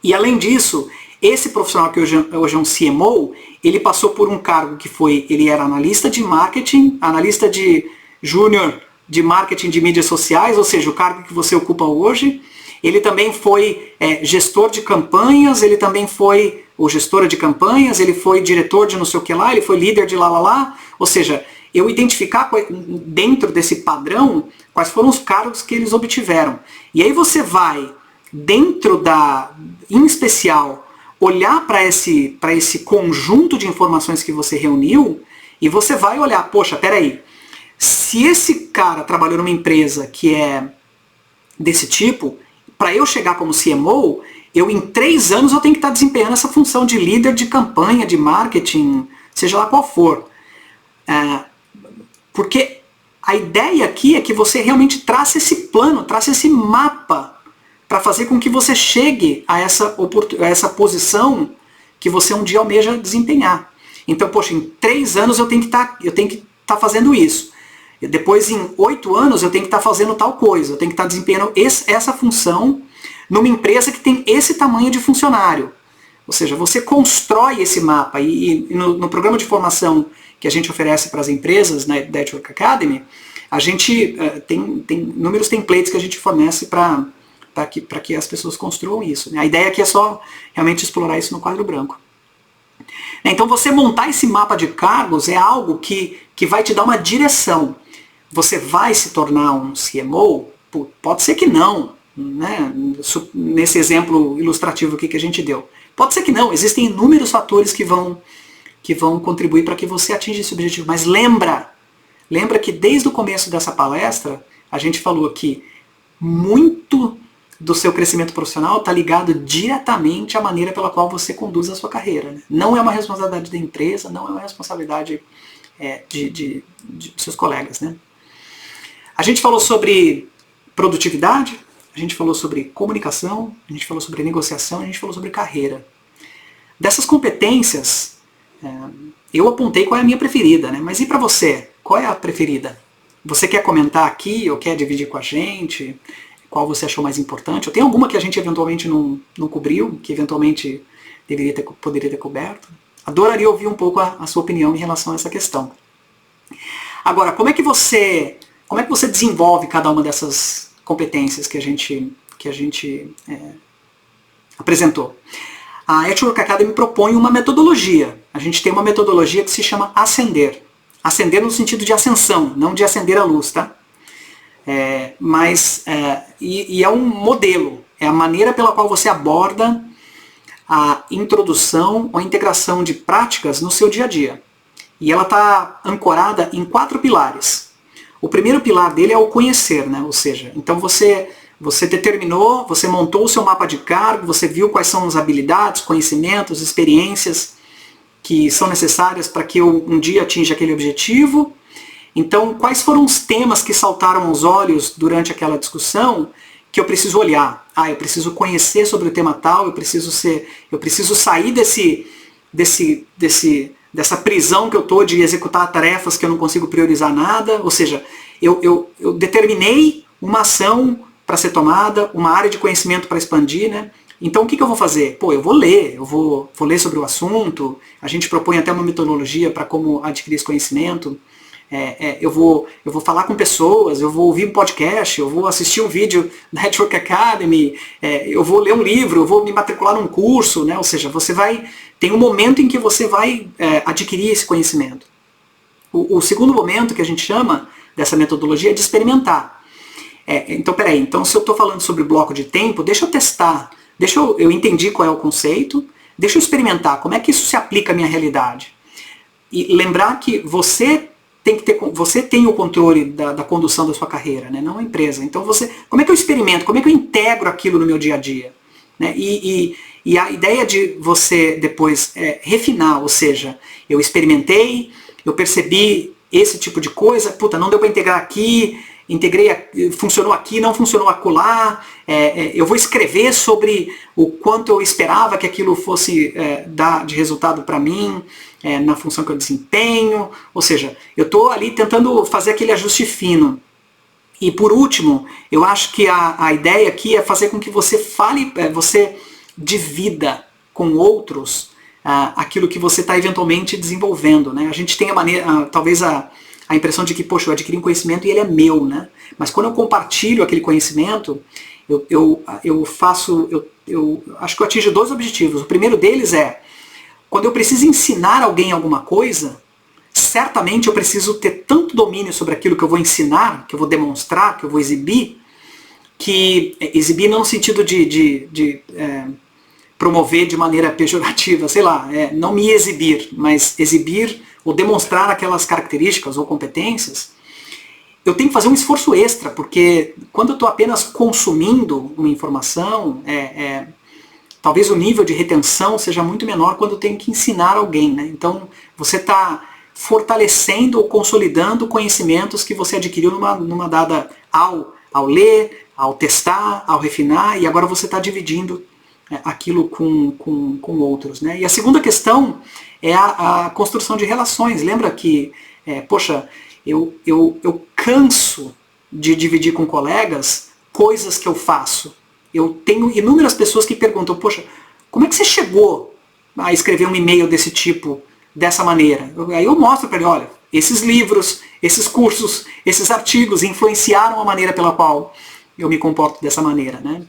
E além disso, esse profissional que hoje é um CMO, ele passou por um cargo que ele era analista de marketing, analista de júnior de marketing de mídias sociais, ou seja, o cargo que você ocupa hoje. Ele também foi gestor de campanhas, ele também foi ou gestora de campanhas, ele foi diretor de não sei o que lá, ele foi líder de lá. Ou seja, eu identificar dentro desse padrão quais foram os cargos que eles obtiveram. E aí você vai, em especial, olhar para esse conjunto de informações que você reuniu e você vai olhar, poxa, peraí, se esse cara trabalhou numa empresa que é desse tipo, para eu chegar como CMO, em 3 anos eu tenho que estar desempenhando essa função de líder de campanha, de marketing, seja lá qual for. Porque a ideia aqui é que você realmente trace esse plano, trace esse mapa para fazer com que você chegue a essa posição que você um dia almeja desempenhar. Então, poxa, em 3 anos eu tenho que estar fazendo isso. Depois, em 8 anos, eu tenho que estar fazendo tal coisa. Eu tenho que estar desempenhando essa função numa empresa que tem esse tamanho de funcionário. Ou seja, você constrói esse mapa. E no programa de formação que a gente oferece para as empresas, né, da Network Academy, a gente tem inúmeros templates que a gente fornece para que as pessoas construam isso, né? A ideia aqui é só realmente explorar isso no quadro branco. Então você montar esse mapa de cargos é algo que vai te dar uma direção. Você vai se tornar um CMO? Pode ser que não, né? Nesse exemplo ilustrativo aqui que a gente deu. Pode ser que não, existem inúmeros fatores que vão contribuir para que você atinja esse objetivo. Mas lembra que desde o começo dessa palestra, a gente falou que muito do seu crescimento profissional está ligado diretamente à maneira pela qual você conduz a sua carreira. Né? Não é uma responsabilidade da empresa, não é uma responsabilidade de seus colegas. Né? A gente falou sobre produtividade, a gente falou sobre comunicação, a gente falou sobre negociação, a gente falou sobre carreira. Dessas competências, eu apontei qual é a minha preferida, né? Mas e para você? Qual é a preferida? Você quer comentar aqui ou quer dividir com a gente? Qual você achou mais importante? Ou tem alguma que a gente eventualmente não cobriu, que eventualmente poderia ter coberto? Adoraria ouvir um pouco a sua opinião em relação a essa questão. Agora, como é que você desenvolve cada uma dessas competências que a gente apresentou? A At Work Academy propõe uma metodologia. A gente tem uma metodologia que se chama Ascender. Ascender no sentido de ascensão, não de acender a luz, tá? É um modelo, é a maneira pela qual você aborda a introdução ou a integração de práticas no seu dia a dia. E ela está ancorada em 4 pilares. O primeiro pilar dele é o conhecer, né? Ou seja, então você determinou, você montou o seu mapa de cargo, você viu quais são as habilidades, conhecimentos, experiências que são necessárias para que eu um dia atinja aquele objetivo. Então, quais foram os temas que saltaram aos olhos durante aquela discussão que eu preciso olhar? Eu preciso conhecer sobre o tema tal, eu preciso sair dessa prisão que eu estou de executar tarefas que eu não consigo priorizar nada. Ou seja, eu determinei uma ação para ser tomada, uma área de conhecimento para expandir, né? Então o que eu vou fazer? Eu vou ler sobre o assunto, a gente propõe até uma metodologia para como adquirir esse conhecimento. Eu vou falar com pessoas, eu vou ouvir um podcast, eu vou assistir um vídeo da At Work Academy, eu vou ler um livro, eu vou me matricular num curso, né? Ou seja, tem um momento em que você vai adquirir esse conhecimento. O segundo momento que a gente chama dessa metodologia é de experimentar. Então se eu estou falando sobre bloco de tempo, deixa eu testar, eu entendi qual é o conceito, deixa eu experimentar, como é que isso se aplica à minha realidade. E lembrar que você tem o controle da condução da sua carreira, né? Não a empresa. Então como é que eu experimento, como é que eu integro aquilo no meu dia a dia? Né? E a ideia de você depois refinar, ou seja, eu experimentei, eu percebi esse tipo de coisa, não deu para integrar aqui, funcionou aqui, não funcionou acolá, eu vou escrever sobre o quanto eu esperava que aquilo fosse dar de resultado para mim, na função que eu desempenho, ou seja, eu estou ali tentando fazer aquele ajuste fino. E por último, eu acho que a ideia aqui é fazer com que você você divida com outros aquilo que você está eventualmente desenvolvendo. Né? A gente tem talvez a impressão de que, eu adquiri um conhecimento e ele é meu, né? Mas quando eu compartilho aquele conhecimento, eu acho que eu atingo 2 objetivos. O primeiro deles é, quando eu preciso ensinar alguém alguma coisa, certamente eu preciso ter tanto domínio sobre aquilo que eu vou ensinar, que eu vou demonstrar, que eu vou exibir, que exibir não no sentido de promover de maneira pejorativa, não me exibir, mas exibir ou demonstrar aquelas características ou competências, eu tenho que fazer um esforço extra, porque quando eu estou apenas consumindo uma informação, talvez o nível de retenção seja muito menor quando eu tenho que ensinar alguém. Né? Então você está fortalecendo ou consolidando conhecimentos que você adquiriu numa dada ao ler, ao testar, ao refinar, e agora você está dividindo aquilo com outros. Né? E a segunda questão é a construção de relações. Lembra que, eu canso de dividir com colegas coisas que eu faço. Eu tenho inúmeras pessoas que perguntam, como é que você chegou a escrever um e-mail desse tipo, dessa maneira? Aí eu mostro para ele, olha, esses livros, esses cursos, esses artigos influenciaram a maneira pela qual eu me comporto dessa maneira, né?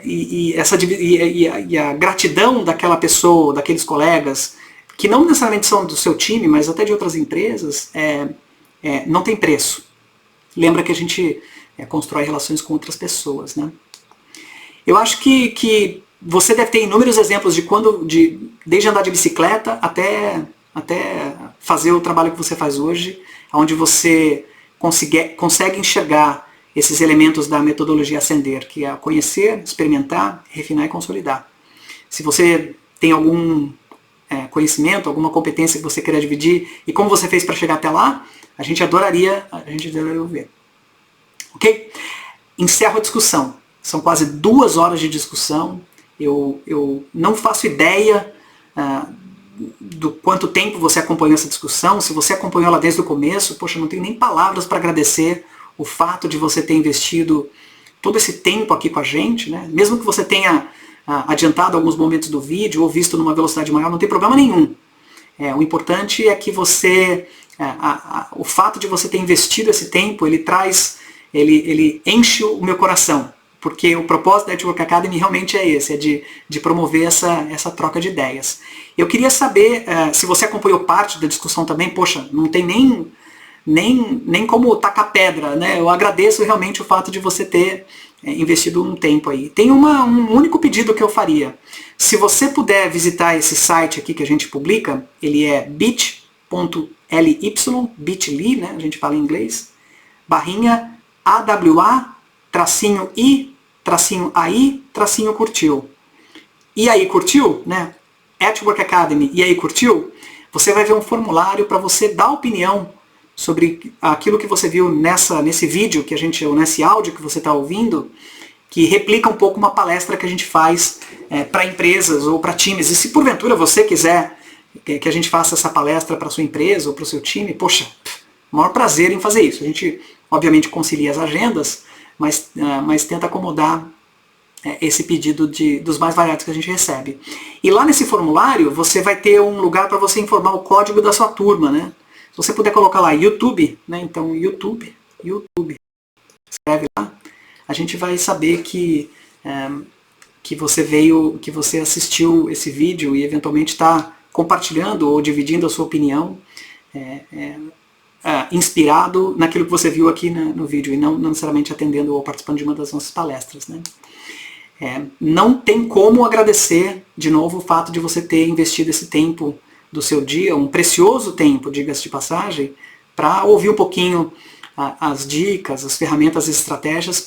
E a gratidão daquela pessoa, daqueles colegas, que não necessariamente são do seu time, mas até de outras empresas, não tem preço. Lembra que a gente constrói relações com outras pessoas, né? Eu acho que você deve ter inúmeros exemplos desde andar de bicicleta até fazer o trabalho que você faz hoje, onde você consegue enxergar esses elementos da metodologia Ascender, que é conhecer, experimentar, refinar e consolidar. Se você tem algum conhecimento, alguma competência que você queira dividir e como você fez para chegar até lá, a gente adoraria ouvir. Ok? Encerro a discussão. São quase 2 horas de discussão. Eu não faço ideia do quanto tempo você acompanhou essa discussão. Se você acompanhou ela desde o começo, poxa, não tenho nem palavras para agradecer o fato de você ter investido todo esse tempo aqui com a gente, né? Mesmo que você tenha adiantado alguns momentos do vídeo ou visto numa velocidade maior, não tem problema nenhum. O importante é que você, o fato de você ter investido esse tempo, ele enche o meu coração, porque o propósito da Network Academy realmente é esse, de promover essa troca de ideias. Eu queria saber se você acompanhou parte da discussão também. Poxa, não tem nem como tacar pedra, né? Eu agradeço realmente o fato de você ter investido um tempo aí. Tem um único pedido que eu faria. Se você puder visitar esse site aqui que a gente publica, ele é bit.ly, bit.ly, né? A gente fala em inglês, /AWA-I-AI-curtiu. E aí, curtiu? Né? Network Academy, e aí, curtiu? Você vai ver um formulário para você dar opinião sobre aquilo que você viu nesse vídeo, ou nesse áudio que você está ouvindo, que replica um pouco uma palestra que a gente faz para empresas ou para times. E se porventura você quiser que a gente faça essa palestra para sua empresa ou para o seu time, poxa, maior prazer em fazer isso. A gente, obviamente, concilia as agendas, mas tenta acomodar esse pedido dos mais variados que a gente recebe. E lá nesse formulário, você vai ter um lugar para você informar o código da sua turma, né? Se você puder colocar lá YouTube, né? Então YouTube, escreve lá, a gente vai saber que você assistiu esse vídeo e eventualmente está compartilhando ou dividindo a sua opinião, inspirado naquilo que você viu aqui no vídeo, e não necessariamente atendendo ou participando de uma das nossas palestras, né? Não tem como agradecer de novo o fato de você ter investido esse tempo do seu dia, um precioso tempo, diga-se de passagem, para ouvir um pouquinho as dicas, as ferramentas e estratégias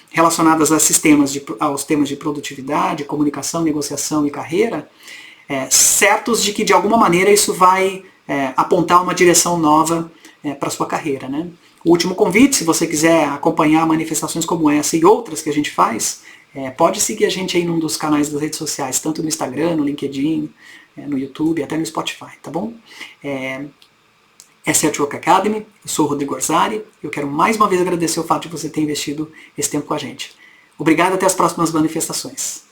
relacionadas aos temas de produtividade, comunicação, negociação e carreira, certos de que de alguma maneira isso vai apontar uma direção nova para a sua carreira, né? O último convite, se você quiser acompanhar manifestações como essa e outras que a gente faz, pode seguir a gente aí num dos canais das redes sociais, tanto no Instagram, no LinkedIn, no YouTube, até no Spotify, tá bom? Essa é a Network Academy, eu sou o Rodrigo Orzari, eu quero mais uma vez agradecer o fato de você ter investido esse tempo com a gente. Obrigado, até as próximas manifestações.